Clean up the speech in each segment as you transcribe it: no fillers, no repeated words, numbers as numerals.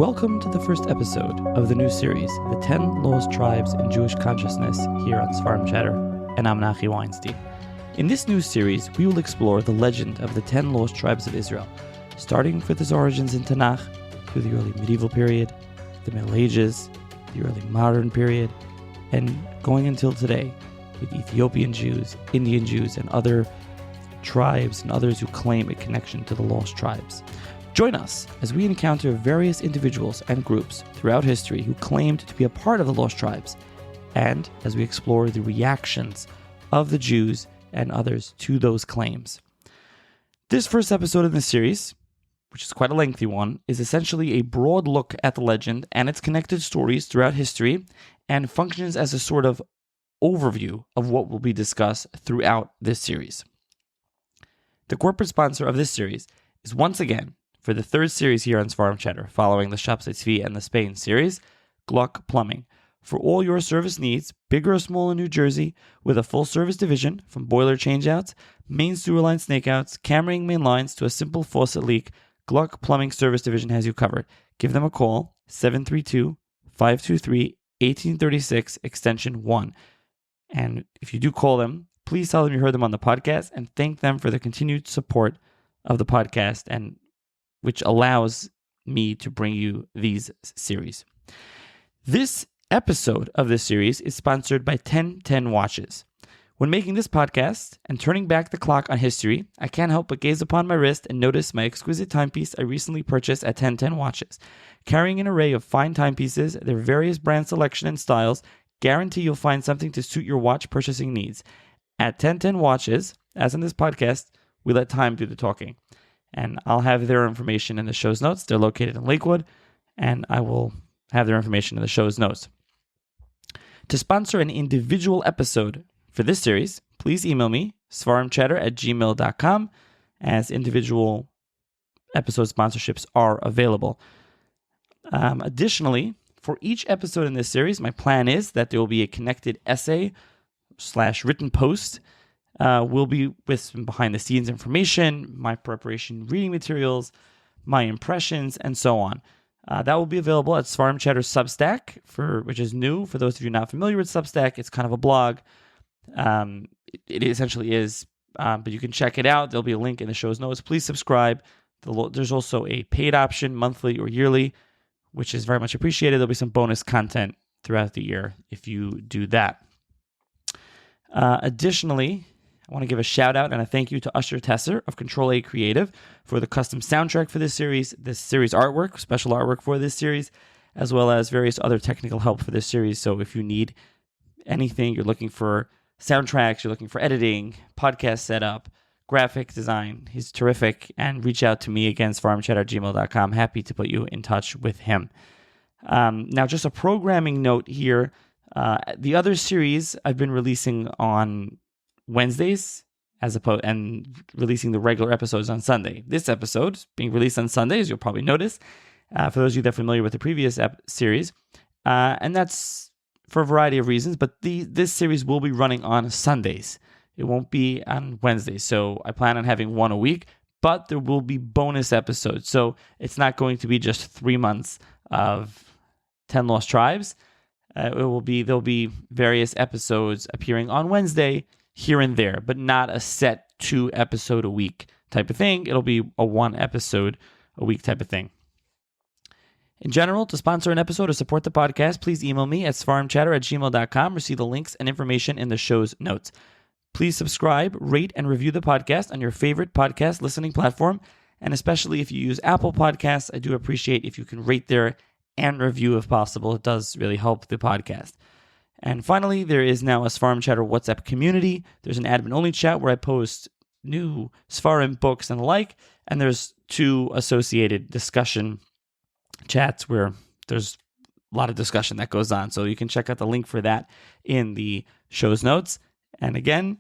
Welcome to the first episode of the new series, The 10 Lost Tribes in Jewish Consciousness, here on Sfarim Chatter, and I'm Nachi Weinstein. In this new series, we will explore the legend of the 10 Lost Tribes of Israel, starting with its origins in Tanach, through the early medieval period, the Middle Ages, the early modern period, and going until today, with Ethiopian Jews, Indian Jews, and other tribes and others who claim a connection to the lost tribes. Join us as we encounter various individuals and groups throughout history who claimed to be a part of the lost tribes, and as we explore the reactions of the Jews and others to those claims. This first episode in the series, which is quite a lengthy one, is essentially a broad look at the legend and its connected stories throughout history, and functions as a sort of overview of what will be discussed throughout this series. The corporate sponsor of this series is once again, for the third series here on Sfarim Chatter, following the Tractate Sanhedrin and the Spain series, Gluck Plumbing. For all your service needs, big or small in New Jersey, with a full service division, from boiler changeouts, main sewer line snakeouts, cameraing main lines, to a simple faucet leak, Gluck Plumbing Service Division has you covered. Give them a call, 732-523-1836, extension 1. And if you do call them, please tell them you heard them on the podcast and thank them for the continued support of the podcast, and which allows me to bring you these series. This episode of this series is sponsored by 1010 Watches. When making this podcast and turning back the clock on history, I can't help but gaze upon my wrist and notice my exquisite timepiece I recently purchased at 1010 Watches. Carrying an array of fine timepieces, their various brand selection and styles, guarantee you'll find something to suit your watch purchasing needs. At 1010 Watches, as in this podcast, we let time do the talking. And I'll have their information in the show's notes. They're located in Lakewood, and I will have their information in the show's notes. To sponsor an individual episode for this series, please email me, svarimchatter@gmail.com, as individual episode sponsorships are available. Additionally, for each episode in this series, my plan is that there will be a connected essay/written post. Will be with some behind-the-scenes information, my preparation reading materials, my impressions, and so on. That will be available at Sfarim Chatter Substack, which is new. For those of you not familiar with Substack, it's kind of a blog. It essentially is, but you can check it out. There'll be a link in the show's notes. Please subscribe. There's also a paid option, monthly or yearly, which is very much appreciated. There'll be some bonus content throughout the year if you do that. Additionally, I want to give a shout out and a thank you to Usher Tesser of Control A Creative for the custom soundtrack for this series artwork, special artwork for this series, as well as various other technical help for this series. So if you need anything, you're looking for soundtracks, you're looking for editing, podcast setup, graphic design, he's terrific. And reach out to me again, svarimchat@gmail.com. Happy to put you in touch with him. Now, just a programming note here. The other series I've been releasing on Wednesdays and releasing the regular episodes on Sunday. This episode is being released on Sundays, you'll probably notice, for those of you that are familiar with the previous series. And that's for a variety of reasons, but this series will be running on Sundays. It won't be on Wednesdays. So I plan on having one a week, but there will be bonus episodes. So it's not going to be just 3 months of 10 Lost Tribes. There'll be various episodes appearing on Wednesday, here and there, but not a set 2 episode a week type of thing. It'll be a 1 episode a week type of thing. In general, to sponsor an episode or support the podcast, please email me at svarimchatter@gmail.com or see the links and information in the show's notes. Please subscribe, rate, and review the podcast on your favorite podcast listening platform, and especially if you use Apple Podcasts, I do appreciate if you can rate there and review if possible. It does really help the podcast. And finally, there is now a Sfarim Chatter WhatsApp community. There's an admin-only chat where I post new Sfarim books and the like, and there's 2 associated discussion chats where there's a lot of discussion that goes on. So you can check out the link for that in the show's notes. And again,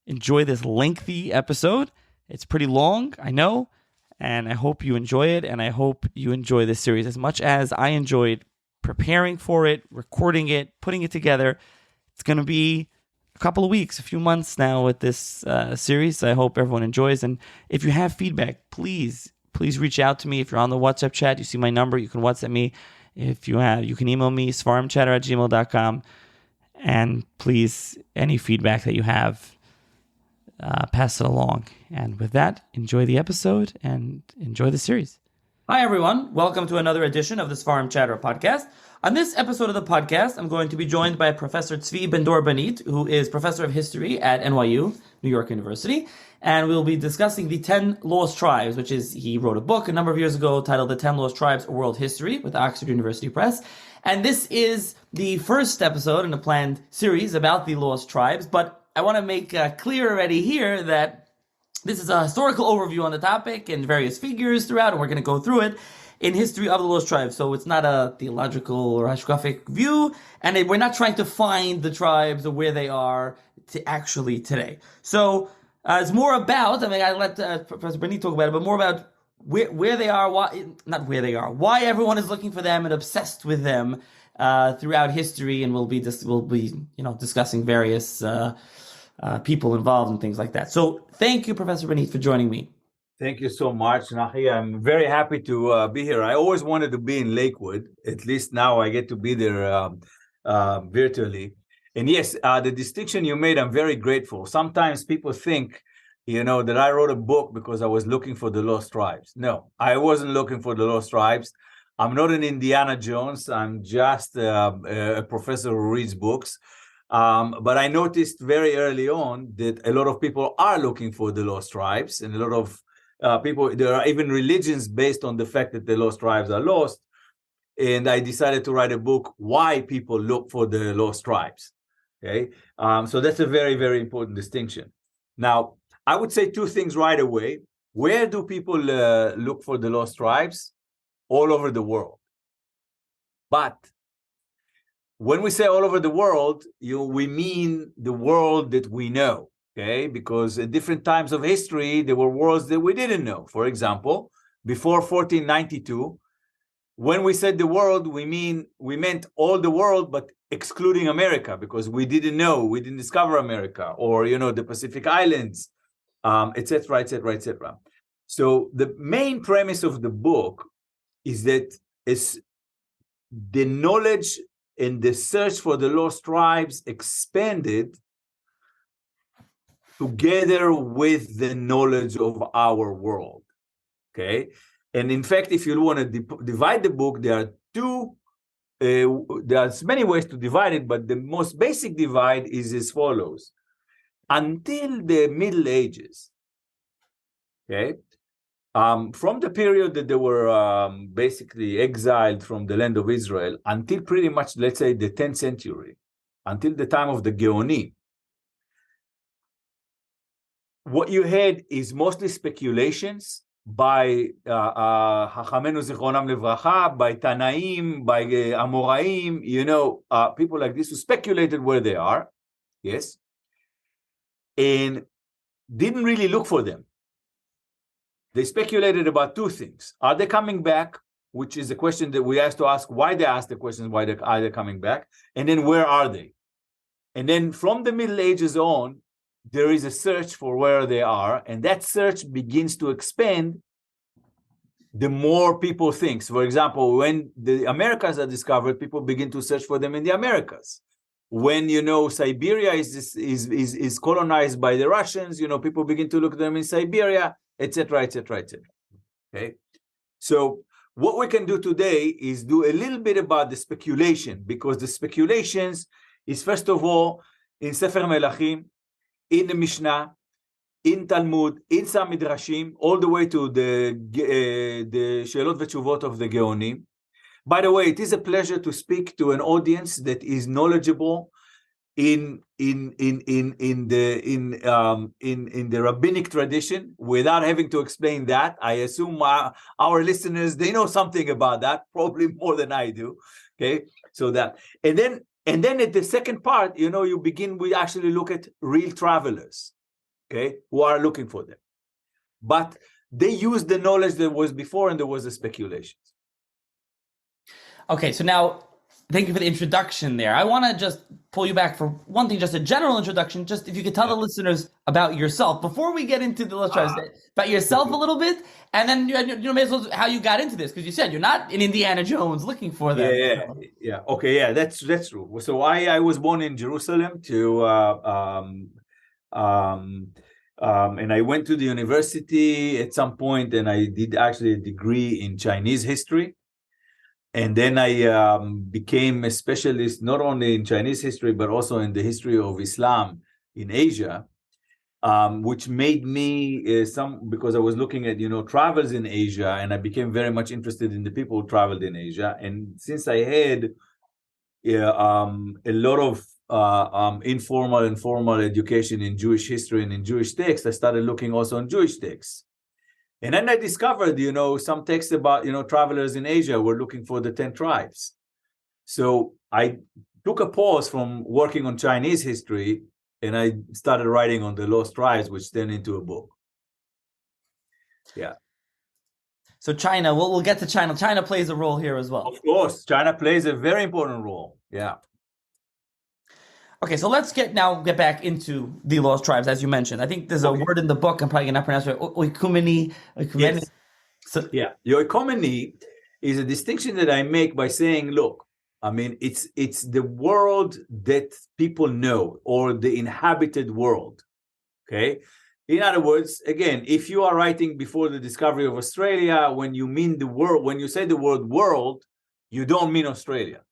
enjoy this lengthy episode. It's pretty long, I know, and I hope you enjoy it, and I hope you enjoy this series as much as I enjoyed preparing for it, recording it, putting it together. It's going to be a couple of weeks, a few months now with this series. I hope everyone enjoys. And if you have feedback, please please reach out to me. If you're on the WhatsApp chat, you see my number, you can WhatsApp me. If you can email me, svarimchatter@gmail.com. And please, any feedback that you have, pass it along. And with that, enjoy the episode and enjoy the series. Hi, everyone. Welcome to another edition of the Svarim Chatter podcast. On this episode of the podcast, I'm going to be joined by Professor Tzvi Ben-Dor Benite, who is Professor of History at NYU, New York University. And we'll be discussing the 10 Lost Tribes, which is, he wrote a book a number of years ago titled The 10 Lost Tribes, A World History with Oxford University Press. And this is the first episode in a planned series about the Lost Tribes. But I want to make clear already here that this is a historical overview on the topic and various figures throughout, and we're going to go through it in history of the Lost Tribes. So it's not a theological or hashkafic view, and we're not trying to find the tribes or where they are actually today. So it's more about, I let Professor Benite talk about it, but more about where they are, why everyone is looking for them and obsessed with them throughout history, and we'll be discussing various people involved and things like that. So thank you, Professor Benite, for joining me. Thank you so much, Nahi. I'm very happy to be here. I always wanted to be in Lakewood. At least now I get to be there virtually. And yes, the distinction you made, I'm very grateful. Sometimes people think, that I wrote a book because I was looking for the Lost Tribes. No, I wasn't looking for the Lost Tribes. I'm not an Indiana Jones. I'm just a professor who reads books. But I noticed very early on that a lot of people are looking for the Lost Tribes, and a lot of people, there are even religions based on the fact that the Lost Tribes are lost. And I decided to write a book, Why People Look for the Lost Tribes. Okay, so that's a very, very important distinction. Now, I would say two things right away. Where do people look for the Lost Tribes? All over the world. But when we say all over the world, we mean the world that we know, okay? Because at different times of history, there were worlds that we didn't know. For example, before 1492, when we said the world, we meant all the world, but excluding America, because we didn't know, we didn't discover America, or the Pacific Islands, etc., etc., etc. So the main premise of the book is that it's the knowledge and the search for the Lost Tribes expanded together with the knowledge of our world, okay? And in fact, if you want to divide the book, there are many ways to divide it, but the most basic divide is as follows. Until the Middle Ages, okay, from the period that they were basically exiled from the land of Israel until pretty much, let's say, the 10th century, until the time of the Gaonim, what you had is mostly speculations by Hachamenu Zichronam Levracha, by Tanaim, by Amoraim, people like this who speculated where they are, yes, and didn't really look for them. They speculated about two things. Are they coming back? Which is a question that we have to ask, why they ask the question, why are they coming back? And then where are they? And then from the Middle Ages on, there is a search for where they are. And that search begins to expand the more people think. For example, when the Americas are discovered, people begin to search for them in the Americas. When, Siberia is colonized by the Russians, people begin to look at them in Siberia, etc., etc., etc. Okay, so what we can do today is do a little bit about the speculation, because the speculations is first of all in Sefer Melachim, in the Mishnah, in Talmud, in some Midrashim, all the way to the She'elot V'Tshuvot of the Gaonim. By the way, it is a pleasure to speak to an audience that is knowledgeable in the rabbinic tradition without having to explain that. I assume our listeners, they know something about that, probably more than I do. Okay, so that, and then at the second part, we actually look at real travelers, okay, who are looking for them, but they use the knowledge that was before, and there was the speculations. Okay, so now Thank you for the introduction there. I want to just pull you back for one thing, just a general introduction. Just if you could tell the listeners about yourself before we get into the about yourself a little bit, and then may as well how you got into this, because you said you're not in Indiana Jones looking for them. Yeah. Okay, yeah, that's true. So I was born in Jerusalem and I went to the university at some point, and I did actually a degree in Chinese history. And then I became a specialist not only in Chinese history, but also in the history of Islam in Asia, which made me because I was looking at, travels in Asia, and I became very much interested in the people who traveled in Asia. And since I had a lot of informal and formal education in Jewish history and in Jewish texts, I started looking also on Jewish texts. And then I discovered, some texts about, travelers in Asia were looking for the 10 tribes. So I took a pause from working on Chinese history, and I started writing on the lost tribes, which turned into a book. Yeah. So China, we'll get to China. China plays a role here as well. Of course, China plays a very important role. Yeah. Okay, so let's get back into the lost tribes, as you mentioned. I think there's a word in the book, I'm probably not pronouncing it, oikumene. Yes. So, yeah, oikumene is a distinction that I make by saying, look, I mean, it's the world that people know, or the inhabited world, okay? In other words, again, if you are writing before the discovery of Australia, when you mean the world, when you say the word world, you don't mean Australia.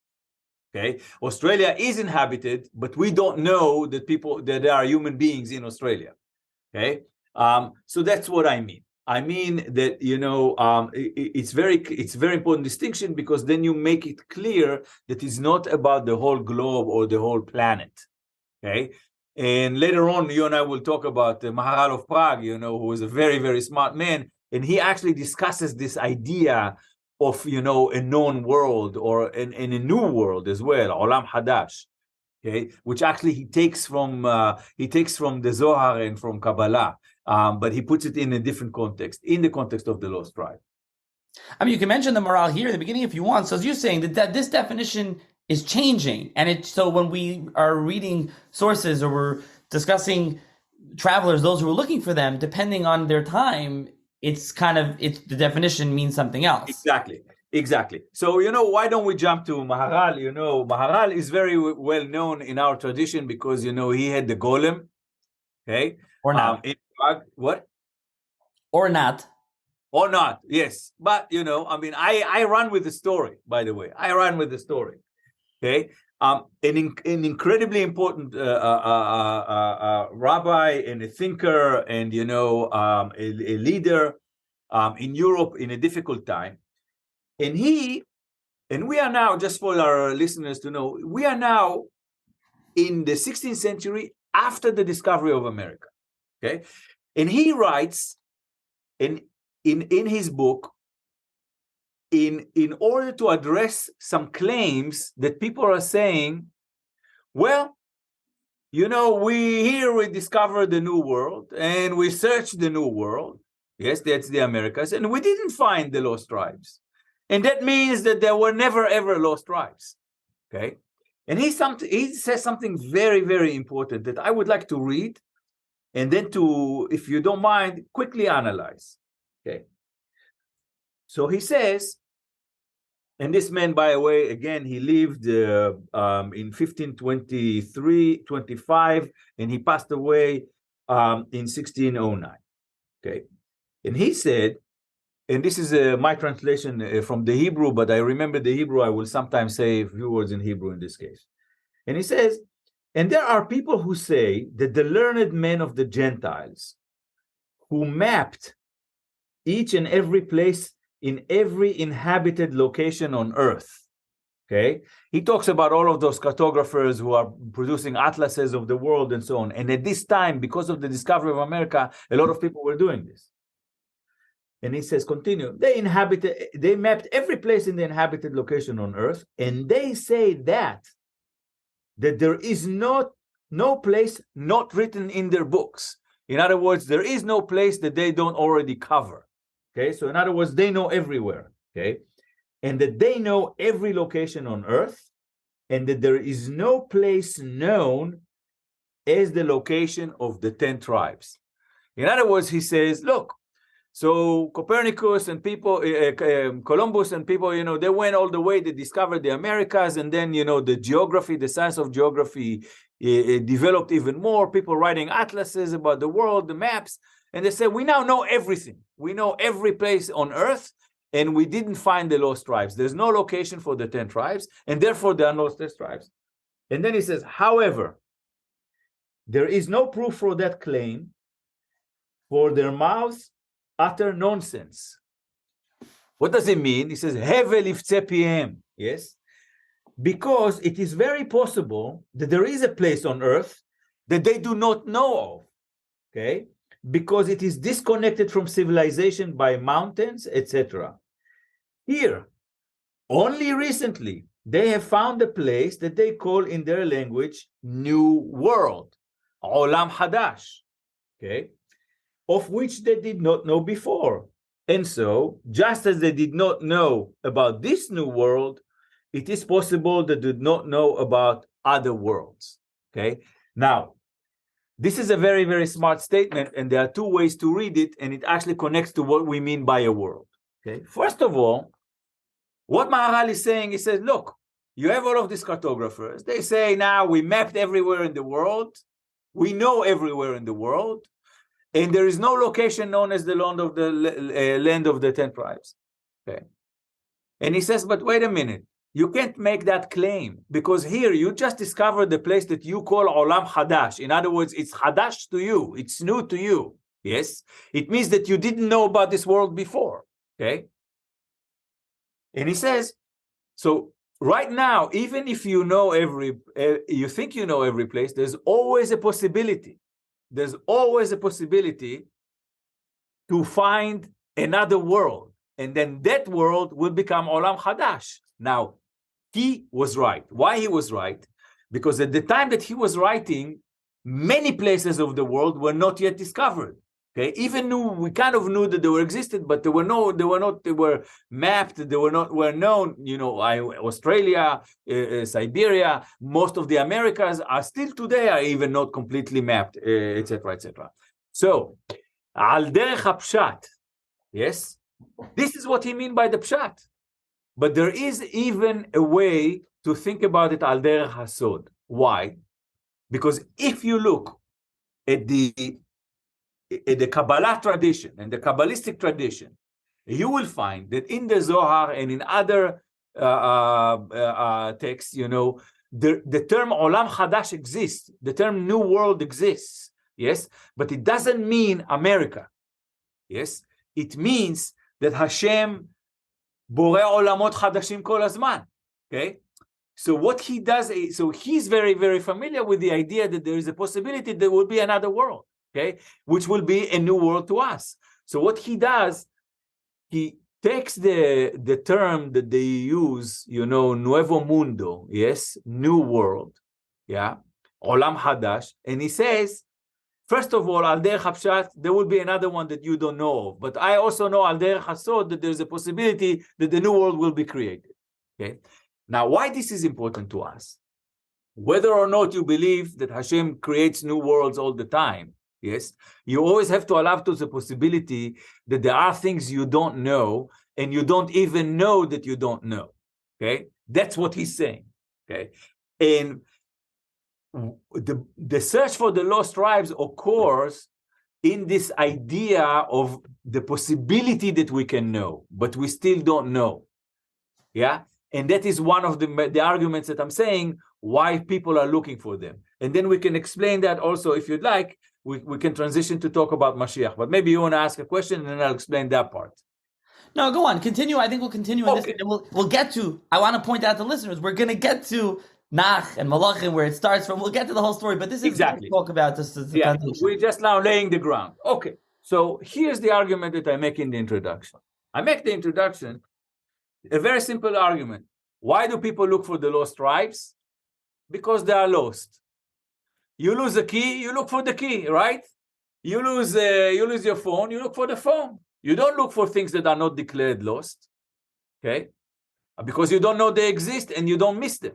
Okay, Australia is inhabited, but we don't know that there are human beings in Australia. Okay, so that's what I mean. I mean that it's very important distinction, because then you make it clear that it's not about the whole globe or the whole planet. Okay, and later on, you and I will talk about the Maharal of Prague, who was a very, very smart man, and he actually discusses this idea of a known world, or in a new world as well, Olam Hadash, okay, which actually he takes from the Zohar and from Kabbalah, but he puts it in a different context, in the context of the lost tribe. I mean, you can mention the morale here in the beginning if you want. So as you're saying that this definition is changing, and so when we are reading sources or we're discussing travelers, those who are looking for them, depending on their time, the definition means something else. Exactly. So, why don't we jump to Maharal? Maharal is very well known in our tradition because, he had the golem. Okay. Or not. In Prague, what? Or not. Or not, yes. But, I run with the story, by the way. I run with the story. Okay. An incredibly important rabbi and a thinker and, a leader in Europe in a difficult time. And we are now, just for our listeners to know, we are now in the 16th century after the discovery of America. Okay. And he writes in his book, in order to address some claims that people are saying, well, we discovered the new world and we searched the new world. Yes, that's the Americas, and we didn't find the lost tribes. And that means that there were never ever lost tribes. Okay. And he says something very, very important that I would like to read, and then to, if you don't mind, quickly analyze. Okay. So he says, and this man, by the way, again, he lived in 1525, and he passed away in 1609. Okay. And he said, and this is my translation from the Hebrew, but I remember the Hebrew, I will sometimes say a few words in Hebrew in this case. And he says, and there are people who say that the learned men of the Gentiles, who mapped each and every place in every inhabited location on earth. Okay, he talks about all of those cartographers who are producing atlases of the world and so on. And at this time, because of the discovery of America, a lot of people were doing this. And he says, continue, they mapped every place in the inhabited location on earth, and they say that there is no place not written in their books. In other words, there is no place that they don't already cover. Okay, so in other words, they know everywhere. Okay, and that they know every location on earth, and that there is no place known as the location of the 10 tribes. In other words, he says, look, so Copernicus and people, Columbus and people, they went all the way, they discovered the Americas, and then, the geography, the science of geography developed even more, people writing atlases about the world, the maps, and they said, we now know everything. We know every place on earth, and we didn't find the lost tribes. There's no location for the 10 tribes, and therefore there are no lost tribes. And then he says, however, there is no proof for that claim, for their mouths utter nonsense. What does it mean? He says, Hevel iftzeh pihem. Yes? Because it is very possible that there is a place on earth that they do not know of. Okay? Because it is disconnected from civilization by mountains, etc. Here, only recently, they have found a place that they call in their language New World, Olam Hadash, okay, of which they did not know before. And so, just as they did not know about this new world, it is possible they did not know about other worlds. Okay, now, this is a very, very smart statement, and there are two ways to read it, and it actually connects to what we mean by a world. Okay, first of all, what Maharal is saying, he says, look, you have all of these cartographers. They say now we mapped everywhere in the world. We know everywhere in the world. And there is no location known as the land of the 10 tribes. Okay. And he says, but wait a minute. You can't make that claim because here you just discovered the place that you call Olam Hadash. In other words, it's Hadash to you. It's new to you. Yes. It means that you didn't know about this world before. Okay. And he says, so right now, even if you know you think you know every place, there's always a possibility. There's always a possibility to find another world. And then that world will become Olam Hadash. Now, he was right. Why he was right? Because at the time that he was writing, many places of the world were not yet discovered. Okay, we kind of knew that they were existed, but they were mapped, they were known, Australia, Siberia, most of the Americas are still today are even not completely mapped, etc., etc. So, al derech hapshat, yes, this is what he means by the pshat. But there is even a way to think about it al derech hasod. Why? Because if you look at the Kabbalah tradition and the Kabbalistic tradition, you will find that in the Zohar and in other texts, the term Olam Hadash exists. The term New World exists. Yes, but it doesn't mean America. Yes, it means that Hashem Borei Olamot Hadashim Kol Hazman. Okay. So what he does, so he's very, very familiar with the idea that there is a possibility there will be another world. Okay, which will be a new world to us. So what he does, he takes the term that they use, Nuevo Mundo, yes, new world, yeah, Olam Hadash, and he says, first of all, Al Derech Hapshat, there will be another one that you don't know of, but I also know Al Derech Hasod that there's a possibility that the new world will be created. Okay, now why this is important to us? Whether or not you believe that Hashem creates new worlds all the time, yes, you always have to allow to the possibility that there are things you don't know and you don't even know that you don't know. Okay, that's what he's saying. Okay, and the search for the lost tribes occurs in this idea of the possibility that we can know, but we still don't know. Yeah, and that is one of the arguments that I'm saying why people are looking for them. And then we can explain that also if you'd like. We can transition to talk about Mashiach, but maybe you want to ask a question and then I'll explain that part. No, go on. Continue. I think we'll continue in this. And we'll get to, I want to point out to listeners, we're going to get to Nach and Malachim, where it starts from. We'll get to the whole story, but this is exactly what we talk about. This is the foundation. We're just now laying the ground. Okay, so here's the argument that I make in the introduction. I make the introduction, a very simple argument. Why do people look for the lost tribes? Because they are lost. You lose a key, you look for the key, right? You lose your phone, you look for the phone. You don't look for things that are not declared lost, okay? Because you don't know they exist and you don't miss them.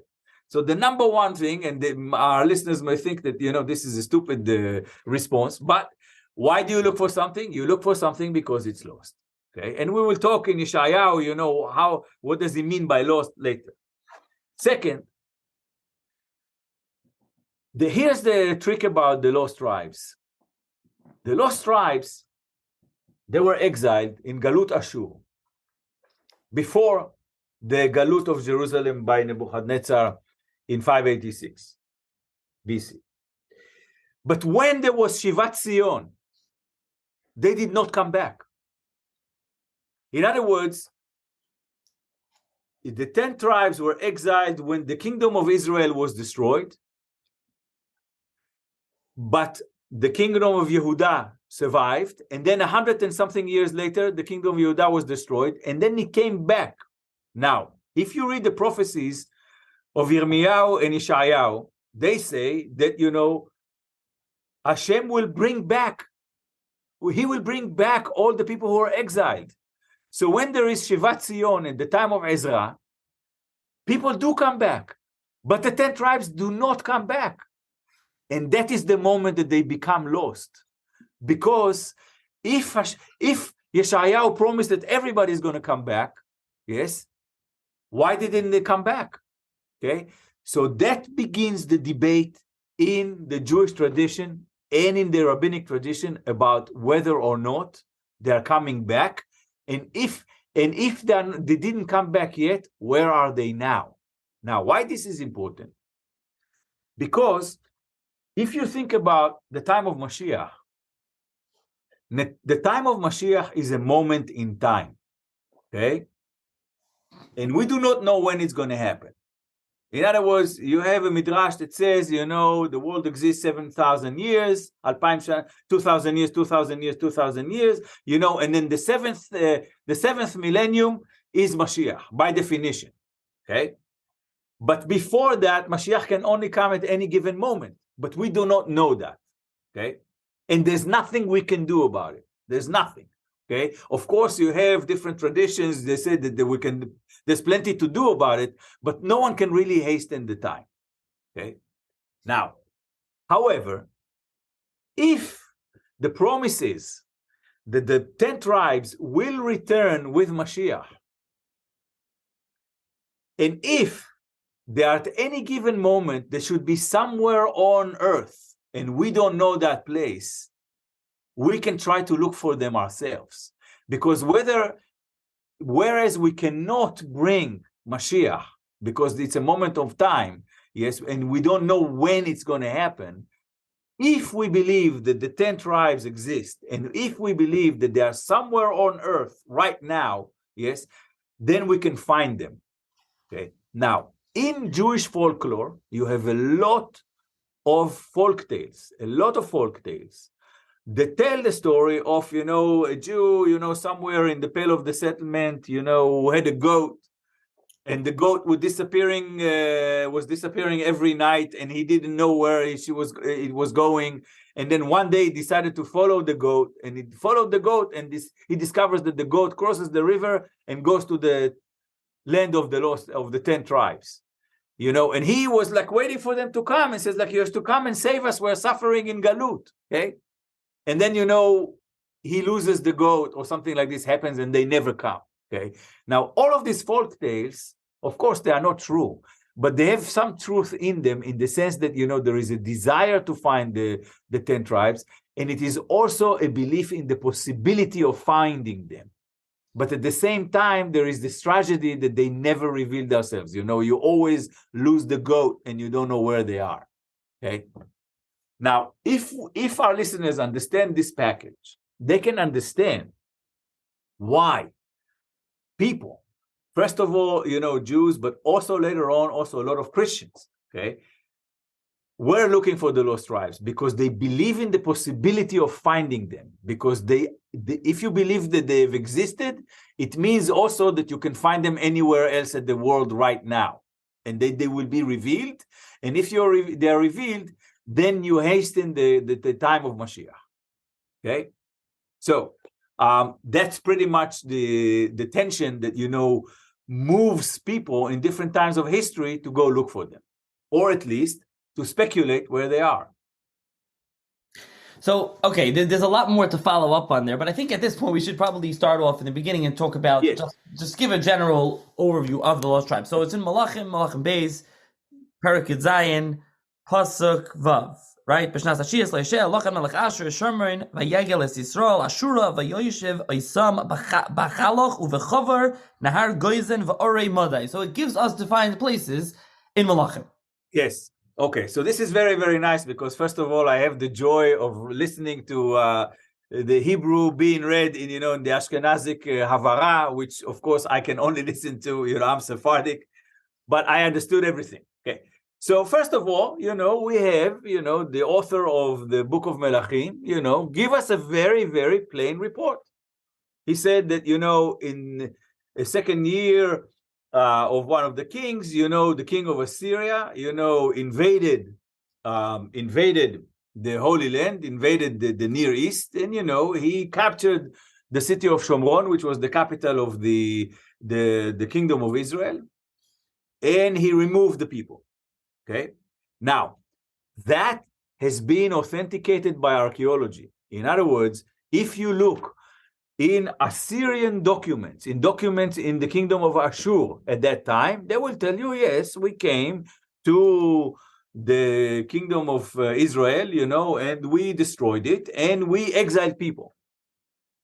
So the number one thing, and our listeners may think that, this is a stupid response, but why do you look for something? You look for something because it's lost. Okay, and we will talk in Yeshayahu, what does he mean by lost later. Second, here's the trick about the lost tribes. The lost tribes, they were exiled in Galut Ashur before the Galut of Jerusalem by Nebuchadnezzar in 586 BC. But when there was Shivat Zion, they did not come back. In other words, the 10 tribes were exiled when the kingdom of Israel was destroyed, but the kingdom of Yehuda survived, and then 100 and something years later, the kingdom of Yehuda was destroyed, and then it came back. Now, if you read the prophecies of Yirmiyahu and Yeshayahu, they say that, Hashem will bring back, he will bring back all the people who are exiled. So when there is Shivat Zion in the time of Ezra, people do come back, but the 10 tribes do not come back. And that is the moment that they become lost. Because if Yeshayahu promised that everybody is going to come back, yes, why didn't they come back? Okay, so that begins the debate in the Jewish tradition and in the rabbinic tradition about whether or not they are coming back. And if they didn't come back yet, where are they now? Now, why this is important? Because if you think about the time of Mashiach, the time of Mashiach is a moment in time, okay? And we do not know when it's going to happen. In other words, you have a Midrash that says, the world exists 7,000 years, 2,000 years, 2,000 years, 2,000 years, and then the seventh millennium is Mashiach, by definition, okay? But before that, Mashiach can only come at any given moment. But we do not know that, okay? And there's nothing we can do about it. There's nothing, okay? Of course, you have different traditions. They say that there's plenty to do about it, but no one can really hasten the time, okay? Now, however, if the promise is that the 10 tribes will return with Mashiach, and if there at any given moment, there should be somewhere on earth, and we don't know that place, we can try to look for them ourselves. Because whereas we cannot bring Mashiach, because it's a moment of time, yes, and we don't know when it's going to happen, if we believe that the 10 tribes exist, and if we believe that they are somewhere on earth right now, yes, then we can find them, okay? Now, in Jewish folklore, you have a lot of folk tales that tell the story of, a Jew, somewhere in the Pale of the Settlement, who had a goat, and the goat was disappearing every night, and he didn't know where it was going. And then one day he decided to follow the goat, and he followed the goat, and he discovers that the goat crosses the river and goes to the land of the 10 tribes. And he was like waiting for them to come and says, like, you have to come and save us. We're suffering in Galut. Okay. And then, he loses the goat or something like this happens and they never come. Okay. Now, all of these folk tales, of course, they are not true, but they have some truth in them in the sense that, there is a desire to find the 10 tribes. And it is also a belief in the possibility of finding them. But at the same time, there is this tragedy that they never reveal themselves. You always lose the goat and you don't know where they are. Okay. Now, if our listeners understand this package, they can understand why people, first of all, Jews, but also later on, also a lot of Christians, okay, were looking for the lost tribes because they believe in the possibility of finding them. Because if you believe that they've existed, it means also that you can find them anywhere else in the world right now, and they will be revealed. And if they are revealed, then you hasten the time of Mashiach. Okay, so that's pretty much the tension that moves people in different times of history to go look for them. or at least to speculate where they are. So, okay, there's a lot more to follow up on there, but I think at this point we should probably start off in the beginning and talk about, just give a general overview of the lost tribes. So it's in Malachim Beis, Perek Zayin, Pasuk Vav, right? B'shnas Hashiyas Leishel, Lochan Melech Asher, Shomrin, Vayegel Es Yisrael, Ashura, Vayoyishev, Oisam, Bachaloch, Uvechover, Nahar Goizen, Va'orei Modai. So it gives us defined places in Malachim. Yes. Okay, so this is very, very nice because first of all, I have the joy of listening to the Hebrew being read in, in the Ashkenazic Havara, which of course I can only listen to, I'm Sephardic, but I understood everything. Okay, so first of all, we have, the author of the book of Melachim, give us a very, very plain report. He said that, in a second year of one of the kings, the king of Assyria, invaded the Holy Land, invaded the Near East, and, he captured the city of Shomron, which was the capital of the kingdom of Israel, and he removed the people. Okay? Now, that has been authenticated by archaeology. In other words, if you look in Assyrian documents, in the kingdom of Ashur at that time, they will tell you, yes, we came to the kingdom of Israel, and we destroyed it, and we exiled people.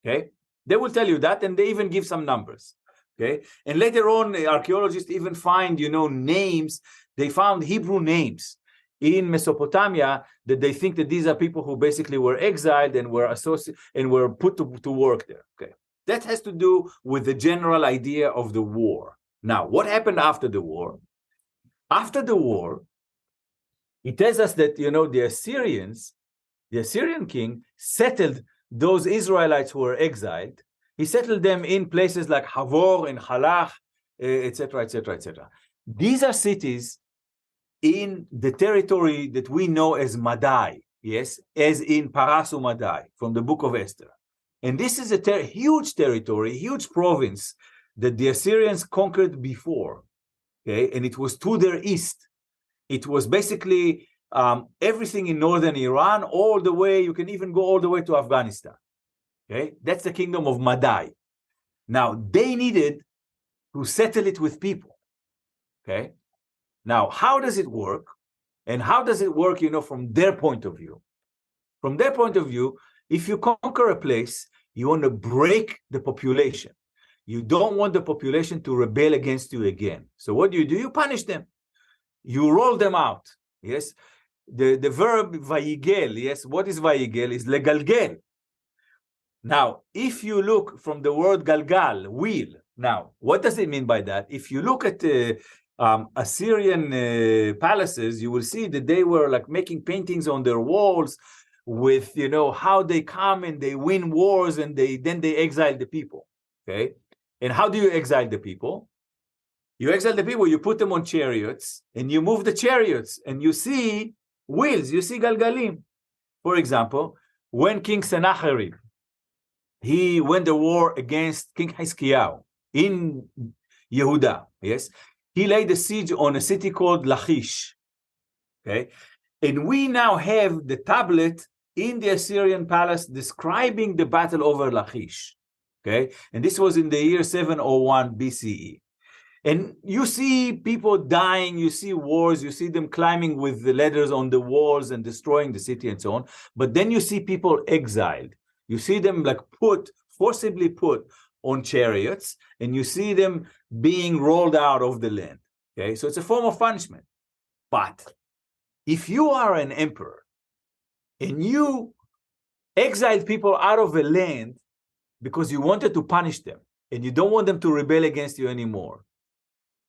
Okay? They will tell you that, and they even give some numbers. Okay? And later on, archaeologists even find, names. They found Hebrew names in Mesopotamia that they think that these are people who basically were exiled and were put to work there. Okay, that has to do with the general idea of the war. Now, what happened after the war? After the war, it tells us that the Assyrian king settled those Israelites who were exiled. He settled them in places like Havor and Halach, etc., etc., etc. These are cities in the territory that we know as Madai, yes, as in Parasu Madai from the book of Esther. And this is a huge territory, huge province that the Assyrians conquered before, okay? And it was to their east. It was basically everything in northern Iran, all the way, you can even go all the way to Afghanistan, okay? That's the kingdom of Madai. Now, they needed to settle it with people, okay? Now, how does it work? And how does it work, from their point of view? From their point of view, if you conquer a place, you want to break the population. You don't want the population to rebel against you again. So what do? You punish them. You roll them out. Yes. The verb vayigel, yes, what is vayigel? Is legalgel. Now, if you look from the word galgal, wheel. Now, what does it mean by that? If you look at Assyrian palaces, you will see that they were like making paintings on their walls with, how they come and they win wars and then they exile the people. Okay. And how do you exile the people? You exile the people, you put them on chariots and you move the chariots and you see wheels, you see galgalim. For example, when King Sennacherib, he went to war against King Hiskiyahu in Yehuda, yes, he laid a siege on a city called Lachish, okay? And we now have the tablet in the Assyrian palace describing the battle over Lachish, okay? And this was in the year 701 BCE. And you see people dying, you see wars, you see them climbing with the ladders on the walls and destroying the city and so on. But then you see people exiled. You see them like forcibly put on chariots, and you see them being rolled out of the land. Okay, so it's a form of punishment. But if you are an emperor and you exiled people out of a land because you wanted to punish them and you don't want them to rebel against you anymore,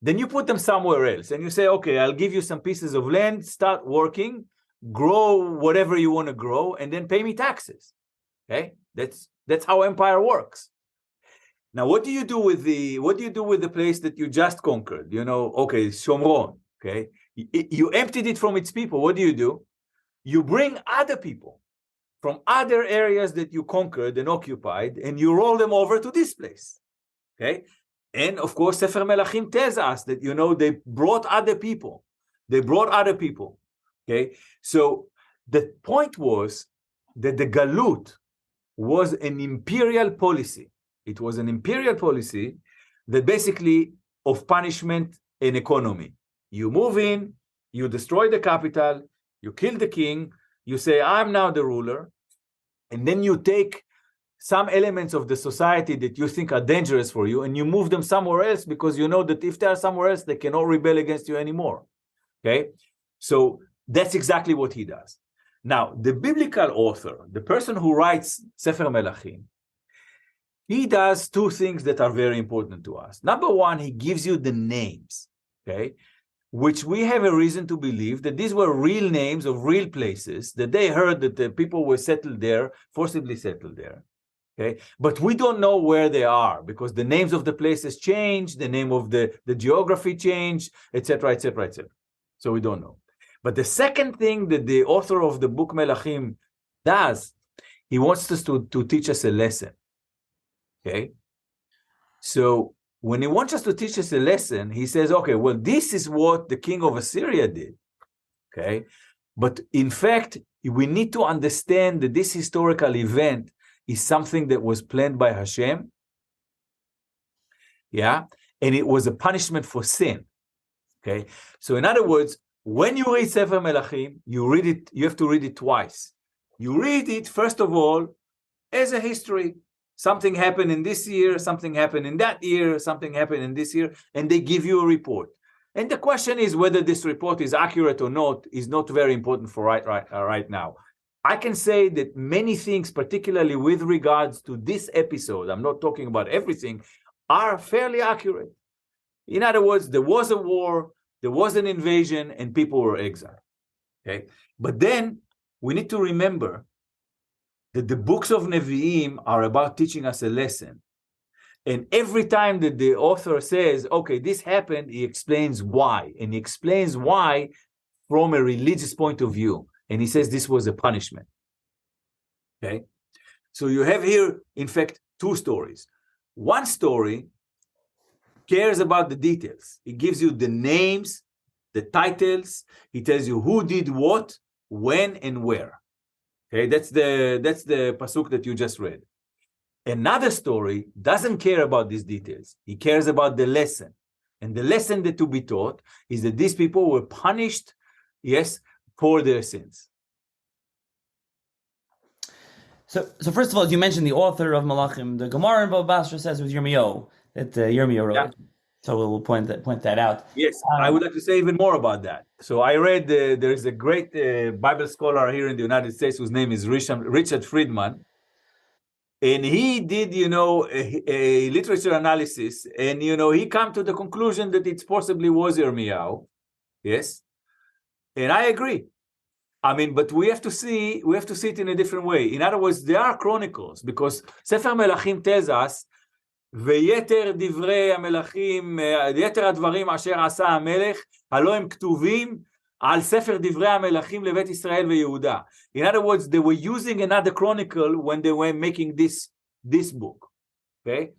then you put them somewhere else and you say, okay, I'll give you some pieces of land, start working, grow whatever you want to grow, and then pay me taxes. Okay, that's how empire works. Now, what do you do with the place that you just conquered? Okay, Shomron. Okay, you emptied it from its people. What do? You bring other people from other areas that you conquered and occupied, and you roll them over to this place. Okay, and of course, Sefer Melachim tells us that they brought other people. They brought other people. Okay, so the point was that the galut was an imperial policy. It was an imperial policy that basically of punishment and economy. You move in, you destroy the capital, you kill the king, you say, I'm now the ruler, and then you take some elements of the society that you think are dangerous for you, and you move them somewhere else because you know that if they are somewhere else, they cannot rebel against you anymore. Okay? So that's exactly what he does. Now, the biblical author, the person who writes Sefer Melachim, he does two things that are very important to us. Number one, he gives you the names, okay, which we have a reason to believe that these were real names of real places, that they heard that the people were settled there, forcibly settled there, okay? But we don't know where they are because the names of the places change, the name of the geography changed, etc., etc., etc. So we don't know. But the second thing that the author of the book Melachim does, he wants us to teach us a lesson. Okay? So when he wants us to teach us a lesson, he says, okay, well, this is what the king of Assyria did. Okay? But in fact, we need to understand that this historical event is something that was planned by Hashem. Yeah? And it was a punishment for sin. Okay? So in other words, when you read Sefer Melachim, you have to read it twice. You read it, first of all, as a history. Something happened in this year, something happened in that year, something happened in this year, and they give you a report. And the question is whether this report is accurate or not is not very important for right now. I can say that many things, particularly with regards to this episode, I'm not talking about everything, are fairly accurate. In other words, there was a war, there was an invasion, and people were exiled. Okay? But then we need to remember that the books of Nevi'im are about teaching us a lesson. And every time that the author says, okay, this happened, he explains why. And he explains why from a religious point of view. And he says this was a punishment. Okay? So you have here, in fact, two stories. One story cares about the details. It gives you the names, the titles. He tells you who did what, when, and where. Okay, that's the pasuk that you just read. Another story doesn't care about these details. He cares about the lesson. And the lesson that to be taught is that these people were punished, yes, for their sins. So first of all, you mentioned the author of Malachim. The Gemara in Bava Basra says it was Yirmiyahu, that Yirmiyahu wrote. Yeah. So we'll point that out. Yes, I would like to say even more about that. So I read, there is a great Bible scholar here in the United States whose name is Richard Friedman. And he did, a literature analysis. And, he came to the conclusion that it possibly was Yirmiyahu. Yes. And I agree. I mean, but we have to see it in a different way. In other words, there are chronicles because Sefer Melachim tells us ויתר דברי המלכים, יתר הדברים אשר עשה המלך, הלא הם כתובים על ספר דברי המלכים לבית ישראל ויהודה. In other words, they were using another chronicle when they were making this book. Okay?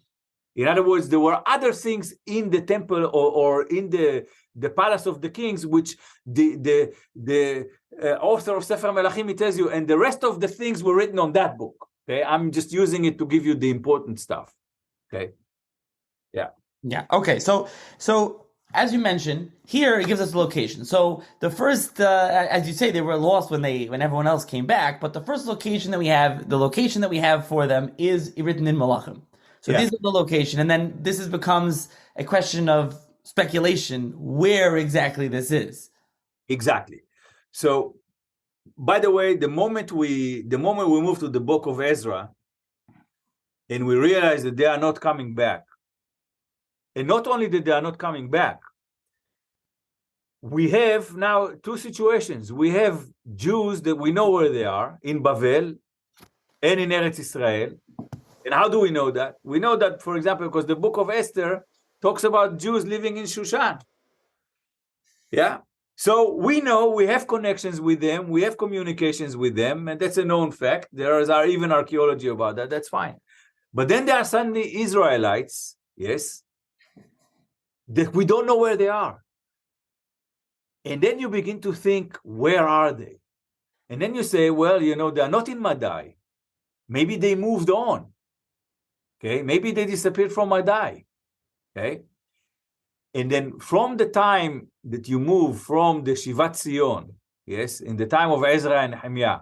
In other words, there were other things in the temple or in the palace of the kings, which the author of Sefer Melachim, he tells you, and the rest of the things were written on that book. Okay? I'm just using it to give you the important stuff. Okay. Yeah. Okay. So as you mentioned, here it gives us a location. So the first, as you say, they were lost when everyone else came back. But the first location that we have, for them is written in Malachim. So this is the location, and then this becomes a question of speculation where exactly this is. Exactly. So, by the way, the moment we move to the book of Ezra, and we realize that they are not coming back. And not only that they are not coming back, we have now two situations. We have Jews that we know where they are, in Bavel and in Eretz Israel. And how do we know that? We know that, for example, because the book of Esther talks about Jews living in Shushan. Yeah? So we know we have connections with them, we have communications with them, and that's a known fact. There is even archaeology about that, that's fine. But then there are suddenly Israelites, yes, that we don't know where they are. And then you begin to think, where are they? And then you say, well, they're not in Madai. Maybe they moved on. Okay, maybe they disappeared from Madai. Okay. And then from the time that you move from the Shivat Zion, yes, in the time of Ezra and Nehemiah,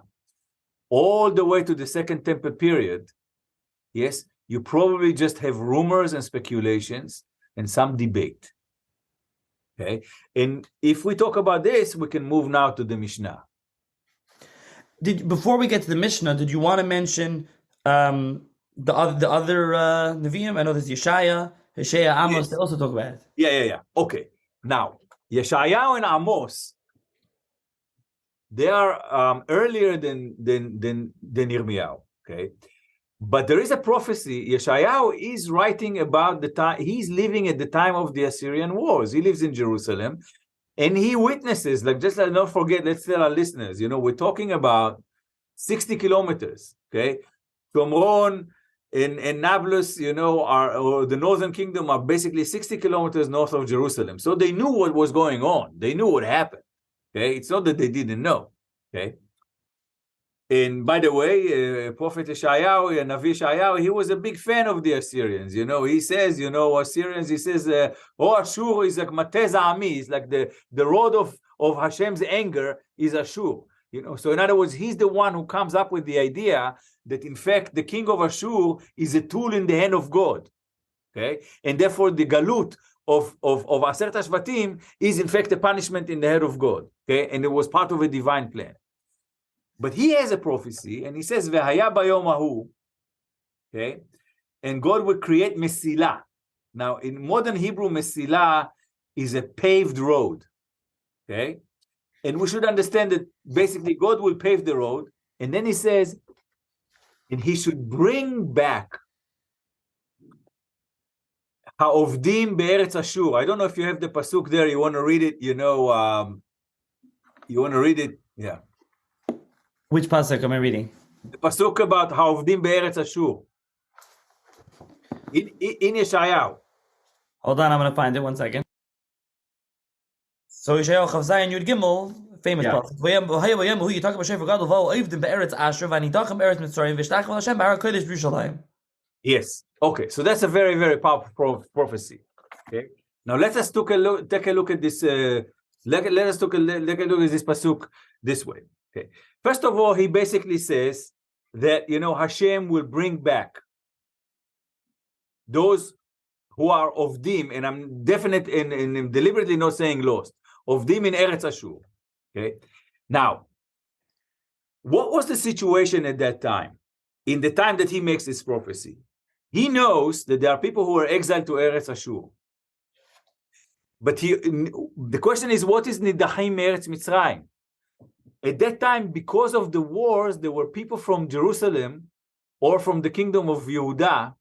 all the way to the Second Temple period, yes, you probably just have rumors and speculations and some debate. Okay, and if we talk about this, we can move now to the Mishnah. Before we get to the Mishnah, did you want to mention the other Nevi'im? I know there's Yeshaya, Hosea, Amos. Yes. They also talk about it. Yeah. Okay. Now, Yeshayahu and Amos, they are earlier than Yirmiyahu. Okay, but there is a prophecy. Yeshayahu is writing about the time he's living at the time of the Assyrian wars. He lives in Jerusalem, and he witnesses. Don't forget. Let's tell our listeners. We're talking about 60 kilometers. Okay, Shomron and Nablus, or the northern kingdom are basically 60 kilometers north of Jerusalem. So they knew what was going on. They knew what happened. Okay, it's not that they didn't know. Okay, and by the way, Prophet Yeshayahu and Navi Yeshayahu, he was a big fan of the Assyrians. He says, Assyrians. He says, "Oh, Ashur is like Matez Ami. It's like the road of Hashem's anger is Ashur." So in other words, he's the one who comes up with the idea that in fact the king of Ashur is a tool in the hand of God. Okay, and therefore the galut of Aseret HaShvatim is in fact a punishment in the hand of God. Okay, and it was part of a divine plan. But he has a prophecy, and he says, "V'haya bayom hahu," okay, and God will create Mesilah. Now, in modern Hebrew, Mesilah is a paved road. Okay, and we should understand that basically God will pave the road, and then he says, and he should bring back ha'ovdim be'eretz Ashur. I don't know if you have the pasuk there. You want to read it? You want to read it? Yeah. Which pasuk am I reading? The pasuk about ha'ovdim be'eretz Ashur. In Yeshayahu. Hold on, I'm going to find it. 1 second. So Yeshayahu Chav Zayin Yud Gimel, famous prophet. You talk about Shefer Gadol v'ha'ovdim be'eretz Ashur v'anidachim be'eretz Mitzrayim v'shtachim Hashem b'har kodesh b'Yerushalayim. Yes. Okay. So that's a very, very powerful prophecy. Okay. Now let us take a look at this. Let us take a look at this pasuk this way. Okay. First of all, he basically says that Hashem will bring back those who are ovdim, and I'm definite and deliberately not saying lost, ovdim in Eretz Ashur. Okay. Now, what was the situation at that time? In the time that he makes this prophecy, he knows that there are people who are exiled to Eretz Ashur. But the question is, what is Nidachim Eretz Mitzrayim? At that time, because of the wars, there were people from Jerusalem or from the kingdom of Yehuda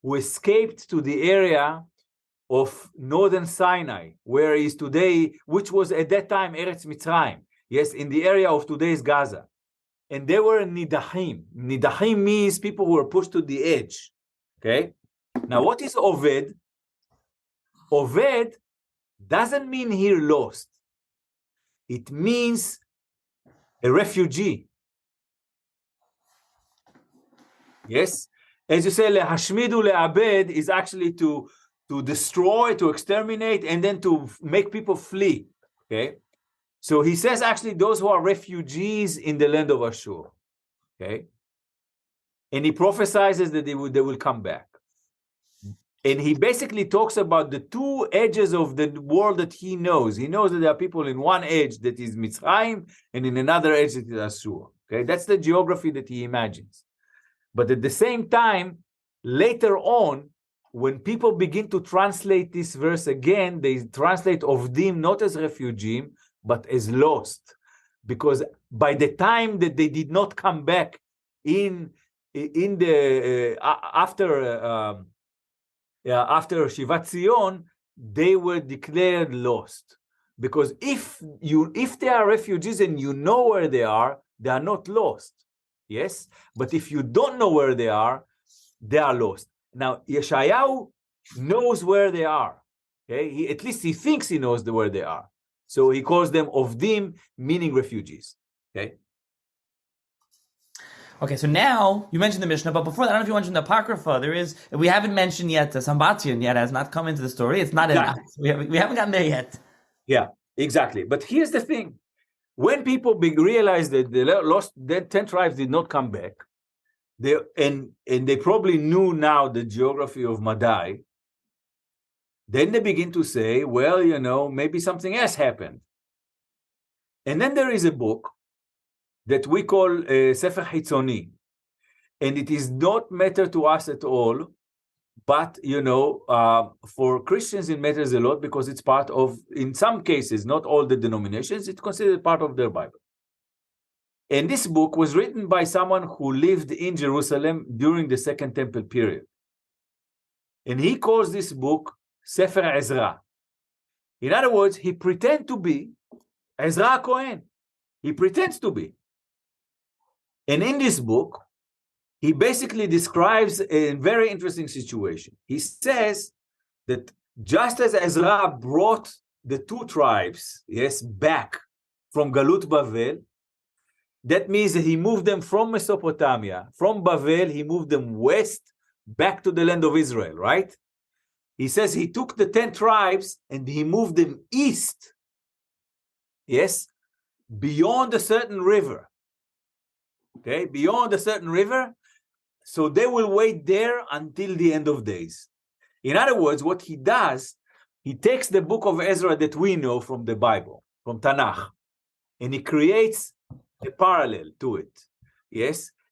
who escaped to the area of northern Sinai, where is today, which was at that time Eretz Mitzrayim. Yes, in the area of today's Gaza. And they were Nidachim. Nidachim means people who were pushed to the edge. Okay? Now, what is Oved? Oved doesn't mean here lost. It means a refugee. Yes? As you say, lehashmidu le'abed is actually to destroy, to exterminate, and then to make people flee. Okay? So he says actually those who are refugees in the land of Ashur. Okay? And he prophesies that they will come back. And he basically talks about the two edges of the world that he knows. He knows that there are people in one edge that is Mitzrayim and in another edge that is Ashur. Okay, that's the geography that he imagines. But at the same time, later on, when people begin to translate this verse again, they translate Ovdim not as refugee, but as lost. Because by the time that they did not come back after Shivat Zion, they were declared lost. Because if they are refugees and you know where they are not lost. Yes? But if you don't know where they are lost. Now, Yeshayahu knows where they are. Okay? At least he thinks he knows where they are. So he calls them Ovdim, meaning refugees. Okay. Okay, so now you mentioned the Mishnah, but before that, I don't know if you mentioned the Apocrypha. We haven't mentioned yet the Sambatyon yet has not come into the story. It's not enough. We haven't gotten there yet. Yeah, exactly. But here's the thing: when people realize that the 10 tribes did not come back, and they probably knew now the geography of Madai, then they begin to say, well, maybe something else happened. And then there is a book that we call Sefer Hitzoni. And it is not matter to us at all, but, for Christians it matters a lot because it's part of, in some cases, not all the denominations, it's considered part of their Bible. And this book was written by someone who lived in Jerusalem during the Second Temple period. And he calls this book Sefer Ezra. In other words, he pretends to be Ezra Cohen. He pretends to be. And in this book, he basically describes a very interesting situation. He says that just as Ezra brought the 2 tribes, back from Galut Bavel, that means that he moved them from Mesopotamia, from Bavel, he moved them west back to the land of Israel, right? He says he took the 10 tribes and he moved them east, beyond a certain river. Okay, beyond a certain river, so they will wait there until the end of days. In other words, what he does, he takes the book of Ezra that we know from the Bible, from Tanach, and he creates a parallel to it.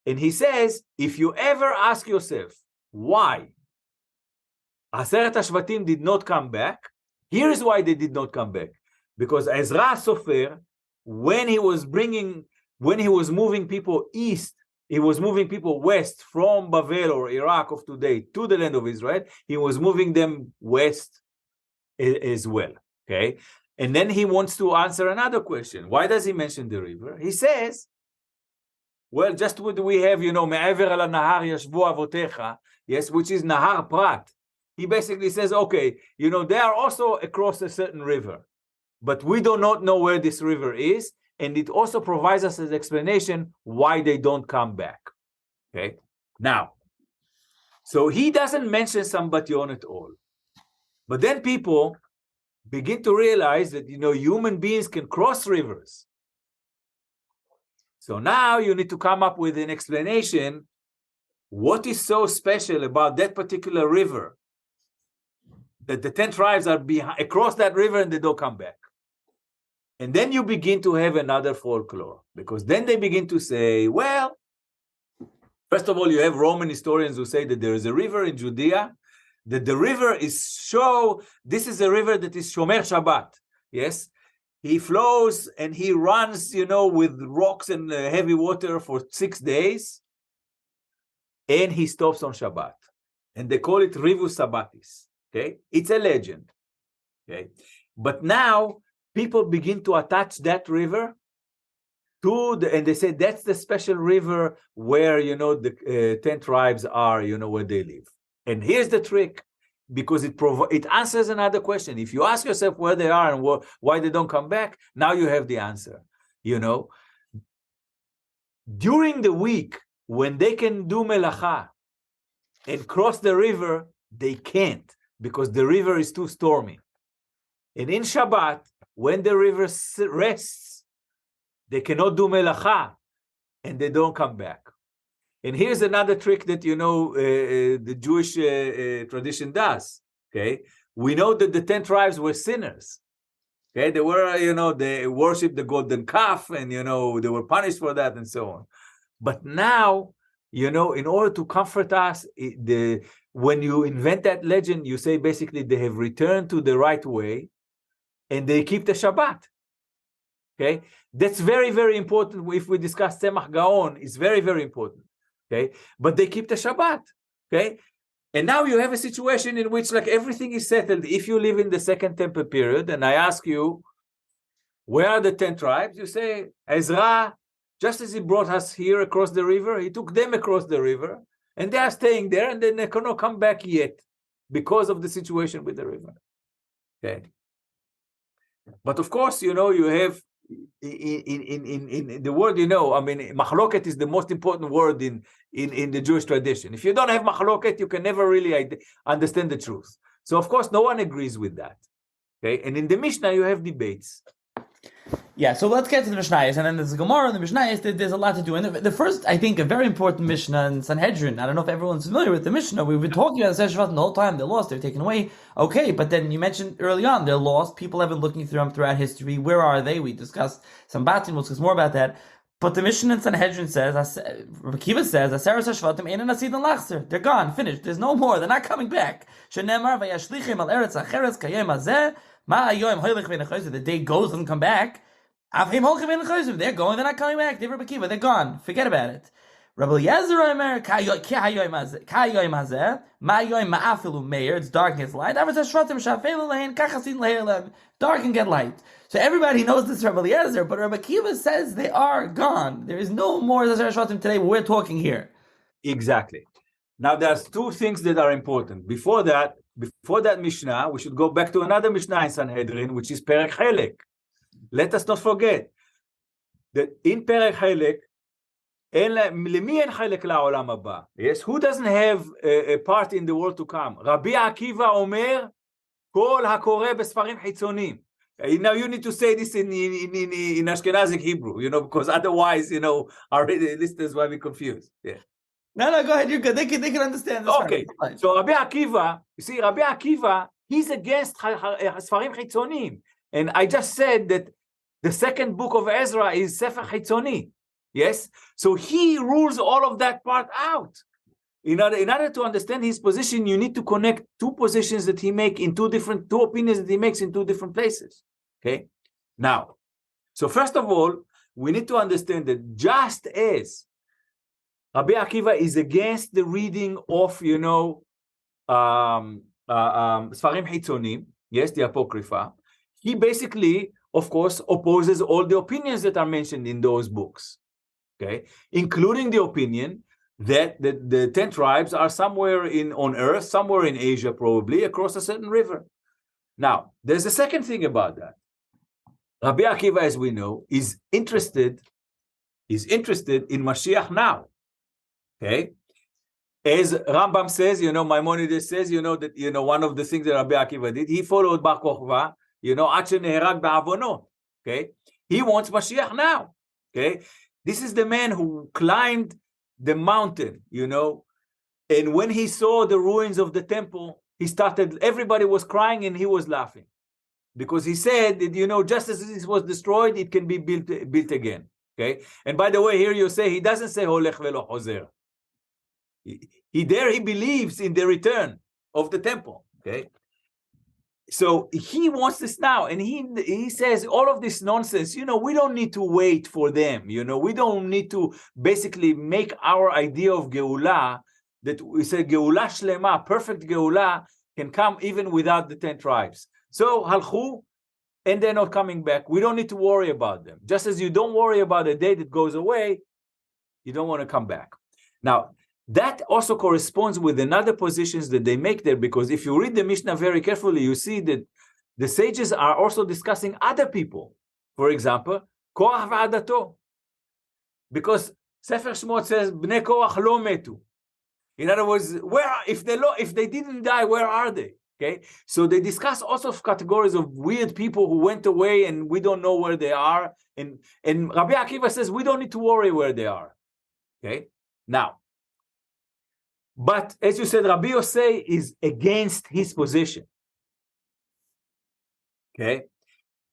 And he says, if you ever ask yourself why Aseret HaShvatim did not come back, here's why they did not come back. Because Ezra Sofer, when he was moving people east, he was moving people west from Bavel or Iraq of today to the land of Israel. He was moving them west as well. Okay. And then he wants to answer another question. Why does he mention the river? He says, well, just what we have, Me'aver ala nahar yashvu avotecha, which is Nahar Prat. He basically says, okay, they are also across a certain river, but we do not know where this river is. And it also provides us an explanation why they don't come back. Okay. Now, so he doesn't mention Sambatyon at all. But then people begin to realize that, human beings can cross rivers. So now you need to come up with an explanation. What is so special about that particular river that the 10 tribes are across that river and they don't come back? And then you begin to have another folklore, because then they begin to say, well, first of all, you have Roman historians who say that there is a river in Judea, that the river is this is a river that is Shomer Shabbat. He flows and he runs, with rocks and heavy water for 6 days, and he stops on Shabbat. And they call it Rivus Sabbatis. Okay, it's a legend. Okay, but now people begin to attach that river and they say that's the special river where, the 10 tribes are, where they live. And here's the trick, because it answers another question. If you ask yourself where they are and why they don't come back, now you have the answer. During the week, when they can do melacha and cross the river, they can't, because the river is too stormy. And in Shabbat, when the river rests, they cannot do melacha, and they don't come back. And here's another trick that, the Jewish tradition does. Okay, we know that the 10 tribes were sinners. Okay, they were, they worshipped the golden calf, and they were punished for that, and so on. But now, in order to comfort us, when you invent that legend, you say basically they have returned to the right way, and they keep the Shabbat. Okay, that's very, very important. If we discuss Tzemach Gaon, it's very, very important. Okay, but they keep the Shabbat. Okay, and now you have a situation in which everything is settled. If you live in the Second Temple period, and I ask you, where are the 10 tribes? You say, Ezra, just as he brought us here across the river, he took them across the river, and they are staying there, and then they cannot come back yet because of the situation with the river. Okay. But of course, you have in the word, I mean, machloket is the most important word in the Jewish tradition. If you don't have machloket, you can never really understand the truth. So of course, no one agrees with that. Okay, and in the Mishnah, you have debates. Yeah, so let's get to the Mishnayos, and then there's the Gemara and the Mishnayos. There's a lot to do. And the first, I think, a very important Mishnah in Sanhedrin. I don't know if everyone's familiar with the Mishnah. We've been talking about the Shvat the whole time. They're lost. They're taken away. Okay, but then you mentioned early on they're lost. People have been looking through them throughout history. Where are they? We discussed Sambatyon. We'll discuss more about that. But the Mishnah in Sanhedrin says, Rav Akiva says, "Aseres hashvatim ein nasid lachzer." They're gone, finished. There's no more. They're not coming back. Shenemar vayashlichim al eretz acheres kayem hazeh ma hayoyim hoylech v'nechayzer. The day goes, doesn't come back. They're going, they're not coming back. They're Rabbi Akiva, they're gone. Forget about it. Rabbi Eliezer Omer, it's dark and gets light. Dark and get light. So everybody knows this Rabbi Eliezer, but Rabbi Akiva says they are gone. There is no more Shvatim today, but we're talking here. Exactly. Now there's two things that are important. Before that Mishnah, we should go back to another Mishnah in Sanhedrin, which is Perek Chelek. Let us not forget that in Perek Chelek, למי אין חלק לעולם הבא? Yes, who doesn't have a part in the world to come? Rabbi Akiva אומר, כל הקורא בספרים חיצוניים. Now you need to say this in Ashkenazic Hebrew, because otherwise, our listeners will be confused. Yeah. No, go ahead. You're good. They can understand this. Okay. So Rabbi Akiva, he's against ספרים חיצוניים. And I just said that the second book of Ezra is Sefer Chitzoni. Yes? So he rules all of that part out. In order to understand his position, you need to connect two positions that he makes in two opinions that he makes in two different places. Okay? Now, so first of all, we need to understand that just as Rabbi Akiva is against the reading of, Sfarim Chitzonim, yes, the Apocrypha, he basically, of course, opposes all the opinions that are mentioned in those books, okay, including the opinion that the 10 tribes are somewhere on earth, somewhere in Asia, probably across a certain river. Now, there's a second thing about that. Rabbi Akiva, as we know, is interested in Mashiach now, okay. As Rambam says, Maimonides says, that one of the things that Rabbi Akiva did, he followed Bar Kochva. Okay, he wants Mashiach now. Okay, this is the man who climbed the mountain, and when he saw the ruins of the temple, everybody was crying and he was laughing, because he said that, just as this was destroyed, it can be built again. Okay, and by the way, here you say he doesn't say holech velo hozer. He believes in the return of the temple. Okay. So he wants this now, and he says all of this nonsense, we don't need to wait for them, we don't need to basically make our idea of Geulah, that we say Geulah Shlema, perfect Geulah, can come even without the 10 tribes. So halchu, and they're not coming back. We don't need to worry about them. Just as you don't worry about a day that goes away, you don't want to come back. Now, that also corresponds with another positions that they make there, because if you read the Mishnah very carefully, you see that the sages are also discussing other people. For example, Korach v'adato. Because Sefer Shmot says, Bnei Korach lo metu. In other words, if they didn't die, where are they? Okay, so they discuss also categories of weird people who went away and we don't know where they are. And Rabbi Akiva says, we don't need to worry where they are. Okay, now, but as you said, Rabbi Yosei is against his position. Okay,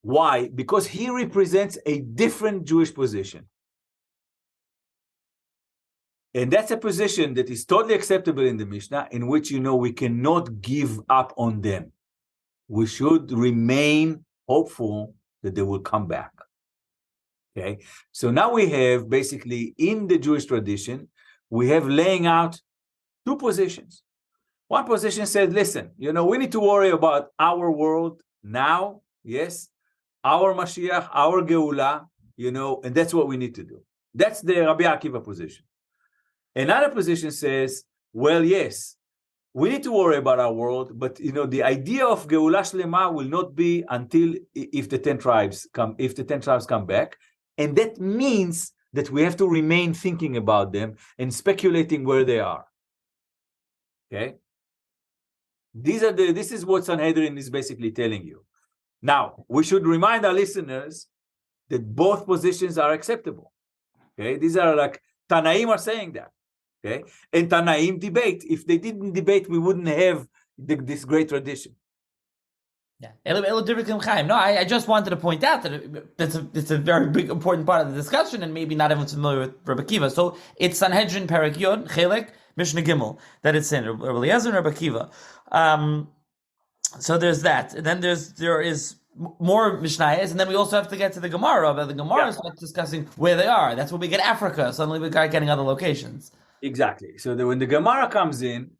why? Because he represents a different Jewish position. And that's a position that is totally acceptable in the Mishnah, in which, we cannot give up on them. We should remain hopeful that they will come back. Okay, so now we have basically in the Jewish tradition, we have laying out two positions. One position said, listen, we need to worry about our world now, yes, our Mashiach, our Geulah, and that's what we need to do. That's the Rabbi Akiva position. Another position says, well, yes, we need to worry about our world, but the idea of Geula Shlema will not be until if the 10 tribes come back. And that means that we have to remain thinking about them and speculating where they are. Okay? This is what Sanhedrin is basically telling you. Now, we should remind our listeners that both positions are acceptable. Okay? These are like Tanaim are saying that. Okay, and Tanaim debate. If they didn't debate, we wouldn't have this great tradition. Yeah, no, I just wanted to point out that it's a very big, important part of the discussion, and maybe not everyone's familiar with Rav Akiva. So it's Sanhedrin Perek Yod Chelek Mishnah Gimel that it's in Rabbi Eliezer and Rav Akiva. So there's that, and then there is more Mishnayos, and then we also have to get to the Gemara. But the Gemara is not discussing where they are. That's where we get Africa. Suddenly we start getting other locations. Exactly. So when the Gemara comes in,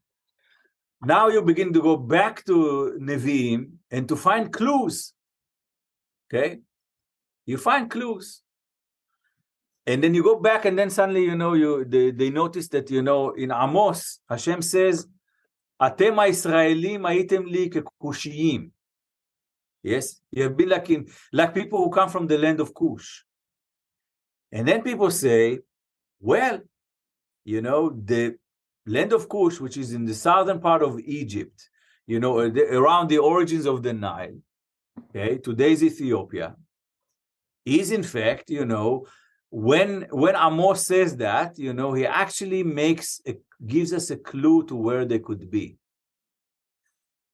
now you begin to go back to Nevi'im and to find clues. Okay? You find clues. And then you go back, and then suddenly, they notice that, in Amos, Hashem says, Atem ha'Yisraelim haytem li kekushiyim. Yes? You have been like people who come from the land of Cush. And then people say, well, the land of Cush, which is in the southern part of Egypt, around the origins of the Nile, okay, today's Ethiopia, is in fact, when Amos says that, he actually gives us a clue to where they could be.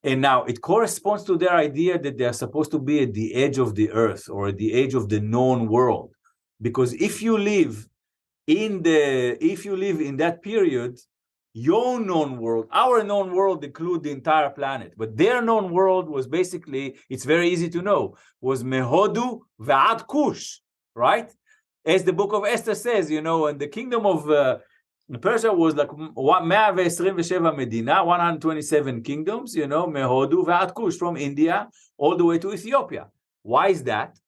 And now it corresponds to their idea that they are supposed to be at the edge of the earth or at the edge of the known world. Because if you live in that period, your known world, our known world include the entire planet, but their known world was basically, it's very easy to know, was Mehodu Va'ad Kush, right? As the book of Esther says, and the kingdom of Persia was like 127 Medina, 127 kingdoms, Mehodu Va'ad Kush, from India all the way to Ethiopia. Why is that?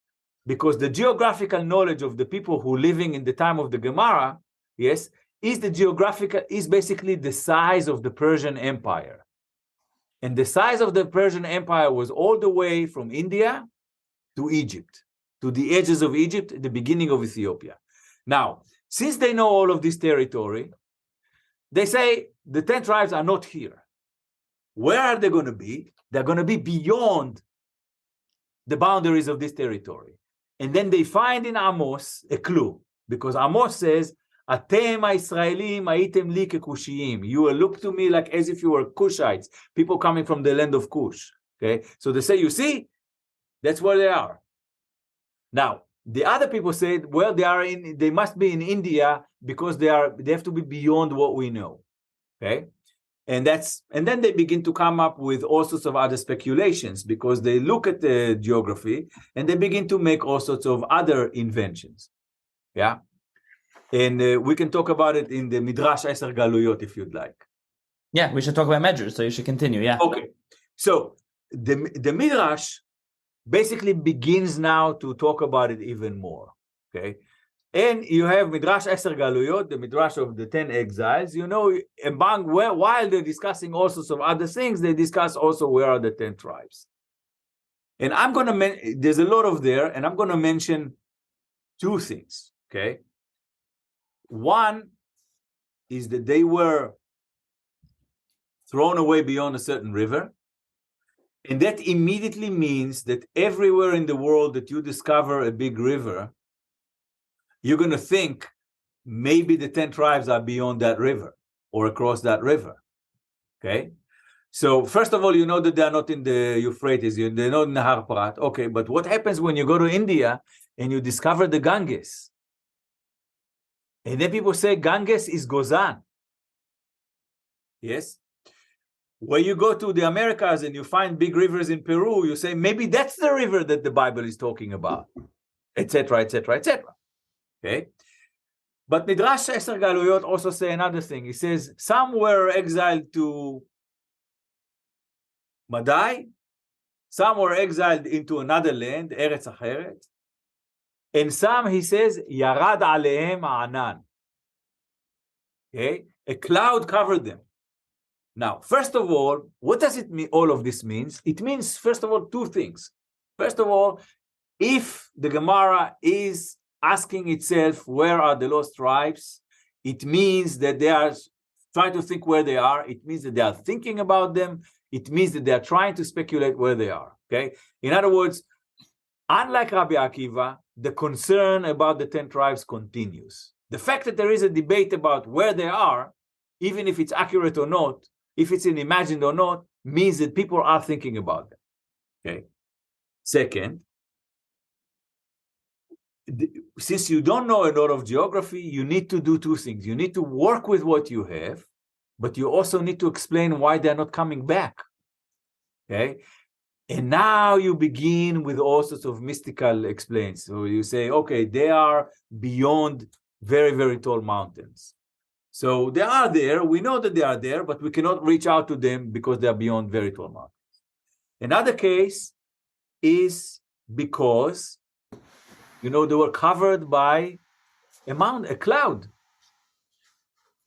Because the geographical knowledge of the people who living in the time of the Gemara, yes, is basically the size of the Persian Empire. And the size of the Persian Empire was all the way from India to Egypt, to the edges of Egypt, the beginning of Ethiopia. Now, since they know all of this territory, they say the 10 tribes are not here. Where are they going to be? They're going to be beyond the boundaries of this territory. And then they find in Amos a clue, because Amos says, Atem ha'Yisraelim haytem li kekushiyim. You will look to me like as if you were Cushites, people coming from the land of Cush. Okay, so they say, you see, that's where they are. Now, the other people said, well, they must be in India because they have to be beyond what we know. Okay, and then they begin to come up with all sorts of other speculations because they look at the geography and they begin to make all sorts of other inventions. Yeah. And we can talk about it in the Midrash Eser Galuyot if you'd like. Yeah, we should talk about Medrash, so you should continue, yeah. Okay. So the Midrash basically begins now to talk about it even more. Okay. And you have Midrash Eser Galuyot, the Midrash of the 10 exiles, while they're discussing all sorts of other things, they discuss also where are the 10 tribes. And I'm going to there's a lot of there, and I'm going to mention two things. Okay. One is that they were thrown away beyond a certain river. And that immediately means that everywhere in the world that you discover a big river, you're going to think maybe the 10 tribes are beyond that river or across that river. Okay? So first of all, you know that they are not in the Euphrates, they're not in the Nahar Prat. Okay, but what happens when you go to India and you discover the Ganges? And then people say Ganges is Gozan. Yes? When you go to the Americas and you find big rivers in Peru, you say maybe that's the river that the Bible is talking about, etc., etc., etc. Okay? But Midrash Eser Galuyot also say another thing. He says some were exiled to Madai, some were exiled into another land, Eretz Acheret, and some, he says, Yarad Alehem Ha'anan. Okay? A cloud covered them. Now, first of all, what does it mean? All of this means? It means, first of all, two things. First of all, if the Gemara is asking itself, where are the lost tribes? It means that they are trying to think where they are. It means that they are thinking about them. It means that they are trying to speculate where they are. Okay. In other words, unlike Rabbi Akiva, the concern about the 10 tribes continues. The fact that there is a debate about where they are, even if it's accurate or not, if it's imagined or not, means that people are thinking about them. Okay. Second, since you don't know a lot of geography, you need to do two things. You need to work with what you have, but you also need to explain why they're not coming back. Okay. And now you begin with all sorts of mystical explains. So you say, okay, they are beyond very, very tall mountains. So they are there. We know that they are there, but we cannot reach out to them because they are beyond very tall mountains. Another case is because, they were covered by a cloud.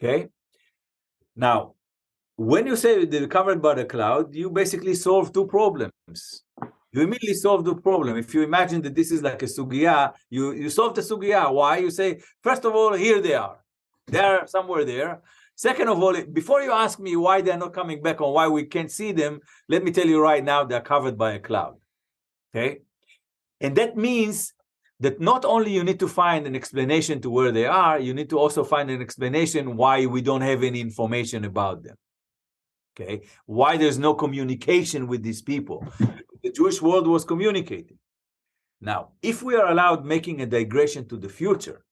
Okay. Now, when you say they're covered by the cloud, you basically solve two problems. You immediately solve the problem. If you imagine that this is like a sugya, you solve the sugya. Why? You say, first of all, here they are. They're somewhere there. Second of all, before you ask me why they're not coming back or why we can't see them, let me tell you right now, they're covered by a cloud. Okay? And that means that not only you need to find an explanation to where they are, you need to also find an explanation why we don't have any information about them. Okay? Why there's no communication with these people. The Jewish world was communicating. Now, if we are allowed making a digression to the future,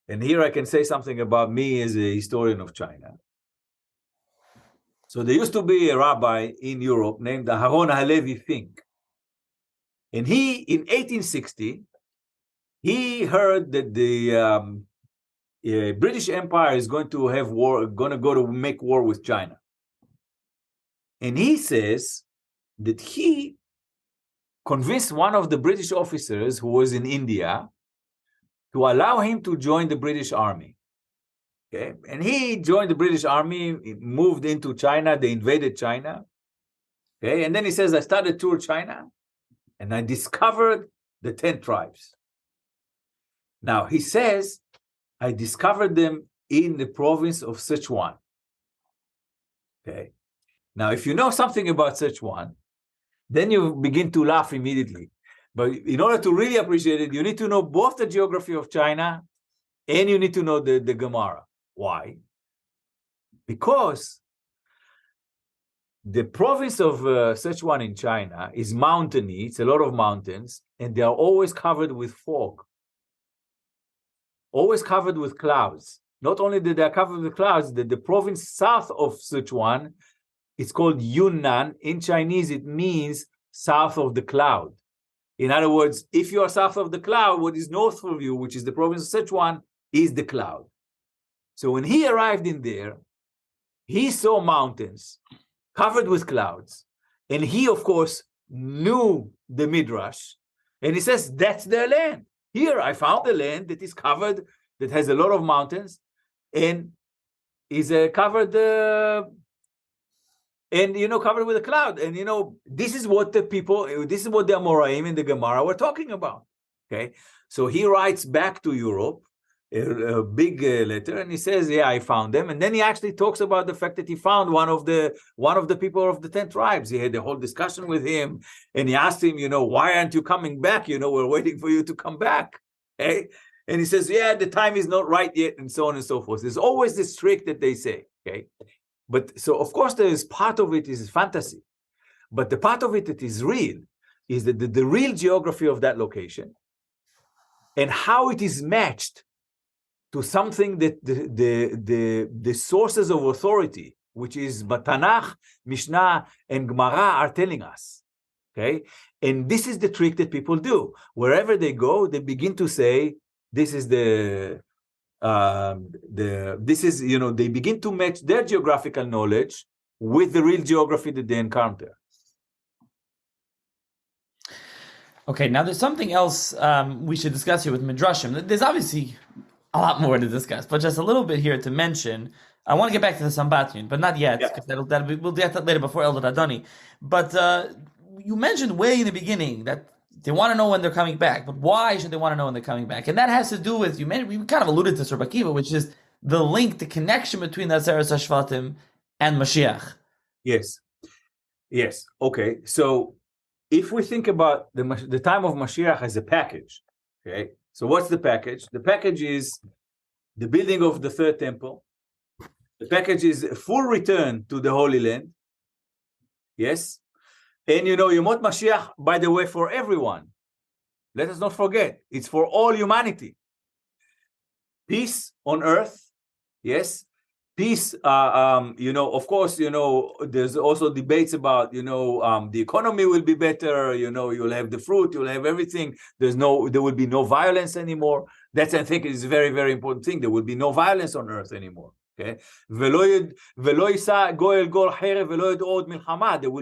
and here I can say something about me as a historian of China. So there used to be a rabbi in Europe named Aharon Halevi Fink. And he, in 1860, he heard that the British Empire is going to have war, going to go to make war with China. And he says that he convinced one of the British officers who was in India to allow him to join the British Army. Okay, and he joined the British Army, moved into China, they invaded China. Okay, and then he says, I started tour China, and I discovered the 10 tribes. Now, he says, I discovered them in the province of Sichuan. Okay. Now, if you know something about Sichuan, then you begin to laugh immediately. But in order to really appreciate it, you need to know both the geography of China and you need to know the Gemara. Why? Because the province of Sichuan in China is mountainy. It's a lot of mountains, and they are always covered with fog, always covered with clouds. Not only that they are covered with clouds, the province south of Sichuan, it's called Yunnan. In Chinese, it means south of the cloud. In other words, if you are south of the cloud, what is north of you, which is the province of Sichuan, is the cloud. So when he arrived in there, he saw mountains covered with clouds. And he, of course, knew the Midrash. And he says, that's their land. Here, I found a land that is covered, that has a lot of mountains, and is covered... covered with a cloud. And, this is what the Amoraim in the Gemara were talking about. Okay. So he writes back to Europe a big letter, and he says, yeah, I found them. And then he actually talks about the fact that he found one of the people of the 10 tribes. He had a whole discussion with him, and he asked him, why aren't you coming back? We're waiting for you to come back. Okay. And he says, yeah, the time is not right yet, and so on and so forth. There's always this trick that they say. Okay. But so, of course, there is part of it is fantasy. But the part of it that is real is that the real geography of that location and how it is matched to something that the sources of authority, which is Tanach, Mishnah, and Gemara, are telling us. Okay? And this is the trick that people do. Wherever they go, they begin to say, this is they begin to match their geographical knowledge with the real geography that they encounter. Okay, now there's something else we should discuss here with Midrashim. There's obviously a lot more to discuss, but just a little bit here to mention. I want to get back to the Sambatyon, but not yet, because we'll get that later before Eldad HaDani. But you mentioned way in the beginning that they want to know when they're coming back, but why should they want to know when they're coming back? And that has to do with, we kind of alluded to Rav Akiva, which is the link, the connection between the Aseret HaShvatim and Mashiach. Yes. Okay. So if we think about the time of Mashiach as a package, okay. So what's the package? The package is the building of the third temple. The package is a full return to the Holy Land. Yes. And Yemot Mashiach, by the way, for everyone. Let us not forget, it's for all humanity. Peace on earth. Yes. Peace, of course, there's also debates about, the economy will be better, you'll have the fruit, you'll have everything. There will be no violence anymore. That's, I think, is a very, very important thing. There will be no violence on earth anymore. Okay. There will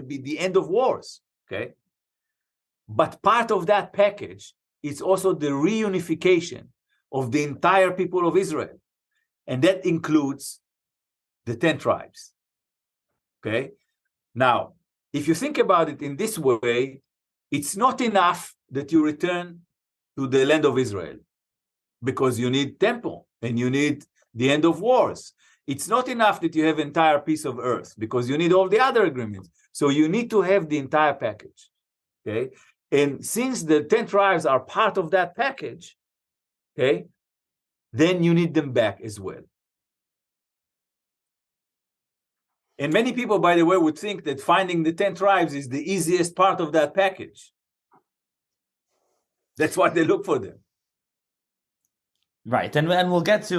be the end of wars. Okay. But part of that package is also the reunification of the entire people of Israel. And that includes the 10 tribes. Okay. Now, if you think about it in this way, it's not enough that you return to the land of Israel, because you need temple and you need the end of wars. It's not enough that you have entire piece of earth, because you need all the other agreements. So you need to have the entire package. Okay. And since the 10 tribes are part of that package, okay, then you need them back as well. And many people, by the way, would think that finding the 10 tribes is the easiest part of that package. That's why they look for them. Right. And we'll get to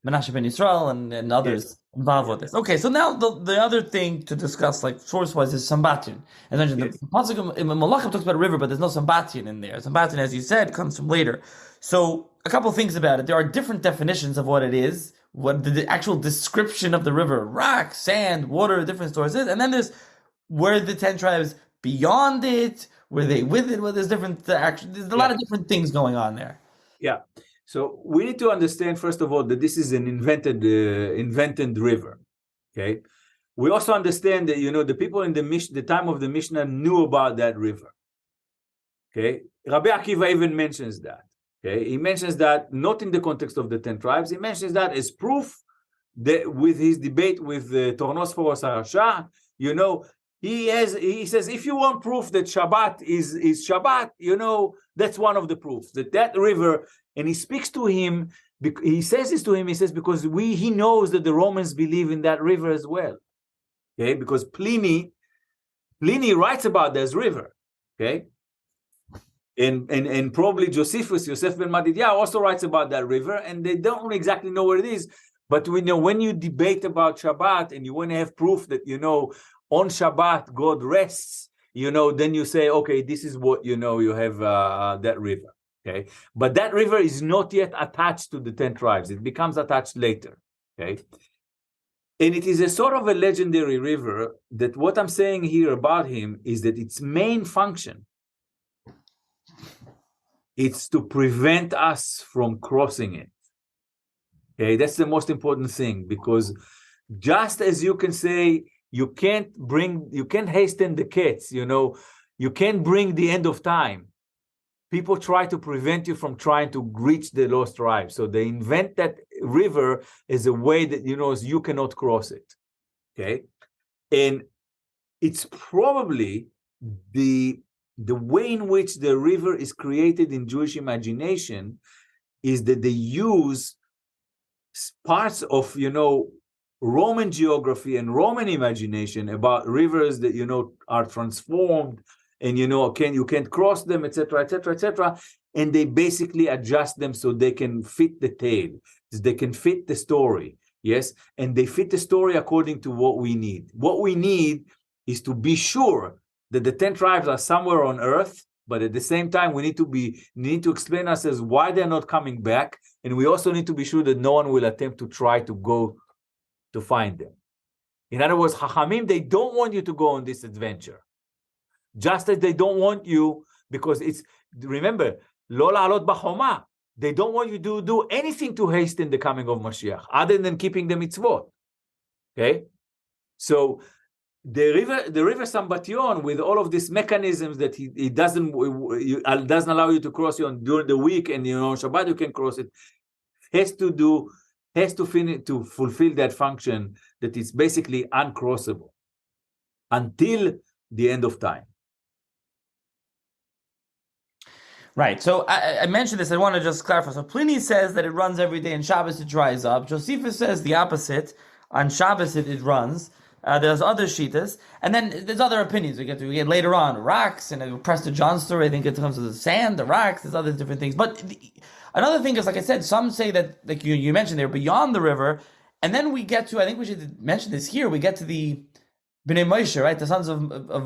Menasseh ben Yisrael and others involved with this. Okay, so now the other thing to discuss, like source-wise, is Sambatyon. As mentioned, the Pasuk in Malachim talks about a river, but there's no Sambatyon in there. Sambatyon, as you said, comes from later. So a couple of things about it. There are different definitions of what it is, what the actual description of the river: rock, sand, water, different sources. And then there's where the 10 tribes beyond it, were they with it? Well, there's different there's a lot of different things going on there. Yeah. So we need to understand, first of all, that this is an invented river. Okay. We also understand that the people in the time of the Mishnah knew about that river. Okay. Rabbi Akiva even mentions that. Okay. He mentions that not in the context of the 10 tribes. He mentions that as proof that with his debate with Tornosforos Harasha, he says, if you want proof that Shabbat is Shabbat, that's one of the proofs, that river. And he speaks to him, he says this to him, he says, because he knows that the Romans believe in that river as well. Okay, because Pliny writes about this river. Okay. And probably Yosef ben Matityahu also writes about that river, and they don't exactly know where it is. But we know when you debate about Shabbat and you want to have proof that, on Shabbat God rests, then you say, okay, this is what, you have that river. Okay, but that river is not yet attached to the 10 tribes. It becomes attached later. Okay, and it is a sort of a legendary river that what I'm saying here about him is that its main function is to prevent us from crossing it. Okay, that's the most important thing, because just as you can say you can't hasten the cats, you can't bring the end of time. People try to prevent you from trying to reach the lost tribe. So they invent that river as a way that, you cannot cross it. Okay. And it's probably the way in which the river is created in Jewish imagination is that they use parts of, Roman geography and Roman imagination about rivers that, are transformed, and you can't cross them, etc., etc., etc. And they basically adjust them so they can fit the tale, they can fit the story, yes, and they fit the story according to what we need. What we need is to be sure that the 10 tribes are somewhere on earth, but at the same time we need to explain ourselves why they're not coming back, and we also need to be sure that no one will attempt to try to go to find them. In other words, Chachamim, they don't want you to go on this adventure. Just as they don't want you, because remember, lo la'alot b'choma, they don't want you to do anything to hasten the coming of Mashiach, other than keeping the mitzvot. Okay? So the river Sambatyon, with all of these mechanisms that he doesn't allow you to cross it during the week, and on Shabbat you can cross it, has to fulfill that function that is basically uncrossable until the end of time. Right. So I mentioned this. I want to just clarify. So Pliny says that it runs every day, and Shabbos it dries up. Josephus says the opposite. On Shabbos it runs. There's other shitas, and then there's other opinions. We get later on rocks, and Prester John story. I think it comes to the sand, the rocks. There's other different things. But another thing is, like I said, some say that, like you mentioned, they're beyond the river, and then we get to. I think we should mention this here. We get to the Bnei Moshe, right? The sons of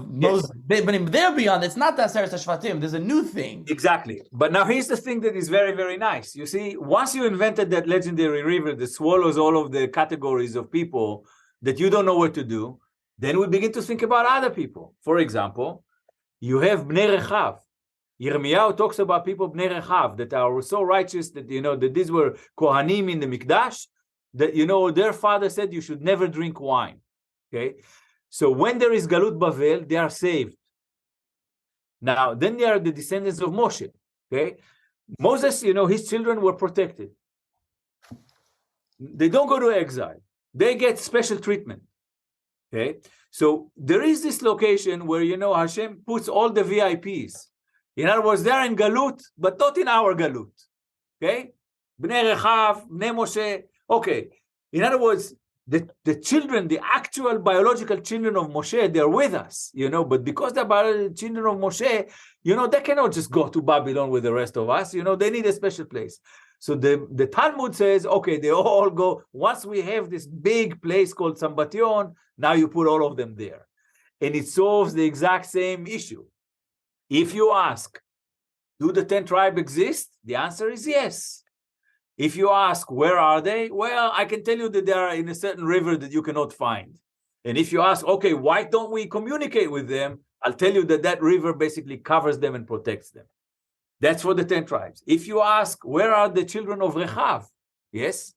Moses. Yes. But they're beyond. It's not the Aseret HaShvatim. There's a new thing. Exactly. But now here's the thing that is very, very nice. You see, once you invented that legendary river that swallows all of the categories of people that you don't know what to do, then we begin to think about other people. For example, you have Bnei Rechav. Yirmiyahu talks about people Bnei Rechav that are so righteous that that these were Kohanim in the Mikdash, that their father said you should never drink wine. Okay. So when there is Galut Bavel, they are saved. Now, then they are the descendants of Moshe. Okay, Moses, his children were protected. They don't go to exile. They get special treatment. Okay, so there is this location where Hashem puts all the VIPs. In other words, they're in Galut, but not in our Galut. Okay, Bnei Rechav, Bnei Moshe. Okay, in other words, the children, the actual biological children of Moshe, they're with us, but because they're biological children of Moshe, they cannot just go to Babylon with the rest of us, they need a special place. So the Talmud says, okay, they all go, once we have this big place called Sambatyon, now you put all of them there. And it solves the exact same issue. If you ask, do the 10 tribes exist? The answer is yes. If you ask, where are they? Well, I can tell you that they are in a certain river that you cannot find. And if you ask, okay, why don't we communicate with them? I'll tell you that river basically covers them and protects them. That's for the 10 tribes. If you ask, where are the children of Rechav? Yes.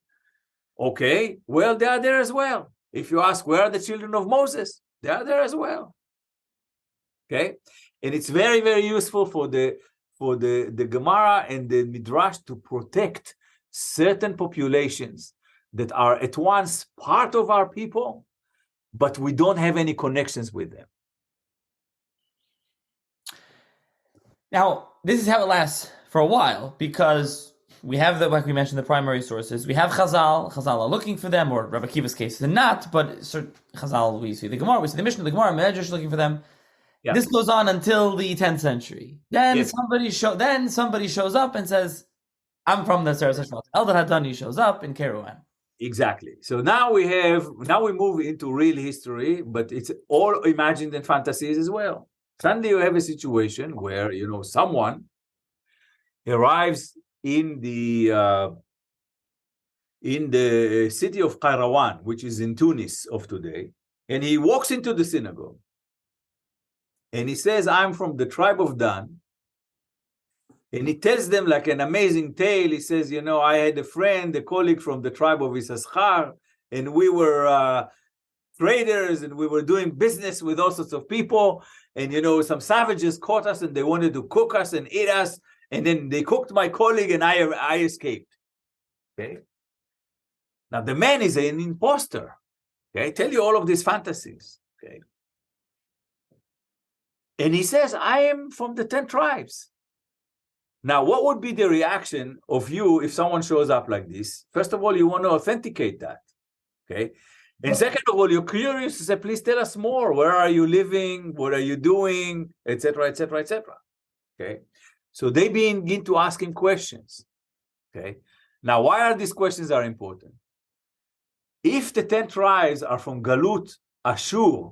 Okay, well, they are there as well. If you ask, where are the children of Moses? They are there as well. Okay? And it's very, very useful for the Gemara and the Midrash to protect certain populations that are at once part of our people, but we don't have any connections with them. Now, this is how it lasts for a while, because we have like we mentioned, the primary sources. We have Chazal. Chazal are looking for them, or Rav Akiva's case is not, but Chazal, we see the Gemara, we see the Mishnah, the Gemara, Medrash looking for them. Yeah. This goes on until the 10th century. Then yes. somebody shows up and says, I'm from the Aseret HaShvatim. Eldad HaDani shows up in Kairouan. Exactly. So now we move into real history, but it's all imagined and fantasies as well. Suddenly you have a situation where someone arrives in the city of Kairouan, which is in Tunis of today, and he walks into the synagogue and he says, I'm from the tribe of Dan. And he tells them like an amazing tale. He says, I had a friend, a colleague from the tribe of Issachar, and we were traders, and we were doing business with all sorts of people. And, some savages caught us, and they wanted to cook us and eat us. And then they cooked my colleague, and I escaped. Okay. Now, the man is an imposter. Okay. I tell you all of these fantasies. Okay. And he says, I am from the 10 tribes. Now, what would be the reaction of you if someone shows up like this? First of all, you want to authenticate that, okay? And second of all, you're curious to say, please tell us more. Where are you living? What are you doing? Etc., etc., etc. Okay? So they begin to ask him questions, okay? Now, why are these questions are important? If the 10 tribes are from Galut, Ashur,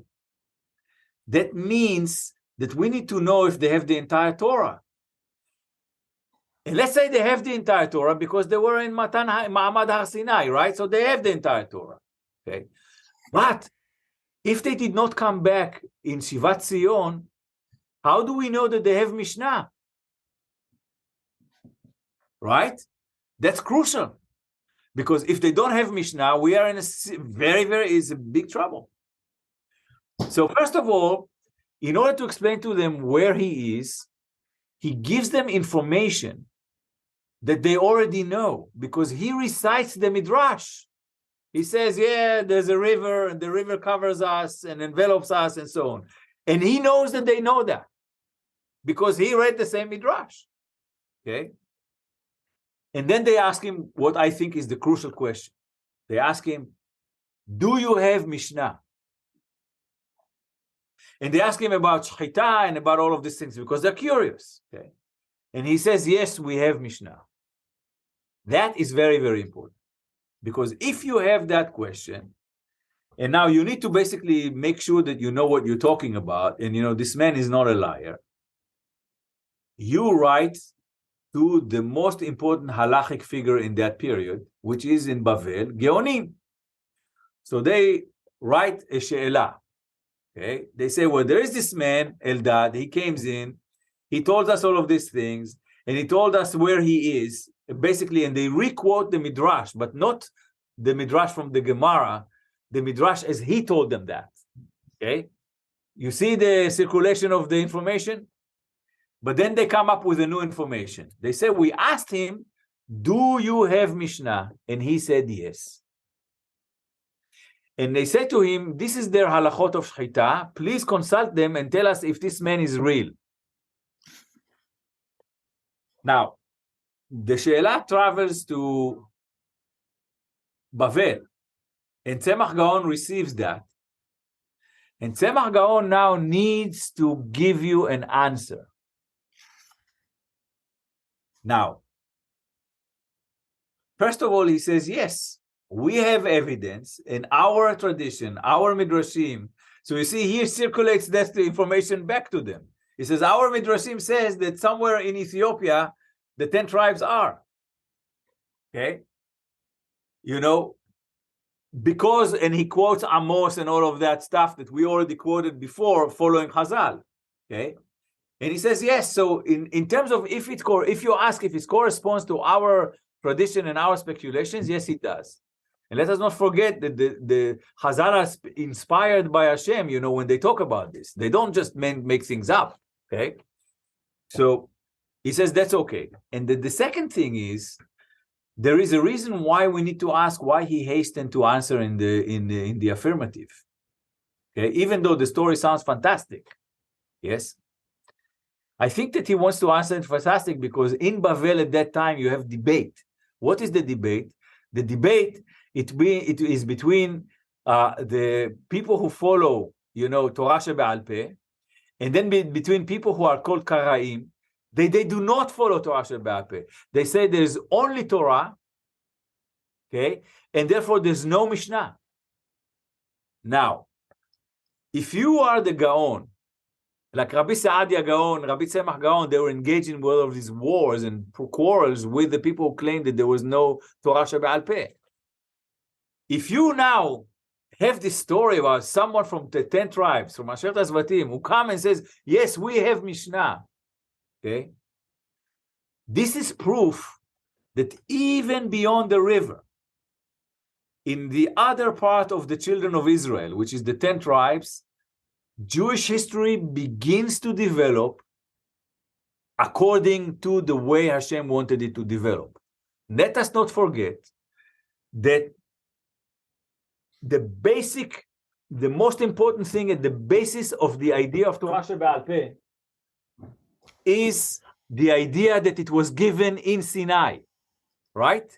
that means that we need to know if they have the entire Torah. And let's say they have the entire Torah because they were in Ma'amad Har Sinai, right? So they have the entire Torah, okay? But if they did not come back in Shivat Zion, how do we know that they have Mishnah? right? That's crucial. Because if they don't have Mishnah, we are in a is a big trouble. So first of all, in order to explain to them where he is, he gives them information that they already know, because he recites the Midrash. He says, yeah, there's a river, and the river covers us and envelops us and so on. And he knows that they know that, because he read the same Midrash. Okay? And then they ask him what I think is the crucial question. They ask him, do you have Mishnah? And they ask him about Shechita and about all of these things because they're curious. Okay? And he says, yes, we have Mishnah. That is very, very important. Because if you have that question, and now you need to basically make sure that you know what you're talking about, and this man is not a liar, you write to the most important halachic figure in that period, which is in Bavel, Geonim. So they write a she'elah. Okay? They say, well, there is this man, Eldad, he came in, he told us all of these things, and he told us where he is, basically, and they re-quote the Midrash, but not the Midrash from the Gemara, the Midrash as he told them that. Okay? You see the circulation of the information? But then they come up with a new information. They say, we asked him, do you have Mishnah? And he said, yes. And they said to him, this is their halachot of Shechita. Please consult them and tell us if this man is real. Now, the She'elah travels to Bavel, and Tzemach Gaon receives that. And Tzemach Gaon now needs to give you an answer. Now, first of all, he says, yes, we have evidence in our tradition, our Midrashim. So you see, he circulates that information back to them. He says, our Midrashim says that somewhere in Ethiopia, the 10 tribes are. Okay? Because, and he quotes Amos and all of that stuff that we already quoted before, following Chazal. Okay? And he says, yes, so in terms of if you ask if it corresponds to our tradition and our speculations, yes, it does. And let us not forget that the Chazal are inspired by Hashem, when they talk about this. They don't just make things up, okay? So he says, that's okay. And the second thing is, there is a reason why we need to ask why he hastened to answer in the affirmative. Okay, even though the story sounds fantastic. Yes? I think that he wants to answer it fantastic because in Bavel at that time you have debate. What is the debate? The debate it is between the people who follow, Torah Shebe'al Peh, and then between people who are called Karaim. They do not follow Torah Shebe'al Peh. They say there's only Torah, okay, and therefore there's no Mishnah. Now, if you are the Gaon, like Rabbi Saadia Gaon, Rabbi Tzemach Gaon, they were engaged in all of these wars and quarrels with the people who claimed that there was no Torah Shebe'al Peh. If you now have this story about someone from the 10 tribes, from Asher Zvatim, who come and says, yes, we have Mishnah, okay, this is proof that even beyond the river, in the other part of the children of Israel, which is the 10 tribes, Jewish history begins to develop according to the way Hashem wanted it to develop. Let us not forget that the most important thing at the basis of the idea of Torah Shebe'al Peh is the idea that it was given in Sinai, right?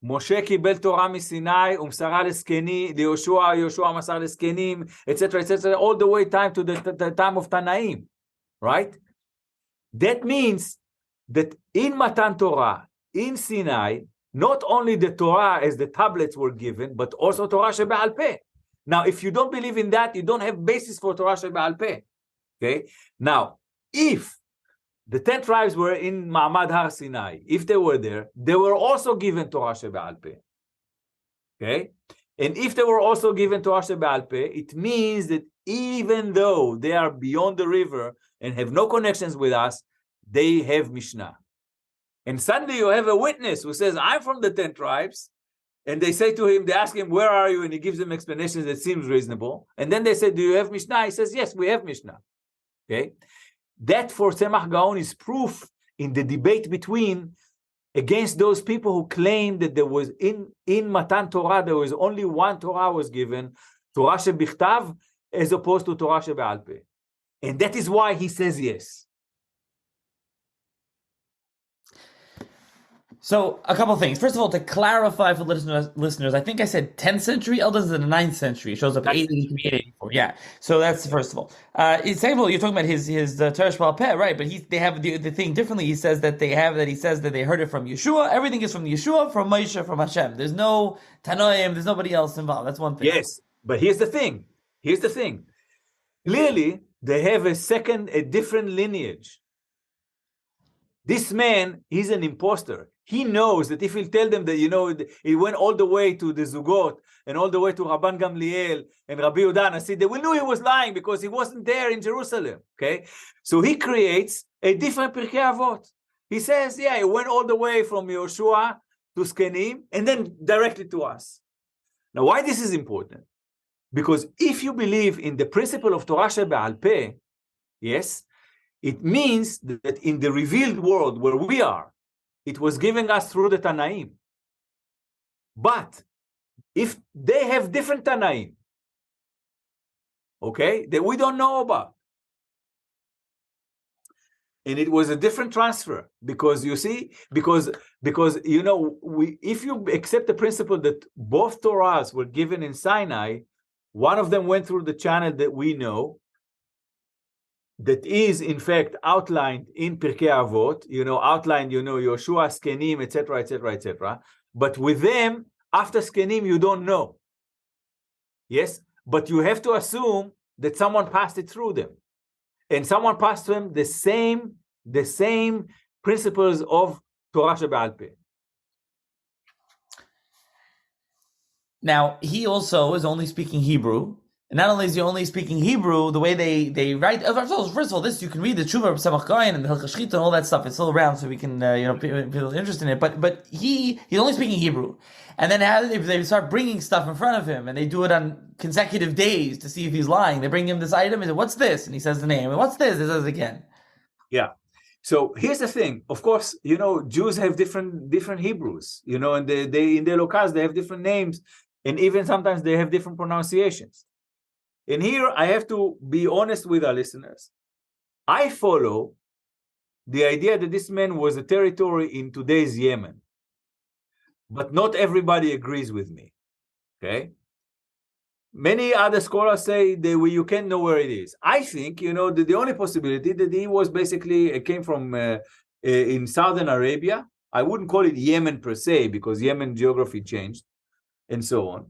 Moshe kibel Torah mi-Sinai, umsara leskeni, Yoshua masar leskenim, etc., all the way to the time of Tanaim, right? That means that in Matan Torah, in Sinai, not only the Torah as the tablets were given, but also Torah Shebe'al Peh. Now, if you don't believe in that, you don't have basis for Torah Shebe'al Peh. Okay? Now, if the 10 tribes were in Ma'amad Har Sinai, if they were there, they were also given Torah Shebe'al Peh. Okay? And if they were also given Torah Shebe'al Peh, it means that even though they are beyond the river and have no connections with us, they have Mishnah. And suddenly you have a witness who says, I'm from the 10 tribes. And they say to him, they ask him, where are you? And he gives them explanations that seems reasonable. And then they say, do you have Mishnah? He says, yes, we have Mishnah. Okay. That for Tzemach Gaon is proof in the debate against those people who claim that there was in Matan Torah, there was only one Torah was given, Torah shebichtav, as opposed to Torah shebe'al peh. And that is why he says yes. So a couple of things. First of all, to clarify for listeners, I think I said 10th century. Eldad is in the 9th century. It shows up 883, 884. Yeah. So that's the first of all. Second of all, you're talking about his Torah shebe'al peh, right? But they have the thing differently. He says that they heard it from Yeshua. Everything is from Yeshua, from Moshe, from Hashem. There's no Tanoim. There's nobody else involved. That's one thing. Yes, but here's the thing. Clearly, they have a different lineage. This man, he's an imposter. He knows that if he'll tell them that, he went all the way to the Zugot and all the way to Rabban Gamliel and Rabbi Yehuda HaNasi, they will know he was lying because he wasn't there in Jerusalem. Okay, so he creates a different Pirkei Avot. He says, he went all the way from Yoshua to Skenim and then directly to us. Now, why this is important? Because if you believe in the principle of Torah shebe'al peh, yes, it means that in the revealed world where we are, it was given us through the Tanaim. But if they have different Tanaim, okay, that we don't know about, and it was a different transfer, because you see, because if you accept the principle that both Torahs were given in Sinai, one of them went through the channel that we know, that is in fact outlined in Pirkei Avot, Yoshua, Skenim, etc., etc., etc. But with them, after Skenim, you don't know. Yes, but you have to assume that someone passed it through them, and someone passed them the same principles of Torah shebe'al peh. Now, he also is only speaking Hebrew. And not only is he only speaking Hebrew, the way they write. First of all, this you can read the Tshuva of Tzemach Gaon and the Hilchos Shechita and all that stuff. It's still around, so we can people interested in it. But he's only speaking Hebrew, and then they start bringing stuff in front of him, and they do it on consecutive days to see if he's lying. They bring him this item, and say, "What's this?" And he says the name. And what's this? He says it again. Yeah. So here's the thing. Of course, Jews have different Hebrews. And they in their locales they have different names, and even sometimes they have different pronunciations. And here I have to be honest with our listeners. I follow the idea that this man was a territory in today's Yemen. But not everybody agrees with me. Okay? Many other scholars say that you can't know where it is. I think, that the only possibility that he was came from in southern Arabia. I wouldn't call it Yemen per se, because Yemen geography changed and so on.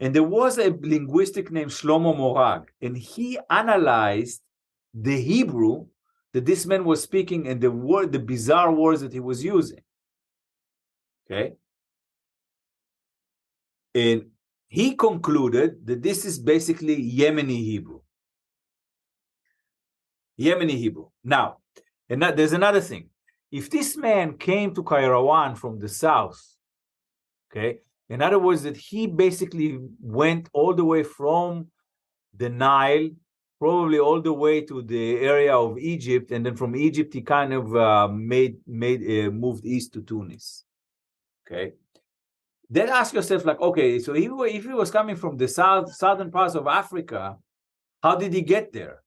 And there was a linguistic named Shlomo Morag, and he analyzed the Hebrew that this man was speaking and the bizarre words that he was using. Okay? And he concluded that this is basically Yemeni Hebrew. Yemeni Hebrew. Now, there's another thing. If this man came to Kairawan from the south, okay, in other words, that he basically went all the way from the Nile, probably all the way to the area of Egypt, and then from Egypt he kind of moved east to Tunis. Okay, then ask yourself, okay, so if he was coming from the southern parts of Africa, how did he get there?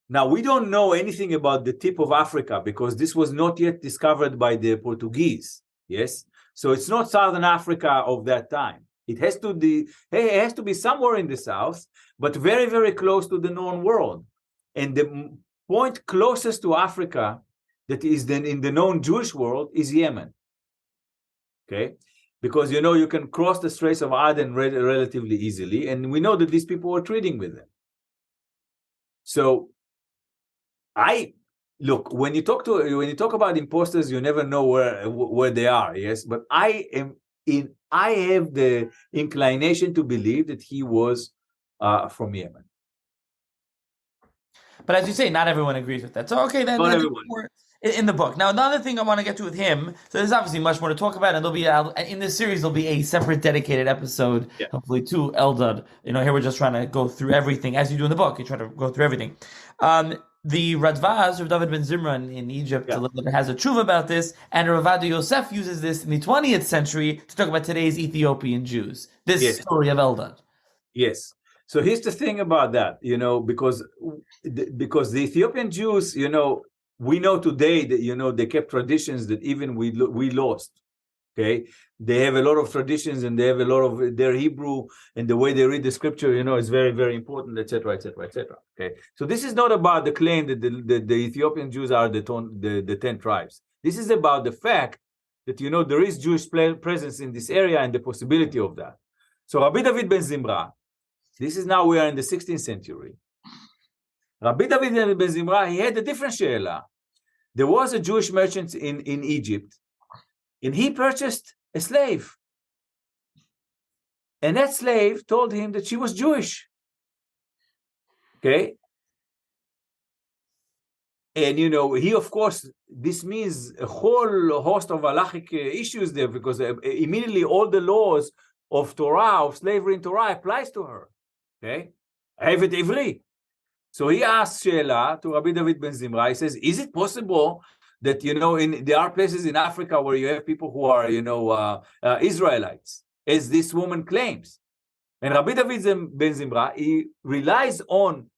Now, we don't know anything about the tip of Africa because this was not yet discovered by the Portuguese. Yes. So it's not Southern Africa of that time. It has to be somewhere in the south, but very, very close to the known world. And the point closest to Africa that is then in the known Jewish world is Yemen. Okay? Because you can cross the Straits of Aden relatively easily, and we know that these people were trading with them. So look, when you talk about imposters, you never know where they are. Yes, but I have the inclination to believe that he was from Yemen. But as you say, not everyone agrees with that. So okay, then in the book. Now, another thing I want to get to with him, so there's obviously much more to talk about, and there'll be in this series there'll be a separate dedicated episode, hopefully to Eldad. Here we're just trying to go through everything as you do in the book. You try to go through everything. The Radvaz of David ben Zimran in Egypt has a tshuva about this, and Rav Yosef uses this in the 20th century to talk about today's Ethiopian Jews. This story of Eldad. Yes. So here's the thing about that, because the Ethiopian Jews, we know today that, they kept traditions that even we lost. Okay. They have a lot of traditions, and they have a lot of their Hebrew, and the way they read the scripture, is very, very important, etc., etc., etc. Okay. So this is not about the claim that the Ethiopian Jews are the 10 tribes. This is about the fact that, there is Jewish presence in this area and the possibility of that. So Rabbi David ben Zimra, this is now we are in the 16th century. Rabbi David ben Zimra, he had a different she'ela. There was a Jewish merchant in Egypt, and he purchased a slave. And that slave told him that she was Jewish. Okay? And, he, of course, this means a whole host of halachic issues there, because immediately all the laws of Torah, of slavery in Torah, applies to her. Okay? Evet Ivri. So he asked Sheila to Rabbi David ben Zimra. He says, is it possible that, there are places in Africa where you have people who are, Israelites, as this woman claims? And Rabbi David ben Zimra, he relies on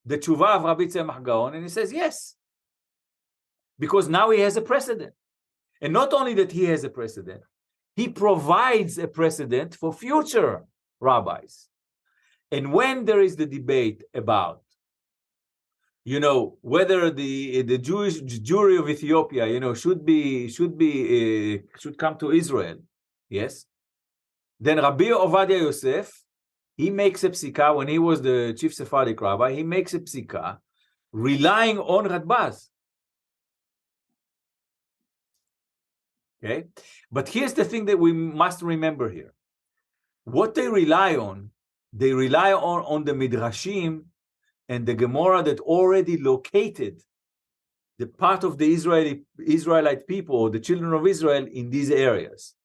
the tshuva of Rabbi Tzemach Gaon, and he says, yes. Because now he has a precedent. And not only that he has a precedent, he provides a precedent for future rabbis. And when there is the debate about, whether the Jewish Jewry of Ethiopia, should come to Israel, yes, then Rabbi Ovadia Yosef, he makes a psika, when he was the chief Sephardic rabbi, he makes a psika relying on Radbaz. Okay, but here's the thing that we must remember here. What they rely on the Midrashim and the Gemara that already located the part of the Israelite people, or the children of Israel, in these areas.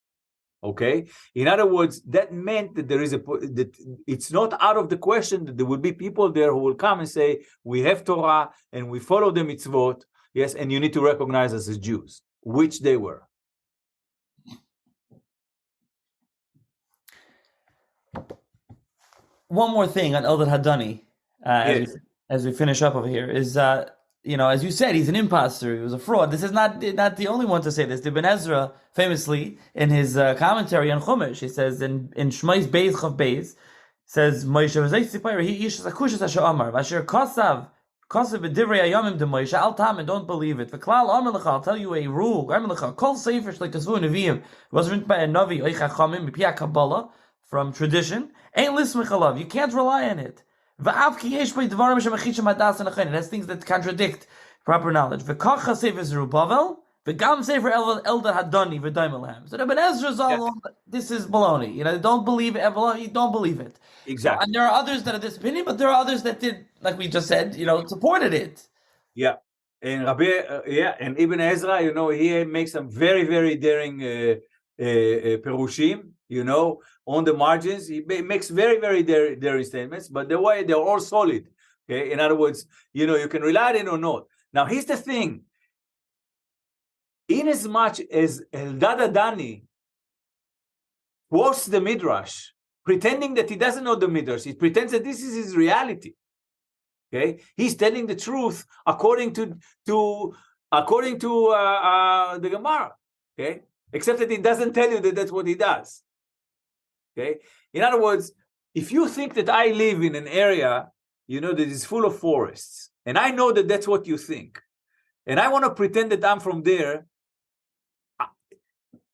Okay, in other words, that meant that that it's not out of the question that there will be people there who will come and say, we have Torah and we follow the mitzvot, yes, and you need to recognize us as Jews, which they were. One more thing on Eldad HaDani, as we finish up over here, is as you said, he's an imposter. He was a fraud. This is not the only one to say this. The Ben Ezra, famously, in his commentary on Chumash, he says in Shmais Beis Chav Beis, says Moshe v'zei tzipayir he ish zakushas asher amar v'asher kosav b'divrei hayamim de Moshe al tam, and don't believe it. V'klal amar lecha, I'll tell you a rule. Amar lecha kol sefer shleikasvu neviim was written by a navi oich hachamim b'pia Kabbalah, from tradition. Ain't lismich alav. You can't rely on it. It has things that contradict proper knowledge. V'kacha sefer Zerubbabel, v'gam sefer Eldad HaDani v'daim elhem. So the Ben Ezra's all on, this is baloney. Don't believe it. You don't believe it. Exactly. And there are others that are this opinion, but there are others that did, like we just said, supported it. Yeah. And and Ibn Ezra, he makes some very, very daring perushim, on the margins. He makes very, very daring statements, but the way they're all solid. Okay, in other words, you can rely on it or not. Now, here's the thing. In as much as Eldad HaDani quotes the Midrash, pretending that he doesn't know the Midrash, he pretends that this is his reality. Okay, he's telling the truth according to the Gemara. Okay, except that he doesn't tell you that that's what he does. Okay. In other words, if you think that I live in an area, that is full of forests, and I know that that's what you think, and I want to pretend that I'm from there,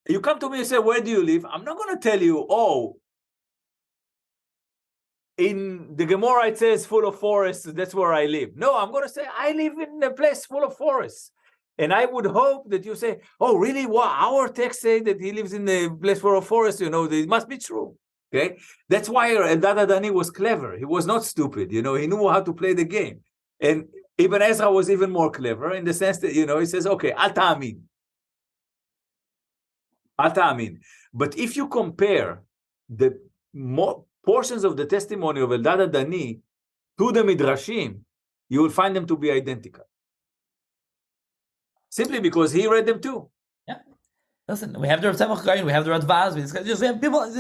you come to me and say, where do you live? I'm not going to tell you, in the Gemara it says full of forests, that's where I live. No, I'm going to say, I live in a place full of forests. And I would hope that you say, oh, really? Well, our text says that he lives in a place full of forest, it must be true. Okay? That's why Eldad HaDani was clever. He was not stupid. He knew how to play the game. And Ibn Ezra was even more clever in the sense that, he says, okay, al ta'amin. Al ta'amin. But if you compare the portions of the testimony of Eldad HaDani to the Midrashim, you will find them to be identical. Simply because he read them too. Yeah. Listen, we have the Rav Tzemach Gaon, we have the Radvaz, we have people,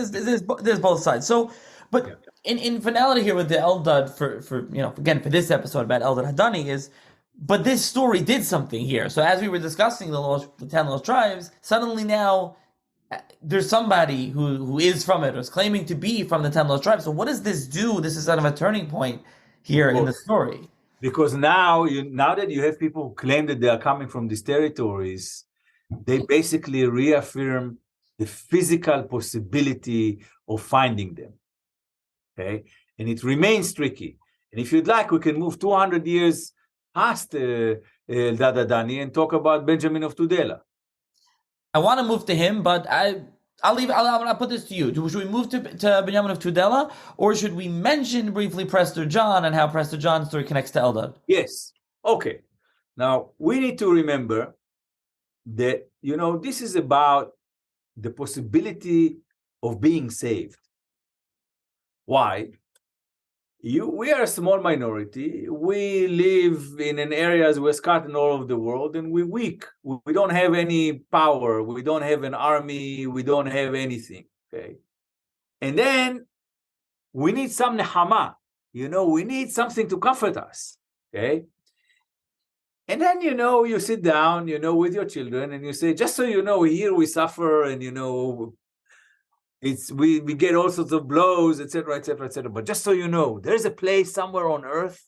there's both sides. So, but in finality here with the Eldad, for again, for this episode about Eldad HaDani but this story did something here. So as we were discussing the 10 lost tribes, suddenly now there's somebody who is from it, or is claiming to be from the 10 lost tribes. So what does this do? This is kind of a turning point here in the story. Because now that you have people who claim that they are coming from these territories, they basically reaffirm the physical possibility of finding them. Okay? And it remains tricky. And if you'd like, we can move 200 years past Eldad HaDani and talk about Benjamin of Tudela. I want to move to him, but I'll put this to you. Should we move to Benjamin of Tudela, or should we mention briefly Prester John and how Prester John's story connects to Eldad? Yes. Okay. Now, we need to remember that, this is about the possibility of being saved. Why? We are a small minority. We live in an areas we're scattered all over the world, and we're weak. We don't have any power. We don't have an army. We don't have anything. Okay, and then we need some nehama. We need something to comfort us. Okay, and then you sit down, with your children, and you say, just so you know, here we suffer, and we get all sorts of blows, etc., etc., etc. But just so you know, there's a place somewhere on earth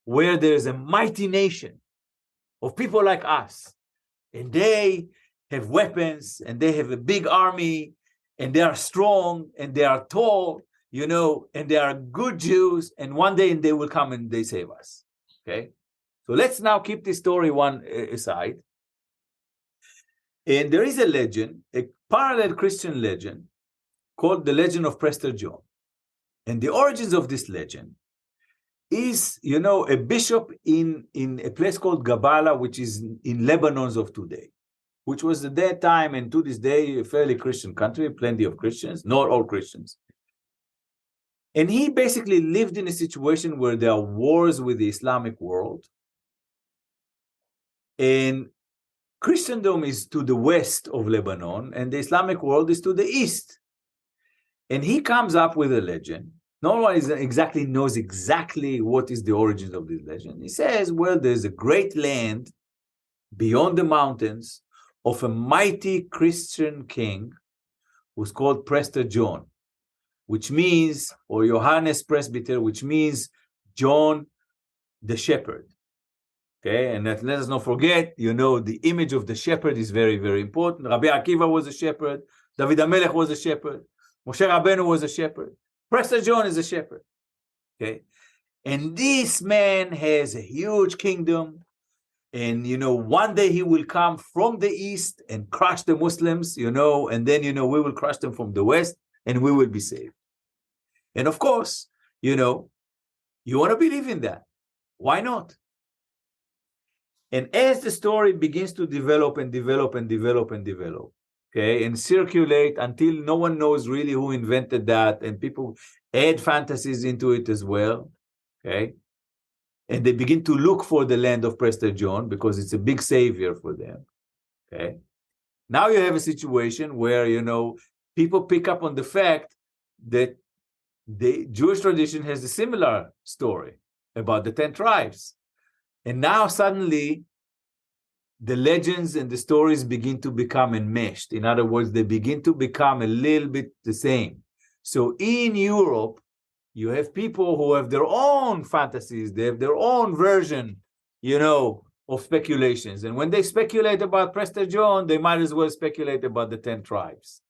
where there's a mighty nation of people like us, and they have weapons, and they have a big army, and they are strong, and they are tall, and they are good Jews, and one day they will come and they save us. Okay, so let's now keep this story one aside. And there is a legend, a parallel Christian legend, called the legend of Prester John. And the origins of this legend is, a bishop in a place called Gabala, which is in Lebanon of today, which was at that time and to this day a fairly Christian country, plenty of Christians, not all Christians. And he basically lived in a situation where there are wars with the Islamic world. And Christendom is to the west of Lebanon, and the Islamic world is to the east. And he comes up with a legend. No one exactly knows exactly what is the origins of this legend. He says, well, there's a great land beyond the mountains of a mighty Christian king who's called Prester John, which means, or Johannes Presbyter, which means John the shepherd. Okay, and let us not forget, the image of the shepherd is very, very important. Rabbi Akiva was a shepherd. David HaMelech was a shepherd. Moshe Rabbeinu was a shepherd. Prester John is a shepherd. Okay, and this man has a huge kingdom, and one day he will come from the east and crush the Muslims, and then we will crush them from the west, and we will be saved. And of course, you want to believe in that. Why not? And as the story begins to develop and develop and develop and develop, okay, and circulate until no one knows really who invented that, and people add fantasies into it as well, okay, and they begin to look for the land of Prester John because it's a big savior for them, okay. Now you have a situation where, people pick up on the fact that the Jewish tradition has a similar story about the 10 tribes. And now suddenly the legends and the stories begin to become enmeshed. In other words, they begin to become a little bit the same. So in Europe, you have people who have their own fantasies. They have their own version, of speculations. And when they speculate about Prester John, they might as well speculate about the 10 tribes.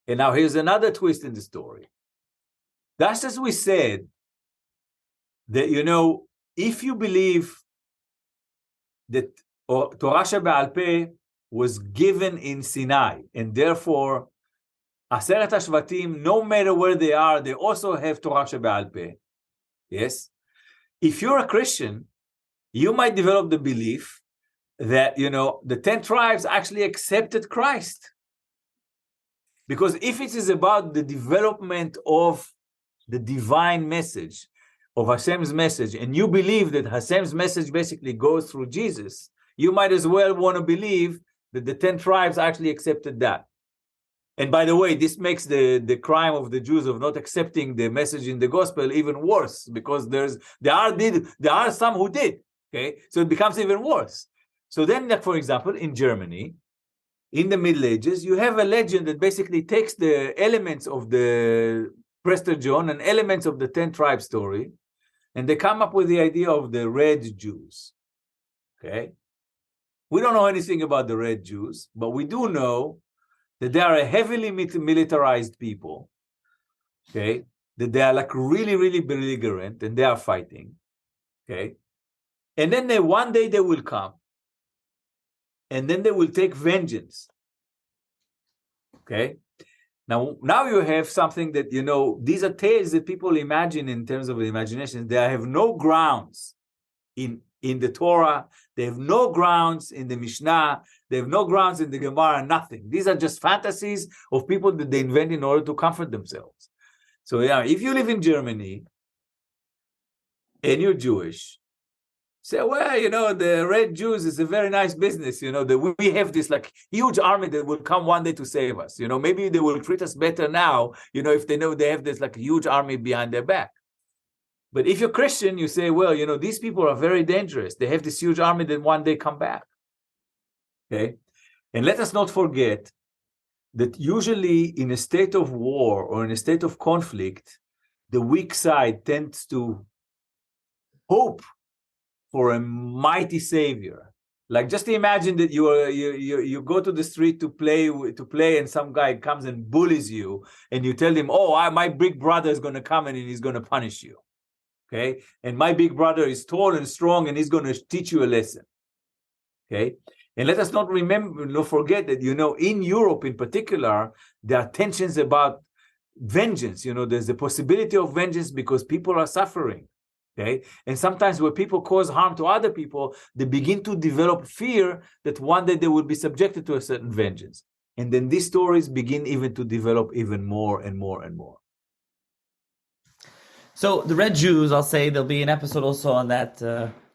And now here's another twist in the story. Just as we said, that, if you believe that Torah Shebe'al Peh was given in Sinai, and therefore Aseret HaShvatim, no matter where they are, they also have Torah Shebe'al Peh. Yes? If you're a Christian, you might develop the belief that, the 10 tribes actually accepted Christ. Because if it is about the development of the divine message, of Hashem's message, and you believe that Hashem's message basically goes through Jesus, you might as well want to believe that the 10 tribes actually accepted that. And by the way, this makes the crime of the Jews of not accepting the message in the gospel even worse, because there are some who did. Okay, so it becomes even worse. So then, like, for example, in Germany, in the Middle Ages, you have a legend that basically takes the elements of the Prester John and elements of the 10 tribe story, and they come up with the idea of the Red Jews. Okay, we don't know anything about the Red Jews, but we do know that they are a heavily militarized people. Okay, that they are like really, really belligerent, and they are fighting. Okay, and then one day they will come, and then they will take vengeance. Okay, now you have something that, these are tales that people imagine in terms of the imagination. They have no grounds in the Torah. They have no grounds in the Mishnah. They have no grounds in the Gemara, nothing. These are just fantasies of people that they invent in order to comfort themselves. So if you live in Germany and you're Jewish, say, well, the Red Jews is a very nice business. That we have this like huge army that will come one day to save us. Maybe they will treat us better now, if they know they have this like huge army behind their back. But if you're Christian, you say, well, these people are very dangerous. They have this huge army that one day come back. Okay? And let us not forget that usually in a state of war or in a state of conflict, the weak side tends to hope for a mighty savior. Like, just imagine that you go to the street to play, and some guy comes and bullies you, and you tell him, my big brother is going to come and he's going to punish you. Okay, and my big brother is tall and strong, and he's going to teach you a lesson. Okay, and let us not forget that in Europe in particular, there are tensions about vengeance. There's the possibility of vengeance because people are suffering. Okay, and sometimes when people cause harm to other people, they begin to develop fear that one day they will be subjected to a certain vengeance. And then these stories begin even to develop even more and more and more. So the Red Jews, I'll say there'll be an episode also on that,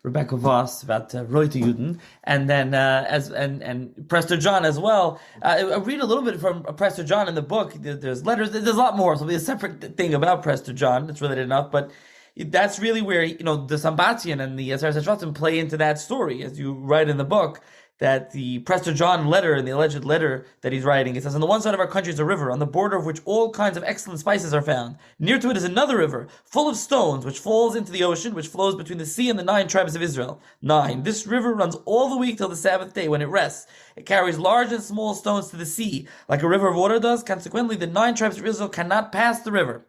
Rebecca Voss, about Reute Juden, and then and Prester John as well. I read a little bit from Prester John in the book. There's letters. There's a lot more. So there'll be a separate thing about Prester John. It's related enough, but that's really where, the Sambatyon and the Aseret Shvatim play into that story, as you write in the book, that the Prester John letter and the alleged letter that he's writing, it says, on the one side of our country is a river, on the border of which all kinds of excellent spices are found. Near to it is another river, full of stones, which falls into the ocean, which flows between the sea and the 9 tribes of Israel. 9. This river runs all the week till the Sabbath day, when it rests. It carries large and small stones to the sea, like a river of water does. Consequently, the 9 tribes of Israel cannot pass the river.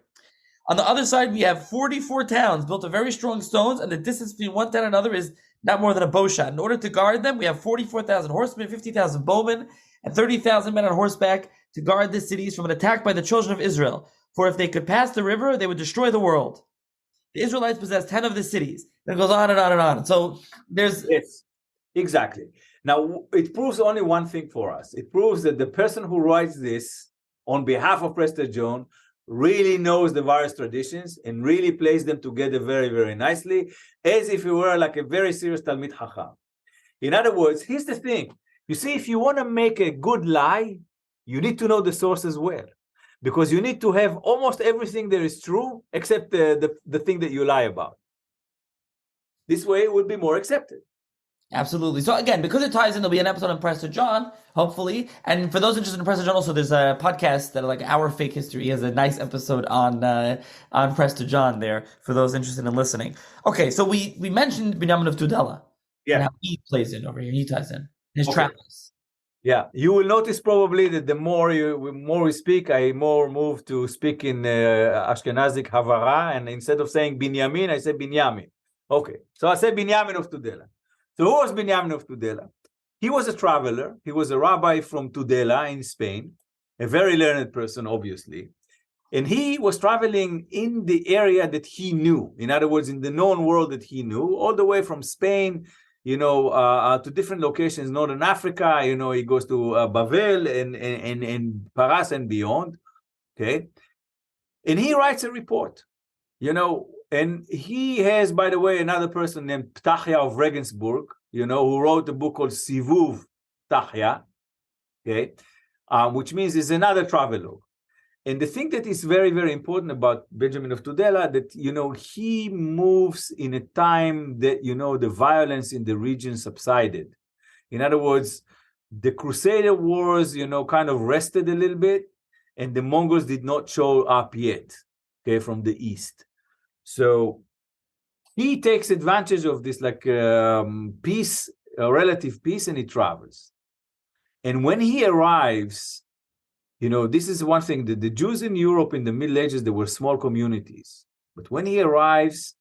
On the other side, we have 44 towns built of very strong stones, and the distance between one town and another is not more than a bow shot. In order to guard them, we have 44,000 horsemen, 50,000 bowmen, and 30,000 men on horseback to guard the cities from an attack by the children of Israel. For if they could pass the river, they would destroy the world. The Israelites possess 10 of the cities. Then it goes on and on and on. So there's... Yes, exactly. Now, it proves only one thing for us. It proves that the person who writes this on behalf of Prester John really knows the various traditions and really plays them together very, very nicely, as if he were like a very serious Talmid Chacham. In other words, here's the thing. You see, if you want to make a good lie, you need to know the sources well, because you need to have almost everything that is true except the thing that you lie about. This way it will be more accepted. Absolutely. So again, because it ties in, there'll be an episode on Prester John, hopefully. And for those interested in Prester John, also there's a podcast that like Our Fake History. He has a nice episode on Prester John there for those interested in listening. Okay, so we mentioned Binyamin of Tudela. Yeah. And how he plays in over here. He ties in his travels. Yeah, you will notice probably that the more we speak, I more move to speak in Ashkenazic Havara, and instead of saying Binyamin, I say Binyamin. Okay, so I say Binyamin of Tudela. So who was Binyamin of Tudela? He was a traveler. He was a rabbi from Tudela in Spain, a very learned person, obviously, And he was traveling in the area that he knew. In other words, in the known world that he knew, all the way from Spain, to different locations, Northern Africa. He goes to Bavel and Paras and beyond. Okay. And he writes a report, and he has, by the way, another person named Ptachya of Regensburg, who wrote a book called Sivuv Ptachya, okay, which means it's another travelogue. And the thing that is very, very important about Benjamin of Tudela, that, he moves in a time that, the violence in the region subsided. In other words, the Crusader Wars, kind of rested a little bit, and the Mongols did not show up yet, okay, from the east. So he takes advantage of this peace, relative peace, and he travels. And when he arrives, this is one thing, that the Jews in Europe in the Middle Ages, they were small communities. But when he arrives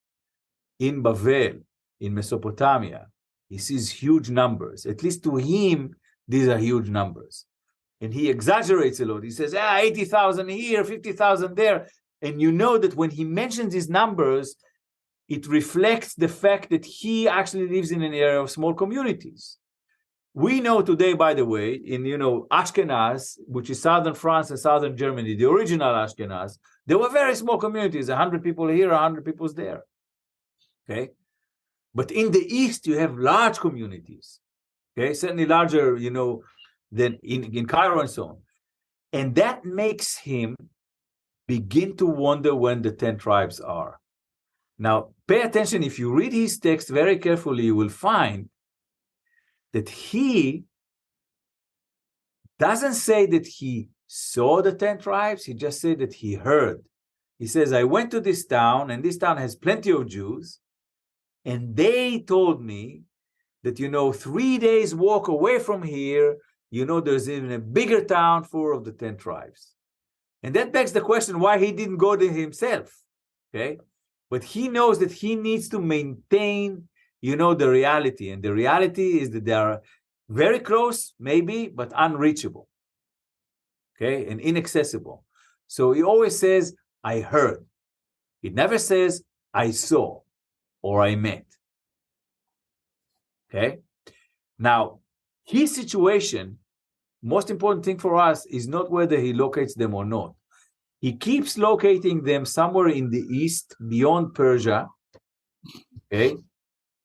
in Bavel, in Mesopotamia, he sees huge numbers. At least to him, these are huge numbers. And he exaggerates a lot. He says, 80,000 here, 50,000 there. And you know that when he mentions these numbers, it reflects the fact that he actually lives in an area of small communities. We know today, by the way, in Ashkenaz, which is southern France and southern Germany, the original Ashkenaz, there were very small communities, 100 people here, 100 people there. Okay, but in the east you have large communities. Okay, certainly larger, than in Cairo and so on, and that makes him begin to wonder when the 10 tribes are. Now, pay attention. If you read his text very carefully, you will find that he doesn't say that he saw the 10 tribes. He just said that he heard. He says, I went to this town, and this town has plenty of Jews, and they told me that, 3 days walk away from here, there's even a bigger town full of the 10 tribes. And that begs the question why he didn't go there himself, okay? But he knows that he needs to maintain, the reality. And the reality is that they are very close, maybe, but unreachable, okay, and inaccessible. So he always says, I heard. It never says, I saw or I met, okay? Now, his situation, most important thing for us is not whether he locates them or not. He keeps locating them somewhere in the east, beyond Persia, okay?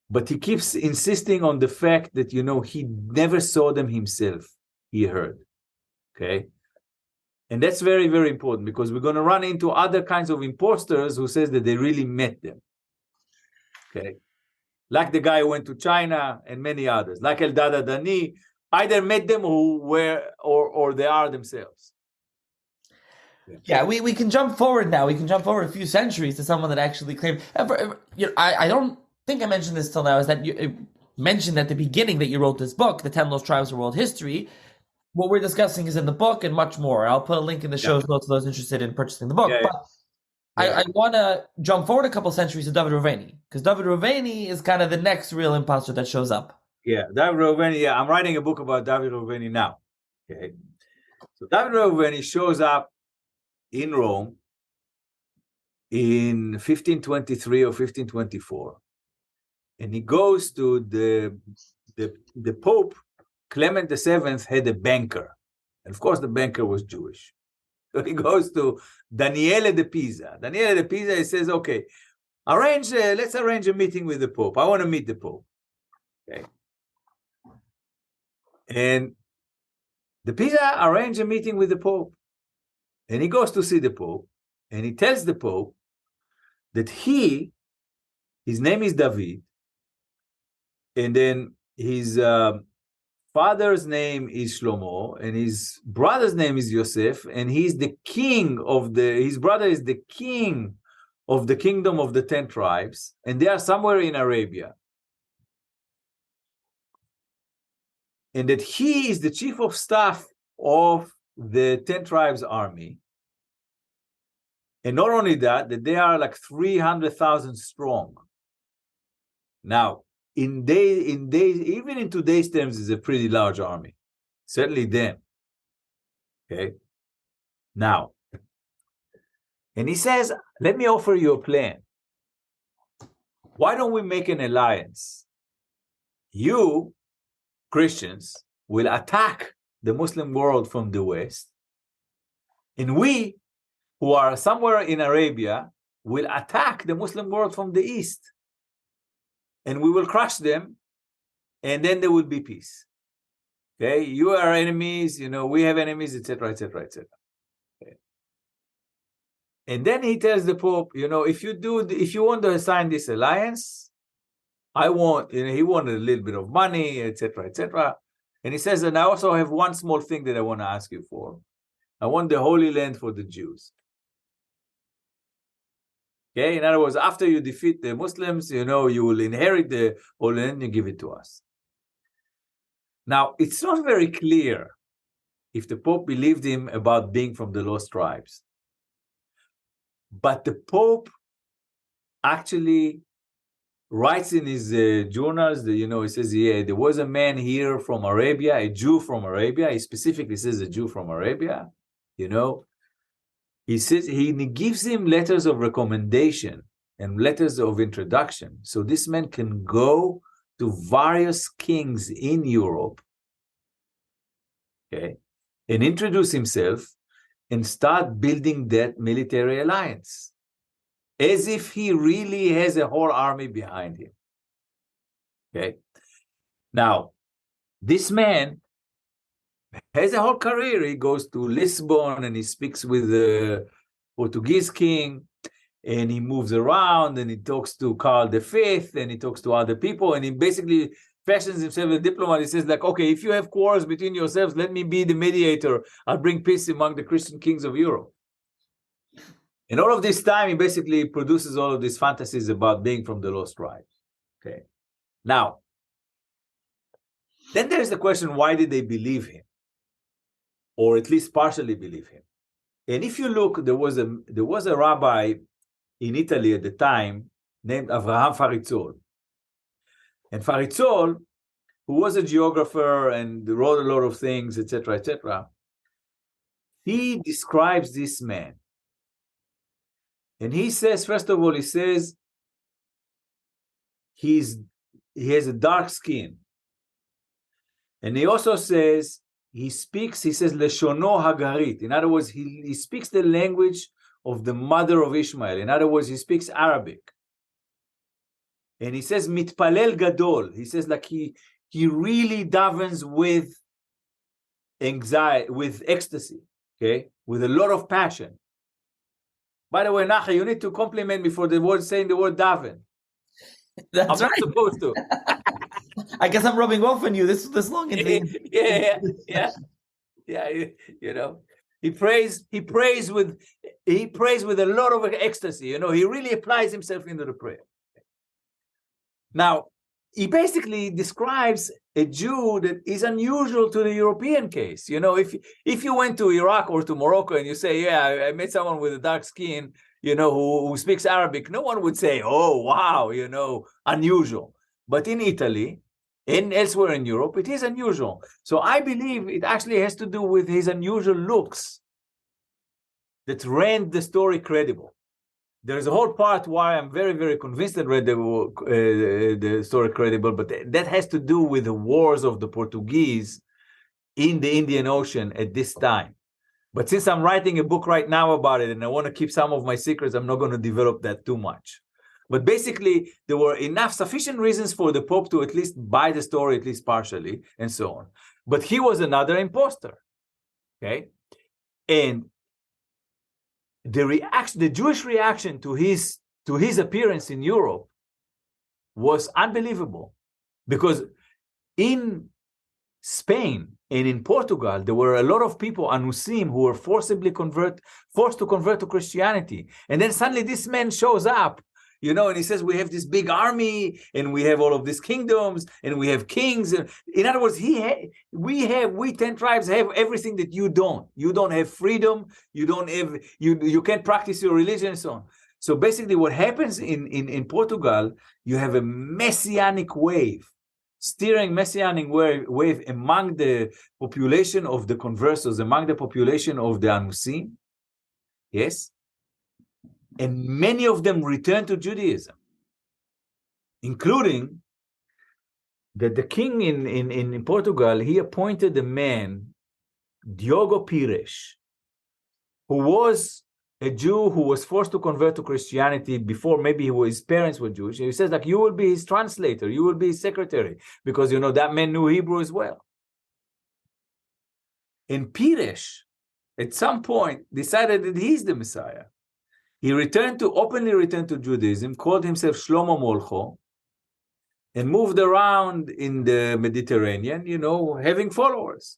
But he keeps insisting on the fact that, he never saw them himself. He heard, okay? And that's very, very important, because we're going to run into other kinds of imposters who says that they really met them, okay? Like the guy who went to China and many others, like Eldad HaDani, either met them or they are themselves. Yeah, we can jump forward now. We can jump forward a few centuries to someone that actually claimed. I don't think I mentioned this till now, is that you mentioned at the beginning that you wrote this book, The 10 Lost Tribes of World History. What we're discussing is in the book and much more. I'll put a link in the show's notes for those interested in purchasing the book. I want to jump forward a couple centuries to David Reuveni, because David Reuveni is kind of the next real imposter that shows up. Yeah, David Reuveni. Yeah, I'm writing a book about David Reuveni now. Okay, so David Reuveni shows up in Rome in 1523 or 1524, and he goes to the Pope. Clement VII had a banker, and of course the banker was Jewish. So he goes to Daniele de Pisa. Daniele de Pisa, he says, okay, let's arrange a meeting with the Pope. I want to meet the Pope. Okay. And the Pisa arranged a meeting with the Pope. And he goes to see the Pope, and he tells the Pope that his name is David, and then his father's name is Shlomo, and his brother's name is Yosef, and his brother is the king of the kingdom of the 10 tribes, and they are somewhere in Arabia. And that he is the chief of staff of the 10 tribes army. And not only that they are like 300,000 strong. Now, even in today's terms, is a pretty large army. Certainly then. Okay. Now, And he says, let me offer you a plan. Why don't we make an alliance? You, Christians, will attack the Muslim world from the West. And we, who are somewhere in Arabia, will attack the Muslim world from the East. And we will crush them, and then there will be peace. Okay, you are enemies, we have enemies, etc., etc., etc. And then he tells the Pope, if you want to sign this alliance, I want, he wanted a little bit of money, etc., etc. And he says, and I also have one small thing that I want to ask you for. I want the Holy Land for the Jews. Okay, in other words, after you defeat the Muslims, you will inherit the Holy Land and give it to us. Now, it's not very clear if the Pope believed him about being from the lost tribes. But the Pope actually writes in his journals, he says, yeah, there was a man here from Arabia, a Jew from Arabia. He specifically says a Jew from Arabia, He says he gives him letters of recommendation and letters of introduction. So this man can go to various kings in Europe, okay, and introduce himself and start building that military alliance as if he really has a whole army behind him. Okay. Now, this man has a whole career. He goes to Lisbon and he speaks with the Portuguese king, and he moves around and he talks to Carl V and he talks to other people, and he basically fashions himself as a diplomat. He says, like, okay, if you have quarrels between yourselves, let me be the mediator. I'll bring peace among the Christian kings of Europe. And all of this time, he basically produces all of these fantasies about being from the lost tribes. Okay. Now, then there's the question, why did they believe him? Or at least partially believe him? And if you look, there was a rabbi in Italy at the time named Avraham Faritzol. And Faritzol, who was a geographer and wrote a lot of things, etc., etc., he describes this man. And he says, first of all, he says he has a dark skin. And he also says, he says, Leshono Hagarit. In other words, he speaks the language of the mother of Ishmael. In other words, he speaks Arabic. And he says, Mitpalel Gadol. He says, like, he really davens with anxiety, with ecstasy, okay, with a lot of passion. By the way, Nachi, you need to compliment me for saying the word daven. That's I'm right. not supposed to. I guess I'm rubbing off on you this long. Yeah. He prays with a lot of ecstasy. He really applies himself into the prayer. Now, he basically describes a Jew that is unusual to the European case. If you went to Iraq or to Morocco and you say, yeah, I met someone with a dark skin, who speaks Arabic, no one would say, oh, wow, unusual. But in Italy and elsewhere in Europe, it is unusual. So I believe it actually has to do with his unusual looks that render the story credible. There's a whole part why I'm very, very convinced that the story credible, but that has to do with the wars of the Portuguese in the Indian Ocean at this time. But since I'm writing a book right now about it and I want to keep some of my secrets, I'm not going to develop that too much. But basically, there were sufficient reasons for the Pope to at least buy the story, at least partially, and so on. But he was another imposter, okay? And the Jewish reaction to his appearance in Europe was unbelievable, because in Spain and in Portugal, there were a lot of people, Anusim, who were forced to convert to Christianity. And then suddenly this man shows up, and he says, we have this big army, and we have all of these kingdoms, and we have kings. In other words, we 10 tribes have everything that you don't. You don't have freedom. You can't practice your religion and so on. So basically what happens in Portugal, you have a messianic wave, steering messianic wave among the population of the conversos, among the population of the Anusim. Yes. And many of them returned to Judaism, including that the king in Portugal, he appointed a man, Diogo Pires, who was a Jew who was forced to convert to Christianity before maybe his parents were Jewish. And he says, like, you will be his translator, you will be his secretary, because, you know, that man knew Hebrew as well. And Pires, at some point, decided that he's the Messiah. He openly returned to Judaism, called himself Shlomo Molcho, and moved around in the Mediterranean, you know, having followers.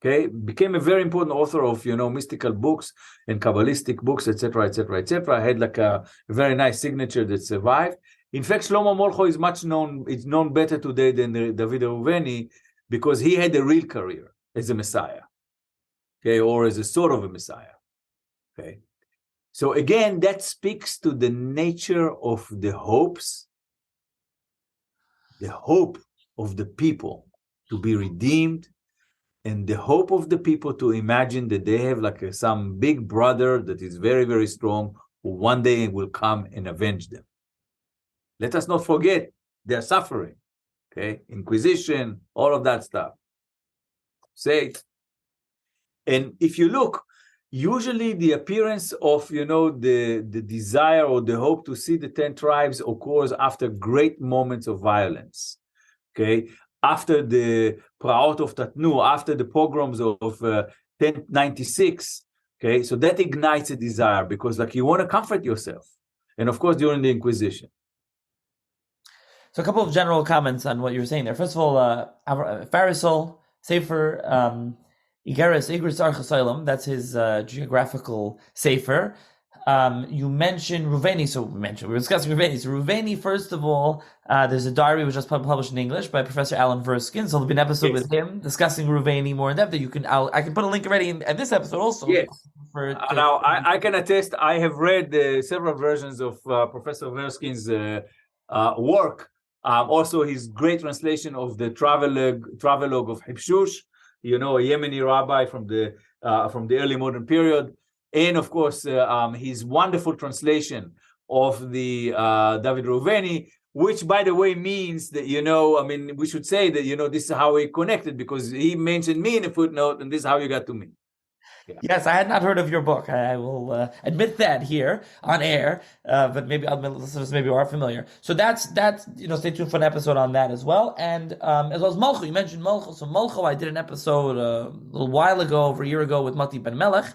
Okay, became a very important author of, you know, mystical books and Kabbalistic books, etc., etc., etc. Had like a very nice signature that survived. In fact, Shlomo Molcho is it's known better today than David Reuveni, because he had a real career as a Messiah, okay, or as a sort of a Messiah. Okay, so again, that speaks to the nature of the hopes, the hope of the people to be redeemed, and the hope of the people to imagine that they have like some big brother that is very, very strong, who one day will come and avenge them. Let us not forget their suffering, okay? Inquisition, all of that stuff. Say it. And if you look, usually the appearance of, you know, the desire or the hope to see the 10 tribes occurs after great moments of violence, okay? After the Praot of Tatnu, after the pogroms of 1096, okay? So that ignites a desire, because like you want to comfort yourself. And of course, during the Inquisition. So a couple of general comments on what you were saying there. First of all, Pharisol, Sefer, Igeres, Igris Archasolam, that's his geographical Sefer. You mentioned Reuveni, we were discussing Reuveni. So Reuveni, first of all, there's a diary which was published in English by Professor Alan Verskin. So there'll be an episode with him discussing Reuveni more in depth. That I can put a link already at this episode also. Yes. Now I can attest. I have read several versions of Professor Verskin's work. Also, his great translation of the travelogue of Hibshush, you know, a Yemeni rabbi from the early modern period. And of course, his wonderful translation of the David Reuveni, which, by the way, means that, you know, I mean, we should say that, you know, this is how we connected, because he mentioned me in a footnote, and this is how you got to me. Yeah. Yes, I had not heard of your book. I will admit that here on air, but maybe other listeners maybe are familiar. So that's you know, stay tuned for an episode on that as well. And as well as Molcho, you mentioned Molcho. So Molcho, I did an episode a little while ago, over a year ago, with Mati Ben Melech.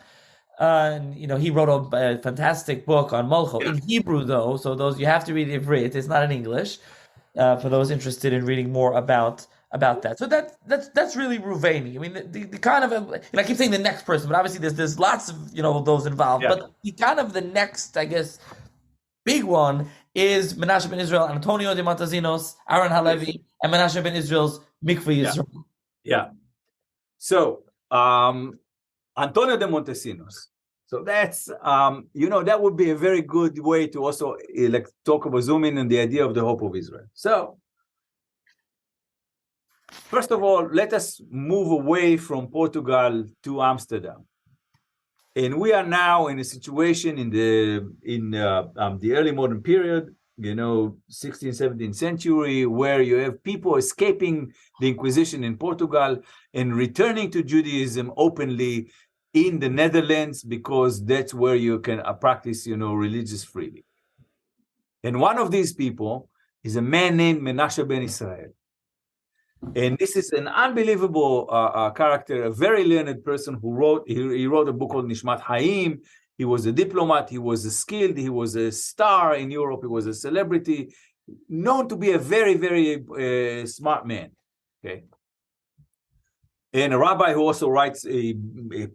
And you know, he wrote a fantastic book on Molcho in Hebrew, though. So those, you have to read Ivrit. It's not in English. For those interested in reading more about that. So that's really Reuveni. I mean, the kind of, I keep saying the next person, but obviously there's lots of, you know, those involved. Yeah. But the kind of the next, I guess, big one is Menashe ben Israel, Antonio de Montezinos, Aaron Halevi, and Menashe ben Israel's Mikveh Yisrael. Yeah. So Antonio de Montezinos. So that's you know, that would be a very good way to also like talk about, zoom in on the idea of the hope of Israel. So first of all, let us move away from Portugal to Amsterdam. And we are now in a situation in the early modern period, you know, 16th, 17th century, where you have people escaping the Inquisition in Portugal and returning to Judaism openly in the Netherlands, because that's where you can practice, you know, religious freely. And one of these people is a man named Menashe ben Israel. And this is an unbelievable character, a very learned person who wrote a book called Nishmat Haim. He was a diplomat, he was a skilled, he was a star in Europe, he was a celebrity, known to be a very, very smart man, okay? And a rabbi who also writes a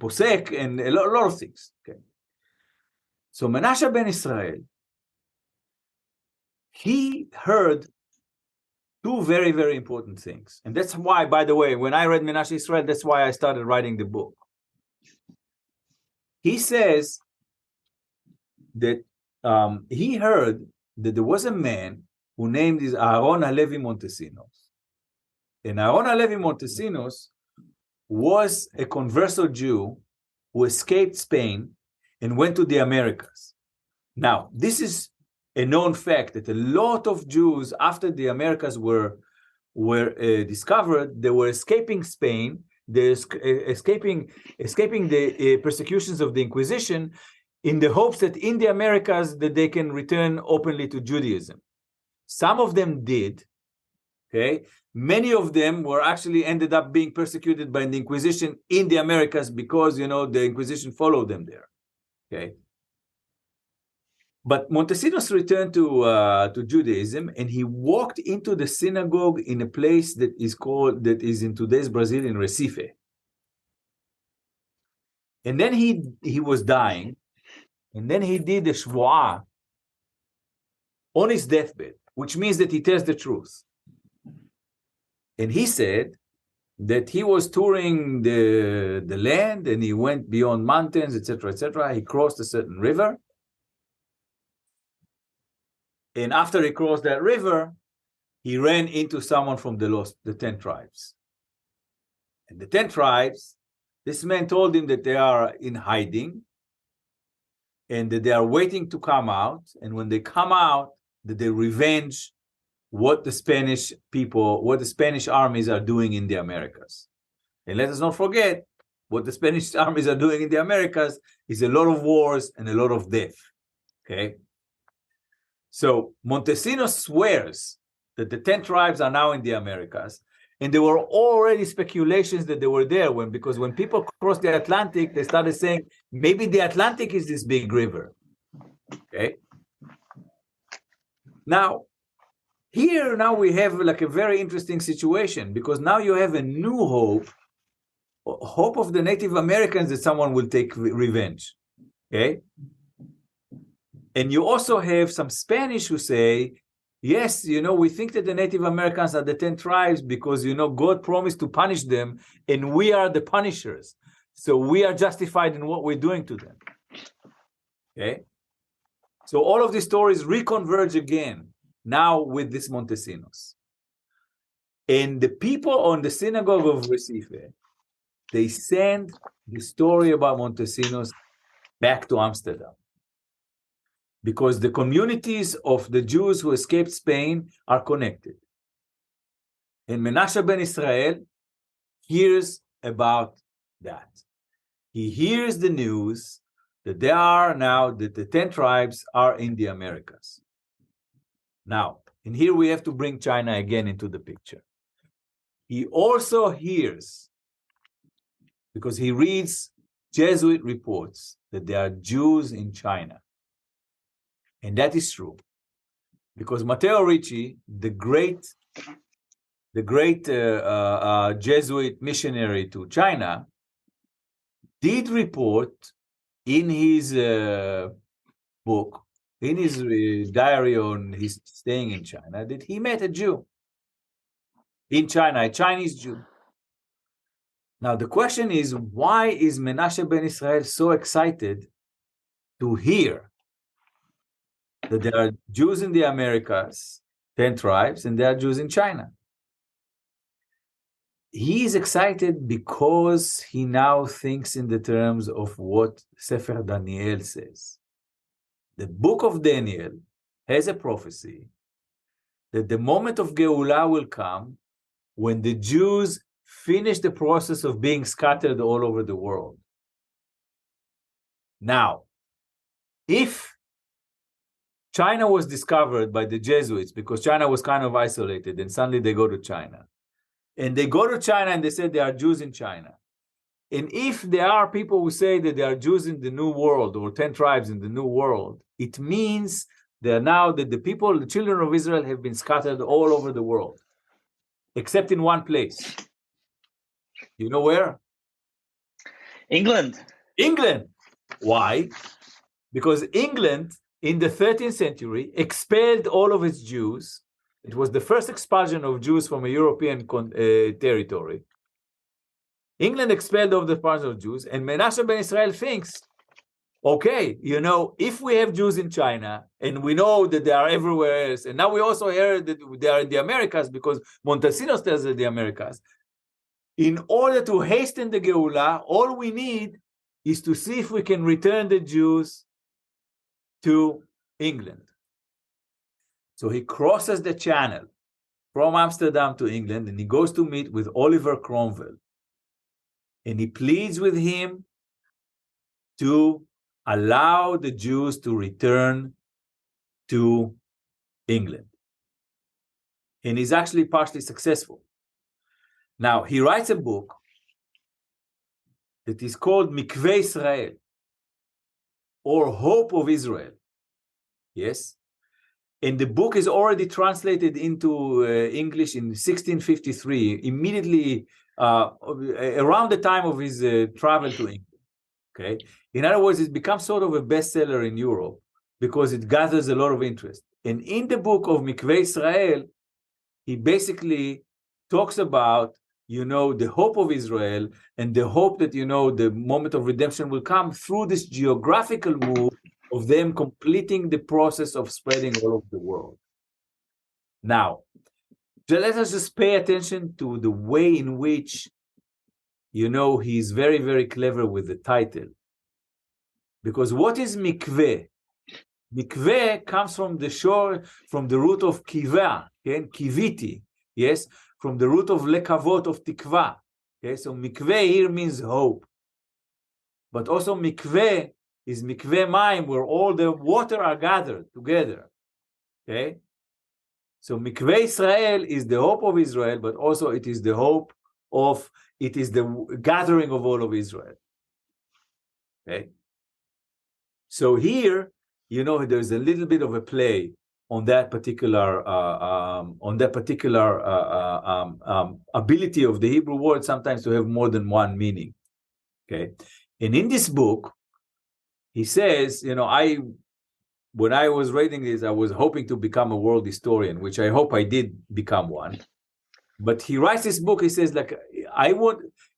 posek and a lot of things, okay? So Menashe ben Israel, he heard two very, very important things. And that's why, by the way, when I read Menashe Israel, that's why I started writing the book. He says that he heard that there was a man who named is Aaron Halevi Montezinos. And Aaron Halevi Montezinos was a converso Jew who escaped Spain and went to the Americas. Now, this is a known fact that a lot of Jews, after the Americas were discovered, they were escaping Spain, they're escaping the persecutions of the Inquisition, in the hopes that in the Americas that they can return openly to Judaism. Some of them did. Okay, many of them were actually ended up being persecuted by the Inquisition in the Americas because the Inquisition followed them there. Okay. But Montezinos returned to Judaism, and he walked into the synagogue in a place that is in today's Brazil, in Recife. And then he was dying, and then he did a shvuah on his deathbed, which means that he tells the truth. And he said that he was touring the land, and he went beyond mountains, etc., etc. He crossed a certain river. And after he crossed that river, he ran into someone from the 10 tribes. And the 10 tribes, this man told him that they are in hiding and that they are waiting to come out. And when they come out, that they revenge what the Spanish armies are doing in the Americas. And let us not forget, what the Spanish armies are doing in the Americas is a lot of wars and a lot of death. Okay? So Montezinos swears that the 10 tribes are now in the Americas, and there were already speculations that they were there because when people crossed the Atlantic, they started saying maybe the Atlantic is this big river. Okay. Now we have like a very interesting situation, because now you have a new hope of the Native Americans that someone will take revenge. Okay. And you also have some Spanish who say, yes, we think that the Native Americans are the 10 tribes because, God promised to punish them, and we are the punishers. So we are justified in what we're doing to them. Okay? So all of these stories reconverge again, now with this Montezinos. And the people on the synagogue of Recife, they send the story about Montezinos back to Amsterdam, because the communities of the Jews who escaped Spain are connected. And Menasseh ben Israel hears about that. He hears the news that the 10 tribes are in the Americas. Now, and here we have to bring China again into the picture. He also hears, because he reads Jesuit reports, that there are Jews in China. And that is true, because Matteo Ricci, the great Jesuit missionary to China, did report in his book, in his diary on his staying in China, that he met a Jew in China, a Chinese Jew. Now the question is, why is Menasseh ben Israel so excited to hear that there are Jews in the Americas, 10 tribes, and there are Jews in China? He is excited because he now thinks in the terms of what Sefer Daniel says. The book of Daniel has a prophecy that the moment of Geulah will come when the Jews finish the process of being scattered all over the world. Now, if China was discovered by the Jesuits, because China was kind of isolated, and suddenly they go to China. And they go to China and they say there are Jews in China. And if there are people who say that there are Jews in the New World, or 10 tribes in the New World, it means that now that the children of Israel have been scattered all over the world, except in one place. You know where? England. Why? Because England, in the 13th century, expelled all of its Jews. It was the first expulsion of Jews from a European territory. England expelled all the parts of Jews, and Menasseh ben Israel thinks, okay, if we have Jews in China, and we know that they are everywhere else, and now we also hear that they are in the Americas, because Montezinos tells us the Americas, in order to hasten the Geulah, all we need is to see if we can return the Jews to England. So he crosses the channel from Amsterdam to England, and he goes to meet with Oliver Cromwell. And he pleads with him to allow the Jews to return to England. And he's actually partially successful. Now, he writes a book that is called Mikveh Israel, or Hope of Israel. Yes? And the book is already translated into English in 1653, immediately around the time of his travel to England. Okay? In other words, it becomes sort of a bestseller in Europe because it gathers a lot of interest. And in the book of Mikveh Israel, he basically talks about, the hope of Israel and the hope that, the moment of redemption will come through this geographical move of them completing the process of spreading all over the world. Now, let us just pay attention to the way in which, he's very, very clever with the title. Because what is mikveh? Mikveh comes from the root of kiva, kiviti, yes, from the root of lekavot, of tikva. Okay, so mikveh here means hope. But also mikveh is mikveh mayim, where all the water are gathered together. Okay? So mikveh Israel is the hope of Israel, but also it is the gathering of all of Israel. Okay? So here, there's a little bit of a play on that particular ability of the Hebrew word sometimes to have more than one meaning. Okay? And in this book, he says, when I was reading this, I was hoping to become a world historian, which I hope I did become one. But he writes this book, he says,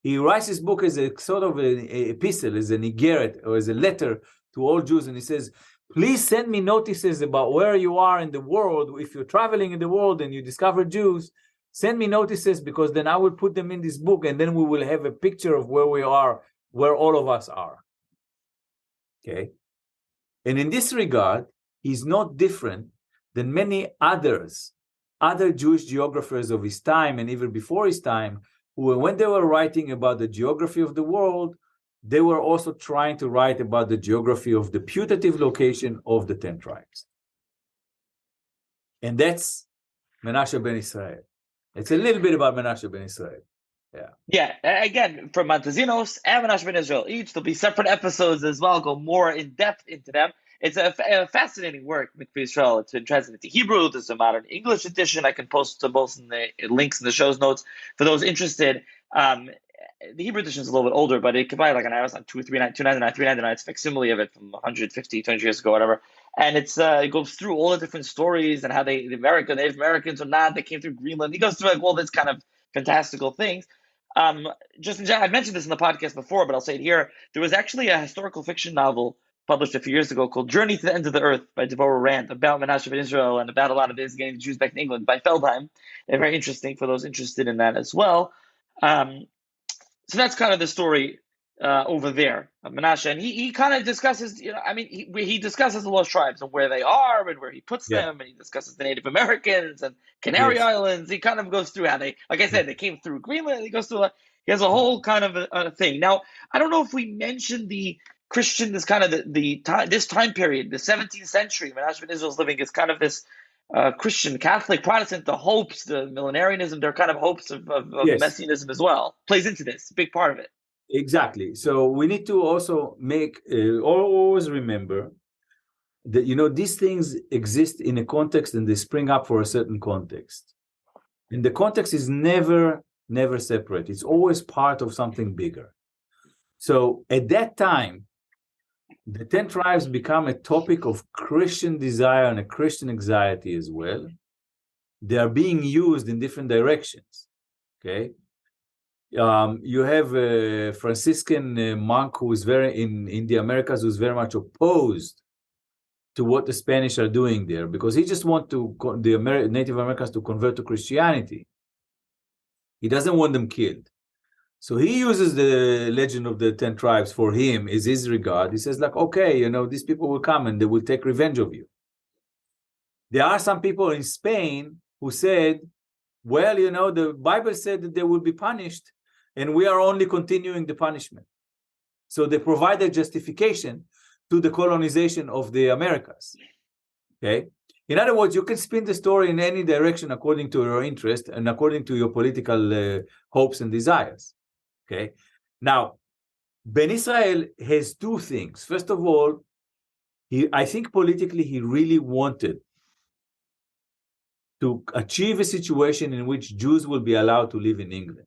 he writes this book as a sort of an epistle, as an igeret, or as a letter to all Jews, and he says, please send me notices about where you are in the world. If you're traveling in the world and you discover Jews, send me notices, because then I will put them in this book, and then we will have a picture of where we are, where all of us are. Okay? And in this regard, he's not different than many other Jewish geographers of his time and even before his time, who, when they were writing about the geography of the world, they were also trying to write about the geography of the putative location of the 10 tribes. And that's Menasseh ben Israel. It's a little bit about Menasseh ben Israel. Yeah. Again, from Montezinos and Menasseh ben Israel each, there'll be separate episodes as well, go more in depth into them. It's a fascinating work, Mikveh Israel. It's been translated to Hebrew. There's a modern English edition. I can post to both in the links in the show's notes for those interested. The Hebrew edition is a little bit older, but it can buy like on Amazon $299. It's facsimile of it from 150, 200 years ago, whatever. And it goes through all the different stories and how the Native Americans or not, they came through Greenland. He goes through like all this kind of fantastical things. Just in general, I've mentioned this in the podcast before, but I'll say it here. There was actually a historical fiction novel published a few years ago called Journey to the End of the Earth by Deborah Rand, about Menasseh ben Israel and about a lot of this getting the Jews back to England by Feldheim. They're very interesting for those interested in that as well. So that's kind of the story over there of Menasseh, and he kind of discusses, he discusses the lost tribes and where they are and where he puts them, and he discusses the Native Americans and Canary Islands. He kind of goes through how they, like I said, they came through Greenland. He goes through he has a whole kind of a thing. Now, I don't know if we mentioned the Christian, this kind of this time period, the 17th century. Menasseh ben Israel's living is kind of this Christian, Catholic, Protestant, the hopes, the millenarianism, they're kind of hopes of messianism as well. Plays into this, big part of it. Exactly. So we need to also always remember that, these things exist in a context and they spring up for a certain context. And the context is never separate. It's always part of something bigger. So at that time, the 10 tribes become a topic of Christian desire and a Christian anxiety as well. They are being used in different directions. Okay, you have a Franciscan monk who is in the Americas, who's very much opposed to what the Spanish are doing there, because he just wants the Native Americans to convert to Christianity. He doesn't want them killed. So he uses the legend of the 10 tribes for him, is his regard. He says, like, okay, these people will come and they will take revenge of you. There are some people in Spain who said, well, the Bible said that they will be punished, and we are only continuing the punishment. So they provide a justification to the colonization of the Americas. Okay? In other words, you can spin the story in any direction according to your interest and according to your political hopes and desires. Okay? Now, Ben Israel has two things. First of all, I think politically he really wanted to achieve a situation in which Jews will be allowed to live in England.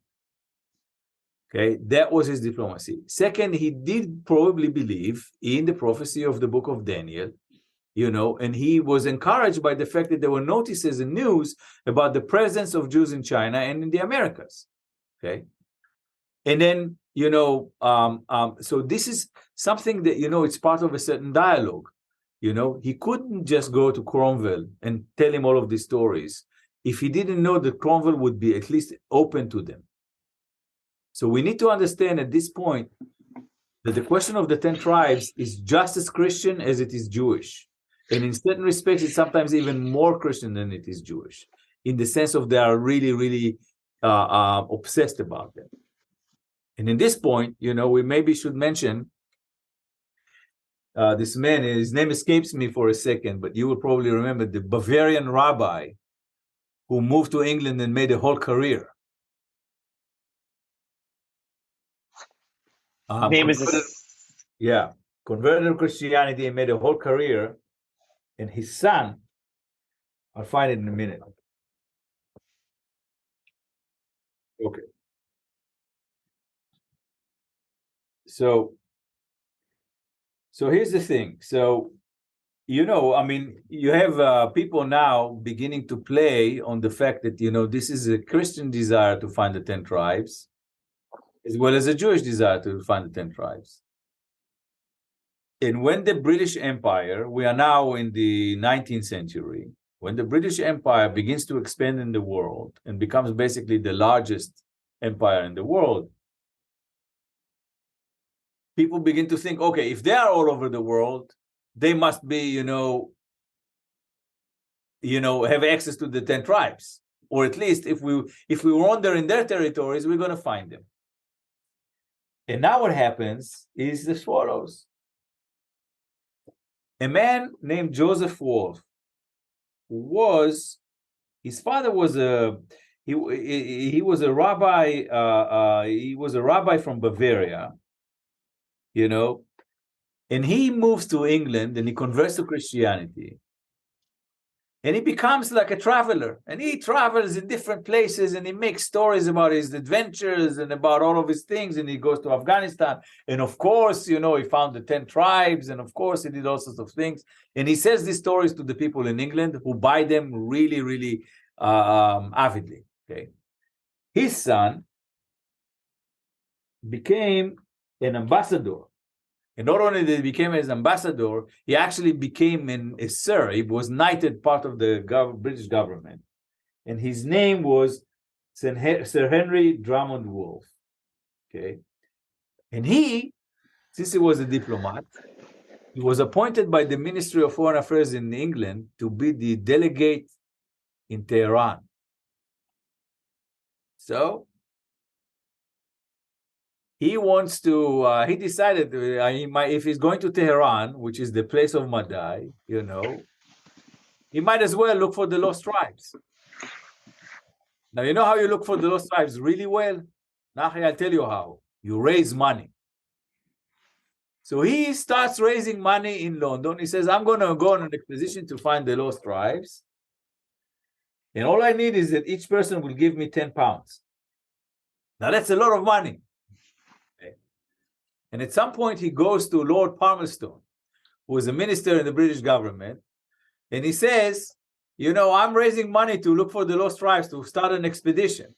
Okay, that was his diplomacy. Second, he did probably believe in the prophecy of the book of Daniel, and he was encouraged by the fact that there were notices and news about the presence of Jews in China and in the Americas. Okay, and then so this is something that it's part of a certain dialogue. He couldn't just go to Cromwell and tell him all of these stories if he didn't know that Cromwell would be at least open to them. So we need to understand at this point that the question of the 10 tribes is just as Christian as it is Jewish. And in certain respects, it's sometimes even more Christian than it is Jewish, in the sense of they are really, really obsessed about them. And in this point, we maybe should mention this man, his name escapes me for a second, but you will probably remember the Bavarian rabbi who moved to England and made a whole career. Converted to Christianity and made a whole career. And his son, I'll find it in a minute. Okay. So here's the thing. So, you have people now beginning to play on the fact that, this is a Christian desire to find the 10 tribes, as well as a Jewish desire to find the 10 tribes. And when the British Empire, we are now in the 19th century, when the British Empire begins to expand in the world and becomes basically the largest empire in the world, people begin to think, okay, if they are all over the world, they must be, have access to the 10 tribes. Or at least if we wander in their territories, we're going to find them. And now what happens is the swallows. A man named Joseph Wolf his father was he was a rabbi. He was a rabbi from Bavaria, and he moves to England and he converts to Christianity. And he becomes like a traveler, and he travels in different places, and he makes stories about his adventures and about all of his things. And he goes to Afghanistan, and of course, he found the 10 tribes, and of course, he did all sorts of things. And he says these stories to the people in England who buy them really, really avidly. Okay, his son became an ambassador. And not only did he become his ambassador, he actually became a sir. He was knighted part of the British government. And his name was Sir Henry Drummond Wolff. Okay. And since he was a diplomat, he was appointed by the Ministry of Foreign Affairs in England to be the delegate in Tehran. So he wants to, he decided if he's going to Tehran, which is the place of Madai, he might as well look for the lost tribes. Now, you know how you look for the lost tribes really well? Nachi, I'll tell you how. You raise money. So he starts raising money in London. He says, I'm going to go on an expedition to find the lost tribes. And all I need is that each person will give me 10 pounds. Now, that's a lot of money. And at some point, he goes to Lord Palmerston, who was a minister in the British government, and he says, I'm raising money to look for the lost tribes to start an expedition.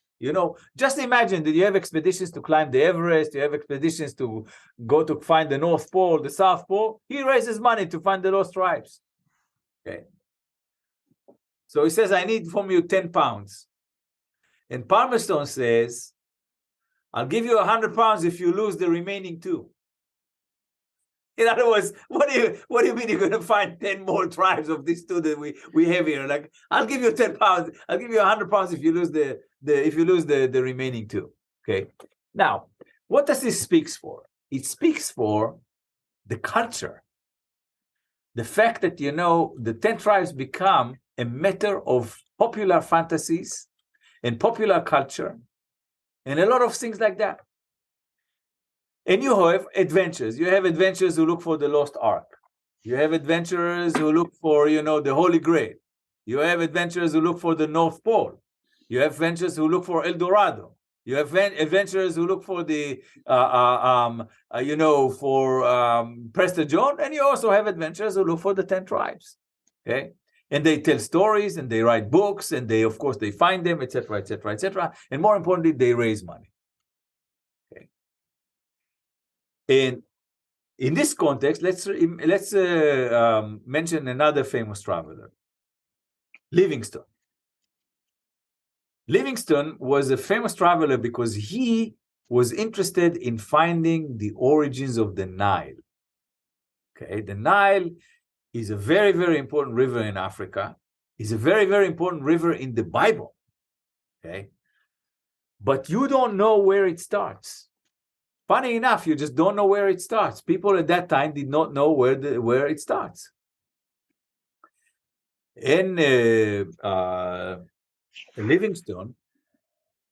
Just imagine that you have expeditions to climb the Everest, you have expeditions to go to find the North Pole, the South Pole. He raises money to find the lost tribes. Okay. So he says, I need from you 10 pounds. And Palmerston says, I'll give you 100 pounds if you lose the remaining 2. In other words, what do you mean you're going to find 10 more tribes of these 2 that we have here? Like, I'll give you 10 pounds. I'll give you 100 pounds if you lose the remaining 2. Okay. Now, what does this speaks for? It speaks for the culture. The fact that, the 10 tribes become a matter of popular fantasies and popular culture and a lot of things like that. And you have adventures. You have adventurers who look for the lost ark. You have adventurers who look for, the Holy Grail. You have adventurers who look for the North Pole. You have adventurers who look for El Dorado. You have adventurers who look for the, Prester John. And you also have adventurers who look for the 10 tribes. Okay. And they tell stories and they write books and they, of course, they find them, etc., etc., etc. And more importantly, they raise money. Okay. And in this context, let's mention another famous traveler, Livingstone. Livingstone was a famous traveler because he was interested in finding the origins of the Nile. Okay, the Nile is a very, very important river in Africa. It's a very, very important river in the Bible. Okay, but you don't know where it starts. Funny enough, you just don't know where it starts. People at that time did not know where it starts. And Livingstone,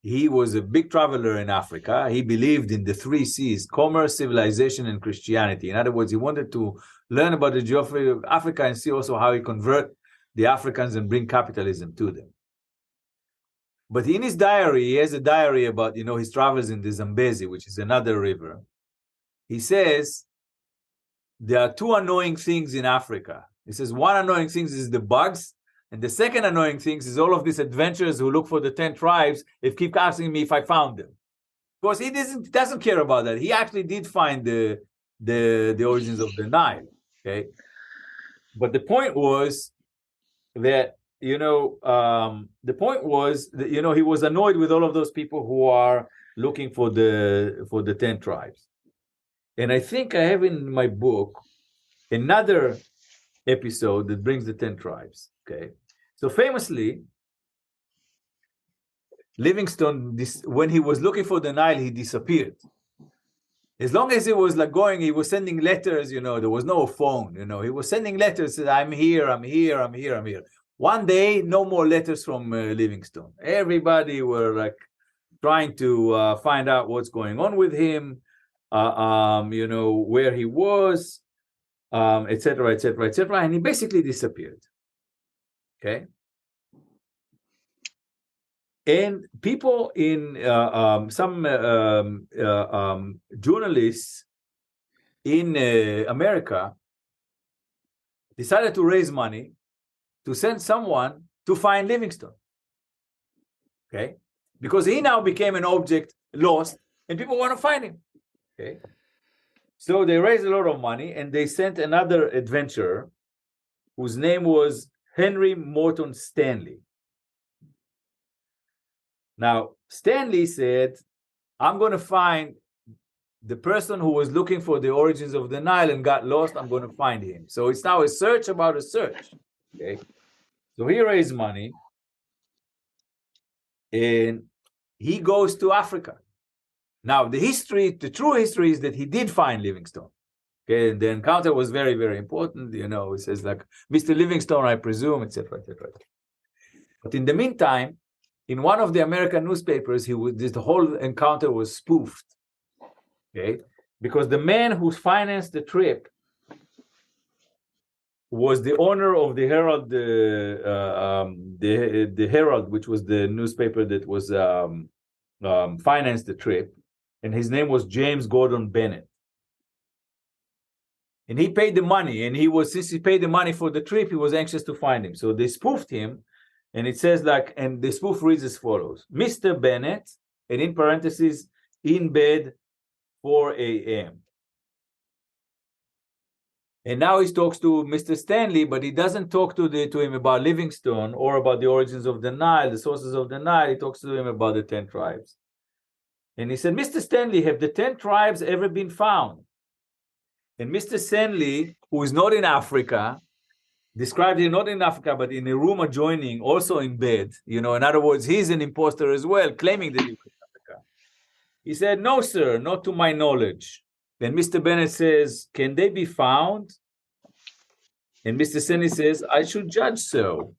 he was a big traveler in Africa. He believed in the 3 C's: commerce, civilization, and Christianity. In other words, he wanted to learn about the geography of Africa and see also how he convert the Africans and bring capitalism to them. But in his diary, he has a diary about, his travels in the Zambezi, which is another river. He says, there are 2 annoying things in Africa. He says, one annoying thing is the bugs. And the second annoying thing is all of these adventurers who look for the 10 tribes, they keep asking me if I found them. Of course, he doesn't care about that. He actually did find the origins of the Nile. Okay. But the point was that, he was annoyed with all of those people who are looking for the 10 tribes. And I think I have in my book another episode that brings the 10 tribes. Okay. So famously, Livingstone, when he was looking for the Nile, he disappeared. As long as he was going, he was sending letters, there was no phone, he was sending letters, said, I'm here. One day, no more letters from Livingstone. Everybody were trying to find out what's going on with him, where he was, etc., etc., etc. And he basically disappeared. Okay. And people in some journalists in America decided to raise money to send someone to find Livingstone. Okay, because he now became an object lost, and people want to find him. Okay, so they raised a lot of money, and they sent another adventurer whose name was Henry Morton Stanley. Now, Stanley said, I'm going to find the person who was looking for the origins of the Nile and got lost. I'm going to find him. So it's now a search about a search. Okay. So he raised money and he goes to Africa. Now, the true history is that he did find Livingstone. Okay. And the encounter was very, very important. It says Mr. Livingstone, I presume, etc., etc. But in the meantime, in one of the American newspapers, the whole encounter was spoofed, okay? Because the man who financed the trip was the owner of the Herald, the Herald, which was the newspaper that was financed the trip, and his name was James Gordon Bennett. And he paid the money, and since he paid the money for the trip, he was anxious to find him. So they spoofed him. And it says and the spoof reads as follows: Mr. Bennett, and in parentheses, in bed, 4 a.m. And now he talks to Mr. Stanley, but he doesn't talk to him about Livingstone or about the origins of the Nile, the sources of the Nile. He talks to him about the 10 tribes. And he said, Mr. Stanley, have the 10 tribes ever been found? And Mr. Stanley, who is not in Africa, described him not in Africa, but in a room adjoining, also in bed. In other words, he's an imposter as well, claiming that he was in Africa. He said, no, sir, not to my knowledge. Then Mr. Bennett says, can they be found? And Mr. Stanley says, I should judge so.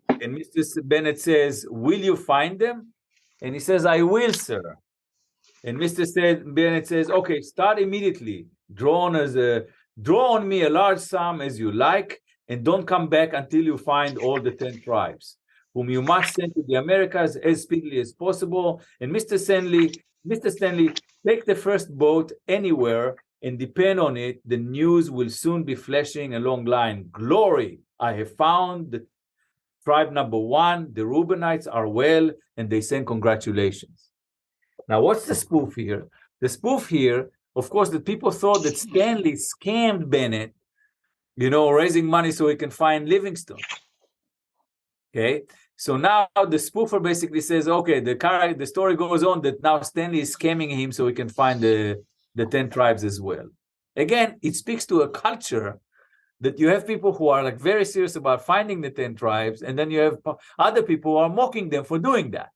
And Mr. Bennett says, will you find them? And he says, I will, sir. And Mr. Bennett says, okay, start immediately. Draw on me a large sum as you like, and don't come back until you find all the 10 tribes, whom you must send to the Americas as speedily as possible. And Mr. Stanley, take the first boat anywhere and depend on it. The news will soon be flashing along line. Glory, I have found the tribe number 1. The Reubenites are well, and they send congratulations. Now, what's the spoof here? The spoof here, of course, that people thought that Stanley scammed Bennett, raising money so he can find Livingstone. Okay, so now the spoofer basically says, okay, the story goes on that now Stanley is scamming him so he can find the 10 tribes as well. Again, it speaks to a culture that you have people who are very serious about finding the 10 tribes, and then you have other people who are mocking them for doing that.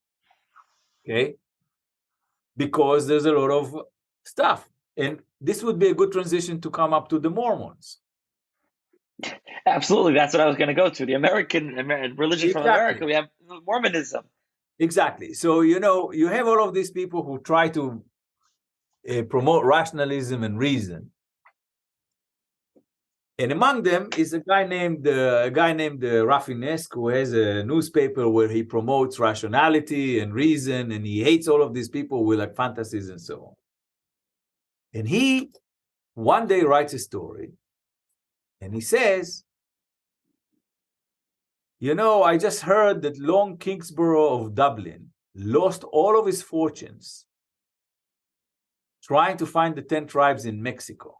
Okay, because there's a lot of stuff. And this would be a good transition to come up to the Mormons. Absolutely. That's what I was going to go to. The American religion from America. We have Mormonism. Exactly. So, you have all of these people who try to promote rationalism and reason. And among them is a guy named Rafinesk, who has a newspaper where he promotes rationality and reason, and he hates all of these people with fantasies and so on. And he one day writes a story, and he says, I just heard that Long Kingsborough of Dublin lost all of his fortunes trying to find the 10 tribes in Mexico.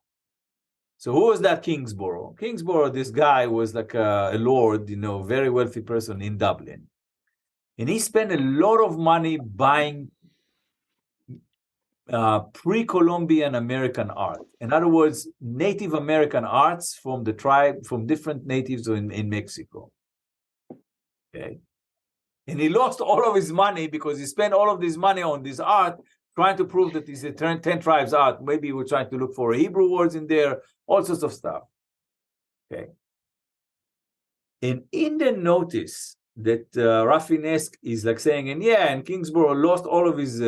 So who was that Kingsborough? Kingsborough, this guy was a lord, very wealthy person in Dublin. And he spent a lot of money buying pre-Columbian American art. In other words, Native American arts from the tribe, from different natives in Mexico. Okay. And he lost all of his money because he spent all of this money on this art, trying to prove that it's a 10 tribes art. Maybe we're trying to look for Hebrew words in there, all sorts of stuff. Okay. And in the notice that Rafinesk is saying, and Kingsborough lost all of his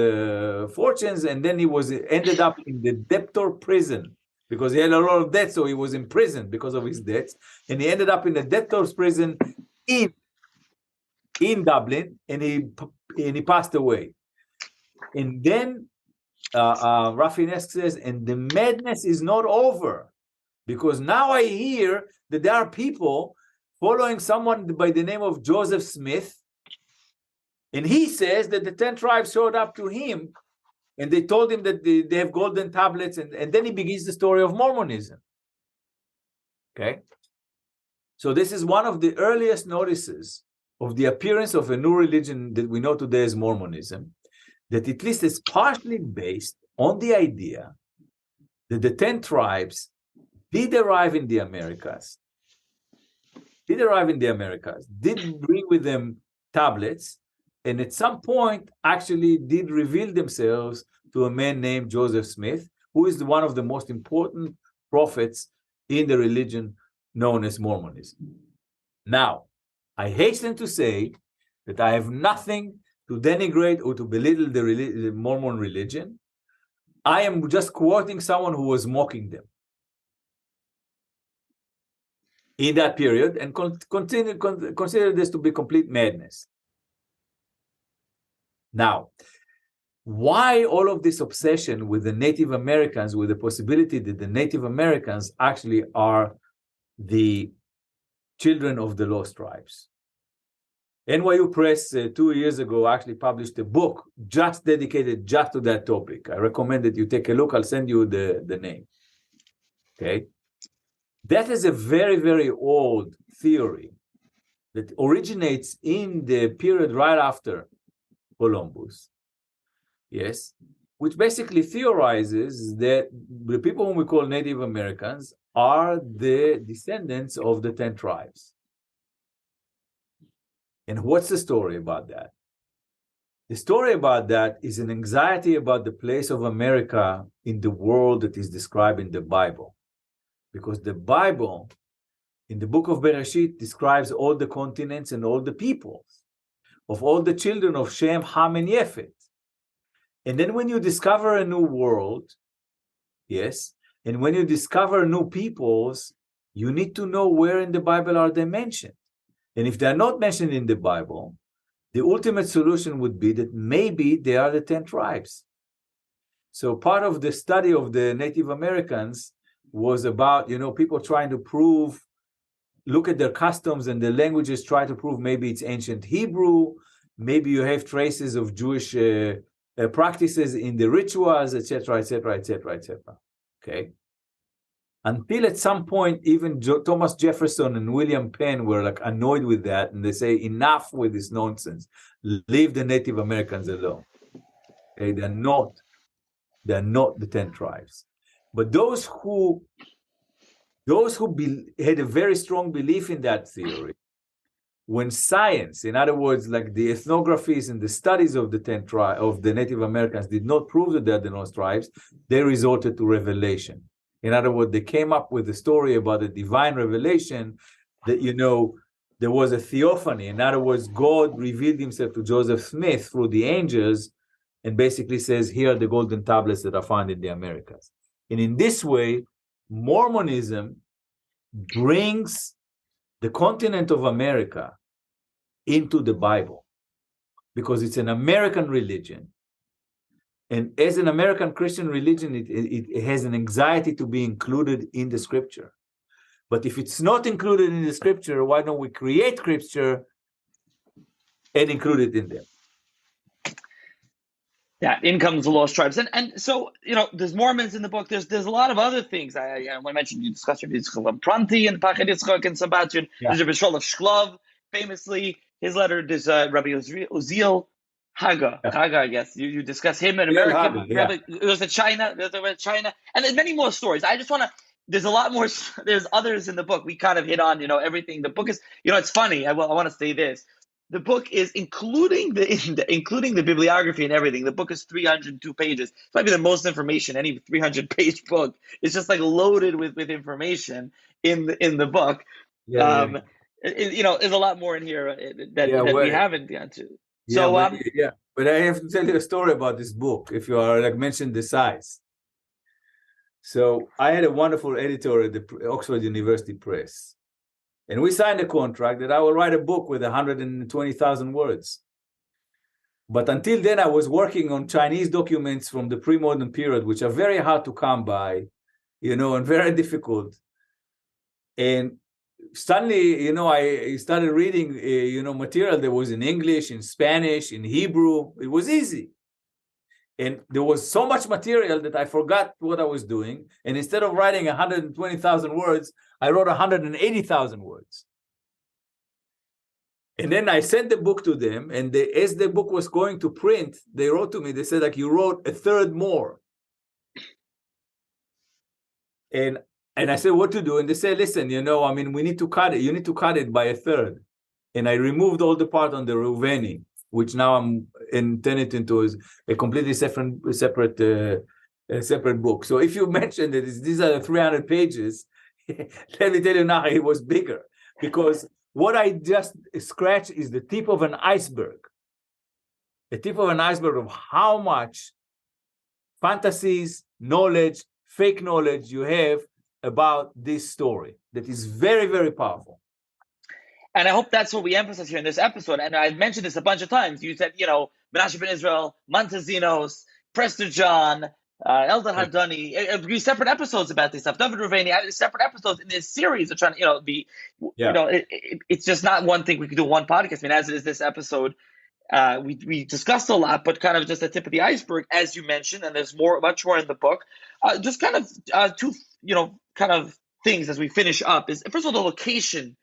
fortunes, and then he ended up in the debtor prison because he had a lot of debt, so he was in prison because of his debts, and he ended up in the debtor's prison in Dublin, and he passed away. And then Rafinesk says, and the madness is not over, because now I hear that there are people following someone by the name of Joseph Smith, and he says that the 10 tribes showed up to him, and they told him that they have golden tablets, and then he begins the story of Mormonism. Okay? So this is one of the earliest notices of the appearance of a new religion that we know today as Mormonism, that at least is partially based on the idea that the 10 tribes did arrive in the Americas, did bring with them tablets, and at some point actually did reveal themselves to a man named Joseph Smith, who is one of the most important prophets in the religion known as Mormonism. Now, I hasten to say that I have nothing to denigrate or to belittle the Mormon religion. I am just quoting someone who was mocking them in that period, and consider this to be complete madness. Now, why all of this obsession with the Native Americans, with the possibility that the Native Americans actually are the children of the lost tribes? NYU Press 2 years ago actually published a book just dedicated just to that topic. I recommend that you take a look. I'll send you the name. Okay. That is a very, very old theory that originates in the period right after Columbus, yes, which basically theorizes that the people whom we call Native Americans are the descendants of the 10 tribes. And what's the story about that? The story about that is an anxiety about the place of America in the world that is described in the Bible. Because the Bible, in the book of Bereshit, describes all the continents and all the peoples of all the children of Shem, Ham, and Yefet. And then when you discover a new world, yes, and when you discover new peoples, you need to know where in the Bible are they mentioned. And if they're not mentioned in the Bible, the ultimate solution would be that maybe they are the 10 tribes. So part of the study of the Native Americans was about, people trying to prove, look at their customs and their languages, try to prove maybe it's ancient Hebrew, maybe you have traces of Jewish practices in the rituals, etc., etc., etc., etc. Okay? Until at some point, even Thomas Jefferson and William Penn were like annoyed with that, and they say, enough with this nonsense. Leave the Native Americans alone. Okay? They're not the 10 tribes. But those who had a very strong belief in that theory, when science, in other words, like the ethnographies and the studies of the 10 tribes of the Native Americans did not prove that they're the lost tribes, they resorted to revelation. In other words, they came up with a story about a divine revelation that, there was a theophany. In other words, God revealed himself to Joseph Smith through the angels and basically says, here are the golden tablets that are found in the Americas. And in this way, Mormonism brings the continent of America into the Bible because it's an American religion. And as an American Christian religion, it has an anxiety to be included in the scripture. But if it's not included in the scripture, why don't we create scripture and include it in there? Yeah, in comes the lost tribes. And so, there's Mormons in the book. There's a lot of other things. I mentioned you discussed Rabbi Yitzchak Pranti and Pachad Yitzchak and Sambatyon. Yeah. There's Rabbi Sholov Shklov, famously, his letter. There's Rabbi Uziel Haga, I guess. You discuss him in American. Haga, it was in China. There's China. And there's many more stories. I just want to, there's a lot more. There's others in the book. We kind of hit on, everything. The book is, it's funny. I want to say this. The book is including the bibliography and everything. The book is 302 pages. It might be the most information. Any 300-page book is just like loaded with information in the book. There's a lot more in here that we haven't gotten to. So but I have to tell you a story about this book. If you are mentioned the size. So I had a wonderful editor at the Oxford University Press. And we signed a contract that I will write a book with 120,000 words. But until then, I was working on Chinese documents from the pre-modern period, which are very hard to come by, and very difficult. And suddenly, I started reading, material that was in English, in Spanish, in Hebrew. It was easy. And there was so much material that I forgot what I was doing. And instead of writing 120,000 words, I wrote 180,000 words. And then I sent the book to them. And as the book was going to print, they wrote to me, they said, you wrote a third more. And I said, what to do? And they said, listen, we need to cut it. You need to cut it by a third. And I removed all the part on the Reuveni, which now I'm intended into a completely separate book. So if you mentioned that these are 300 pages, let me tell you now, it was bigger. Because what I just scratched is the tip of an iceberg. The tip of an iceberg of how much fantasies, knowledge, fake knowledge you have about this story that is very, very powerful. And I hope that's what we emphasize here in this episode. And I mentioned this a bunch of times. You said, Menashe ben Israel, Montezinos, Prester John, Eldad HaDani, separate episodes about this stuff. David Reuveni, separate episodes in this series of trying to, it's just not one thing we could do one podcast. I mean, as it is this episode, we discussed a lot, but kind of just the tip of the iceberg, as you mentioned, and there's much more in the book. Just kind of two, kind of things as we finish up is, first of all, the location.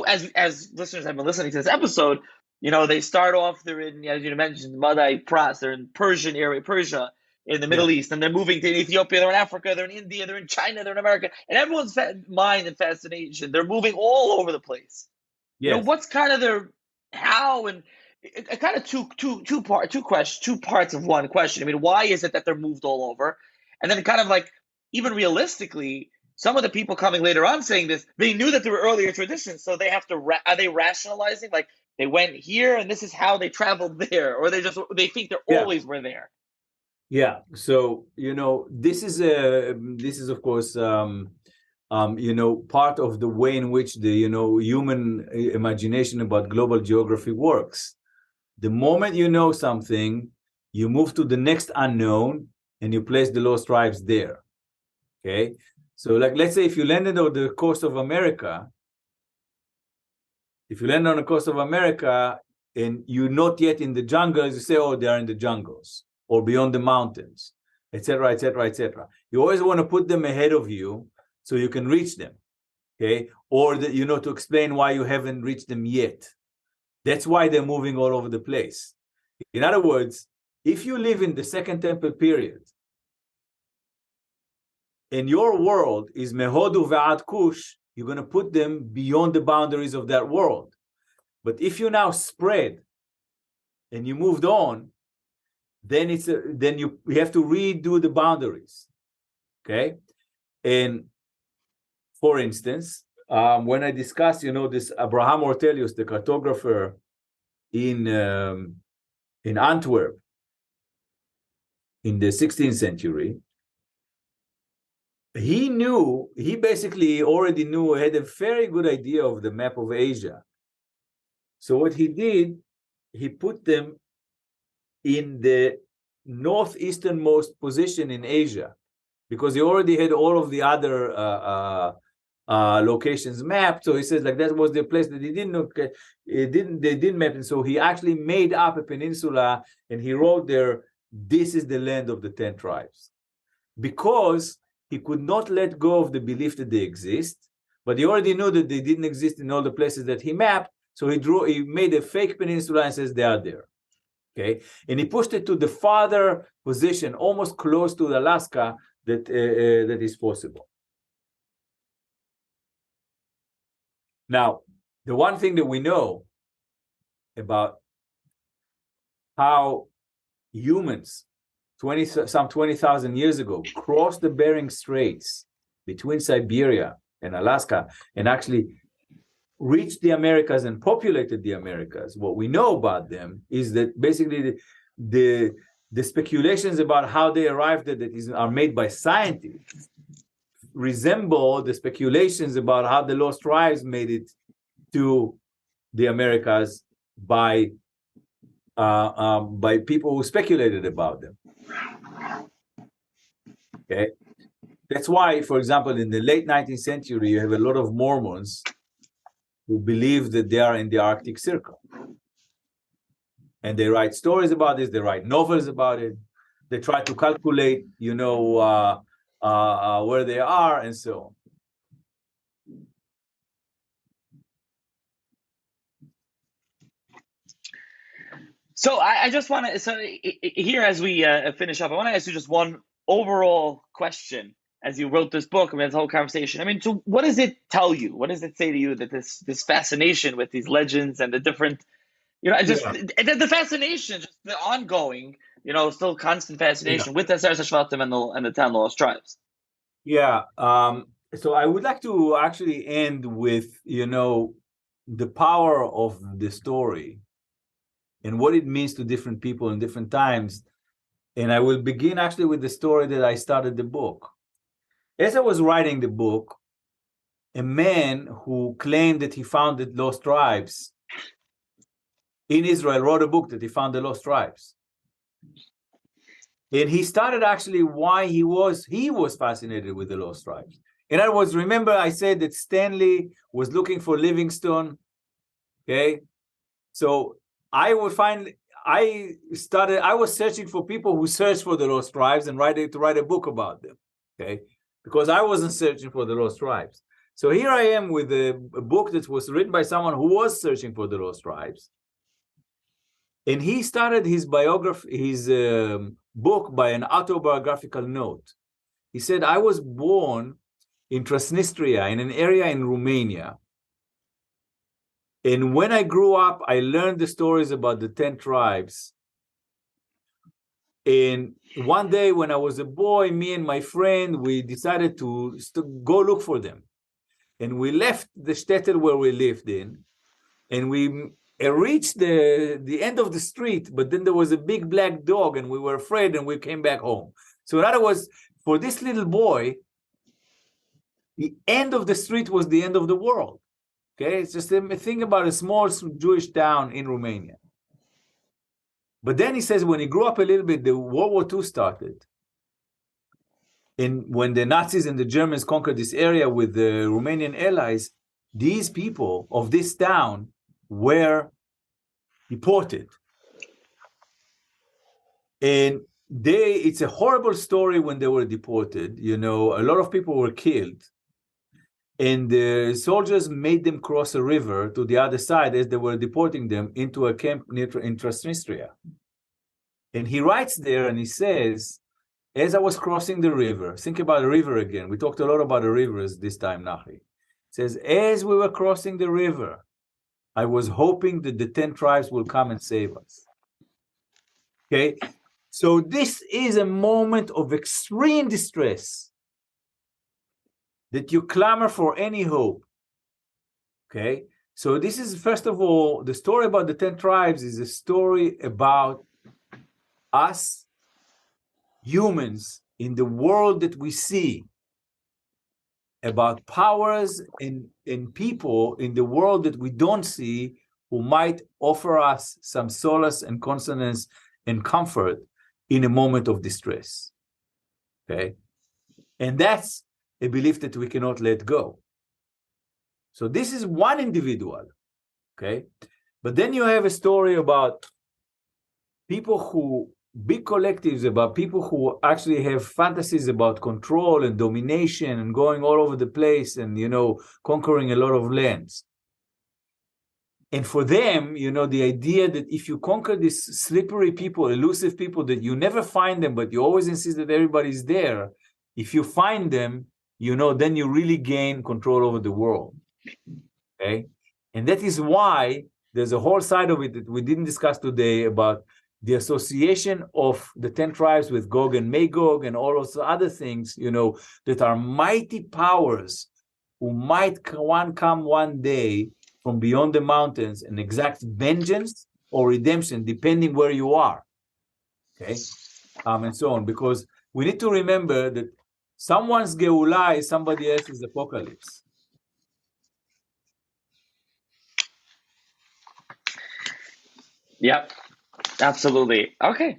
As listeners have been listening to this episode, They start off, they're in, as you mentioned, Madai, Pras, they're in Persian area, Persia, in the Middle East, and they're moving to Ethiopia, they're in Africa, they're in India, they're in China, they're in America, and everyone's mind and fascination, they're moving all over the place. Yes. What's kind of their how and kind of two parts of one question. I mean, why is it that they're moved all over? And then kind of like, even realistically, some of the people coming later on saying this, they knew that there were earlier traditions, so they have to, are they rationalizing? Like, they went here and this is how they traveled there, or they think they always were there. Yeah. So, this is of course, part of the way in which the, human imagination about global geography works. The moment you know something, you move to the next unknown and you place the lost tribes there. Okay. So like, let's say if you landed on the coast of America, and you're not yet in the jungles, you say, oh, they are in the jungles or beyond the mountains, etc., etc., etc. You always want to put them ahead of you so you can reach them, okay? Or that, to explain why you haven't reached them yet. That's why they're moving all over the place. In other words, if you live in the Second Temple period and your world is Mehodu Ve'ad Kush, you're going to put them beyond the boundaries of that world. But if you now spread and you moved on, then you have to redo the boundaries, okay? And for instance, when I discussed, this Abraham Ortelius, the cartographer in Antwerp in the 16th century, he basically already had a very good idea of the map of Asia. So what he did, he put them in the northeasternmost position in Asia, because he already had all of the other locations mapped. So he says like that was the place that they didn't map, and so he actually made up a peninsula and he wrote there, this is the land of the 10 tribes, because he could not let go of the belief that they exist, but he already knew that they didn't exist in all the places that he mapped. So he made a fake peninsula and says they are there. Okay, and he pushed it to the farther position, almost close to Alaska, that is possible. Now, the one thing that we know about how humans, some 20,000 years ago, crossed the Bering Straits between Siberia and Alaska and actually reached the Americas and populated the Americas. What we know about them is that basically the speculations about how they arrived at it are made by scientists, resemble the speculations about how the lost tribes made it to the Americas by people who speculated about them. Okay, that's why, for example, in the late 19th century, you have a lot of Mormons who believe that they are in the Arctic Circle. And they write stories about this, they write novels about it, they try to calculate, where they are, and so on. So I just want to, here as we finish up, I want to ask you just one overall question. As you wrote this book, this whole conversation, so what does it tell you? What does it say to you that this fascination with these legends and the different, the fascination, just the ongoing, still constant fascination with the Aseret HaShvatim and the 10 lost tribes? Yeah. So I would like to actually end with, the power of the story and what it means to different people in different times. And I will begin actually with the story that I started the book. As I was writing the book, a man who claimed that he found the lost tribes in Israel wrote a book that he found the lost tribes. And he started actually why he was fascinated with the lost tribes. In other words, remember I said that Stanley was looking for Livingstone. Okay. So I was searching for people who searched for the lost tribes and to write a book about them. Okay. Because I wasn't searching for the lost tribes. So here I am with a book that was written by someone who was searching for the lost tribes. And he started his book by an autobiographical note. He said, I was born in Transnistria, in an area in Romania. And when I grew up, I learned the stories about the 10 tribes. And one day when I was a boy, me and my friend, we decided to go look for them. And we left the shtetl where we lived in, and we reached the end of the street, but then there was a big black dog, and we were afraid, and we came back home. So in other words, for this little boy, the end of the street was the end of the world. Okay, it's just a thing about a small Jewish town in Romania. But then he says when he grew up a little bit, the World War II started. And when the Nazis and the Germans conquered this area with the Romanian allies, these people of this town were deported. And it's a horrible story when they were deported. You know, a lot of people were killed. And the soldiers made them cross a river to the other side as they were deporting them into a camp in Transnistria. And he writes there and he says, as I was crossing the river, think about the river again. We talked a lot about the rivers this time, Nachi. It says, as we were crossing the river, I was hoping that the 10 tribes will come and save us. Okay? So this is a moment of extreme distress that you clamor for any hope. Okay? So this is, first of all, the story about the 10 tribes is a story about us humans in the world that we see, about powers and people in the world that we don't see who might offer us some solace and consonance and comfort in a moment of distress. Okay? And that's a belief that we cannot let go. So this is one individual. Okay? But then you have a story about people who big collectives, about people who actually have fantasies about control and domination and going all over the place and, you know, conquering a lot of lands. And for them, you know, the idea that if you conquer these slippery people, elusive people, that you never find them, but you always insist that everybody's there, if you find them, you know, then you really gain control over the world. Okay? And that is why there's a whole side of it that we didn't discuss today about the association of the 10 tribes with Gog and Magog and all those other things, you know, that are mighty powers who might come one day from beyond the mountains and exact vengeance or redemption, depending where you are. Okay? And so on. Because we need to remember that someone's Geulah is somebody else's apocalypse. Yep. Absolutely. Okay.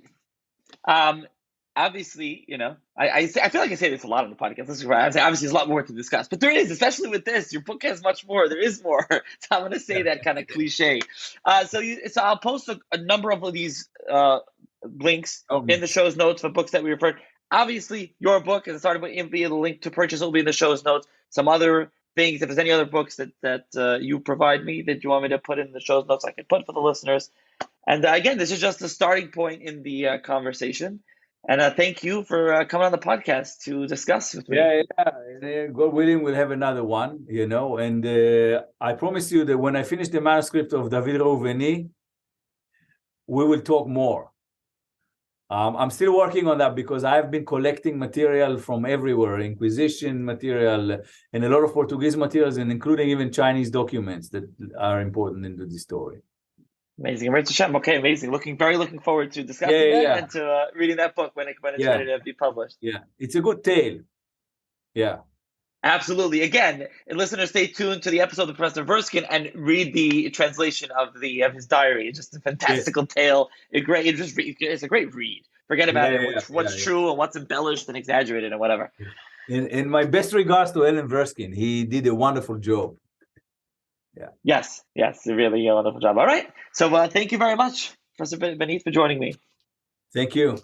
Obviously, you know, I feel like I say this a lot on the podcast. This is right. Obviously, there's a lot more to discuss, but there is, especially with this. Your book has much more. There is more. So I'm going to say that kind of cliche. So I'll post a number of these links in the show's notes for books that we referred. Obviously, your book is started with the link to purchase will be in the show's notes. Some other things, if there's any other books that you provide me that you want me to put in the show's notes, I can put for the listeners. And again, this is just the starting point in the conversation. And thank you for coming on the podcast to discuss with me. Yeah. God willing, we'll have another one, you know. And I promise you that when I finish the manuscript of David Reuveni, we will talk more. I'm still working on that because I've been collecting material from everywhere, Inquisition material, and a lot of Portuguese materials, and including even Chinese documents that are important into the story. Amazing. Okay, amazing. Looking forward to discussing that and to reading that book when it's ready to be published. Yeah, it's a good tale. Yeah. Absolutely. Again, listeners, stay tuned to the episode of Prester Verskin and read the translation of his diary. It's just a fantastical tale. It's a great read. Forget about what's true and what's embellished and exaggerated and whatever. In my best regards to Ellen Verskin, he did a wonderful job. Yeah. Yes, really a wonderful job. All right. So thank you very much, Professor Benite, for joining me. Thank you.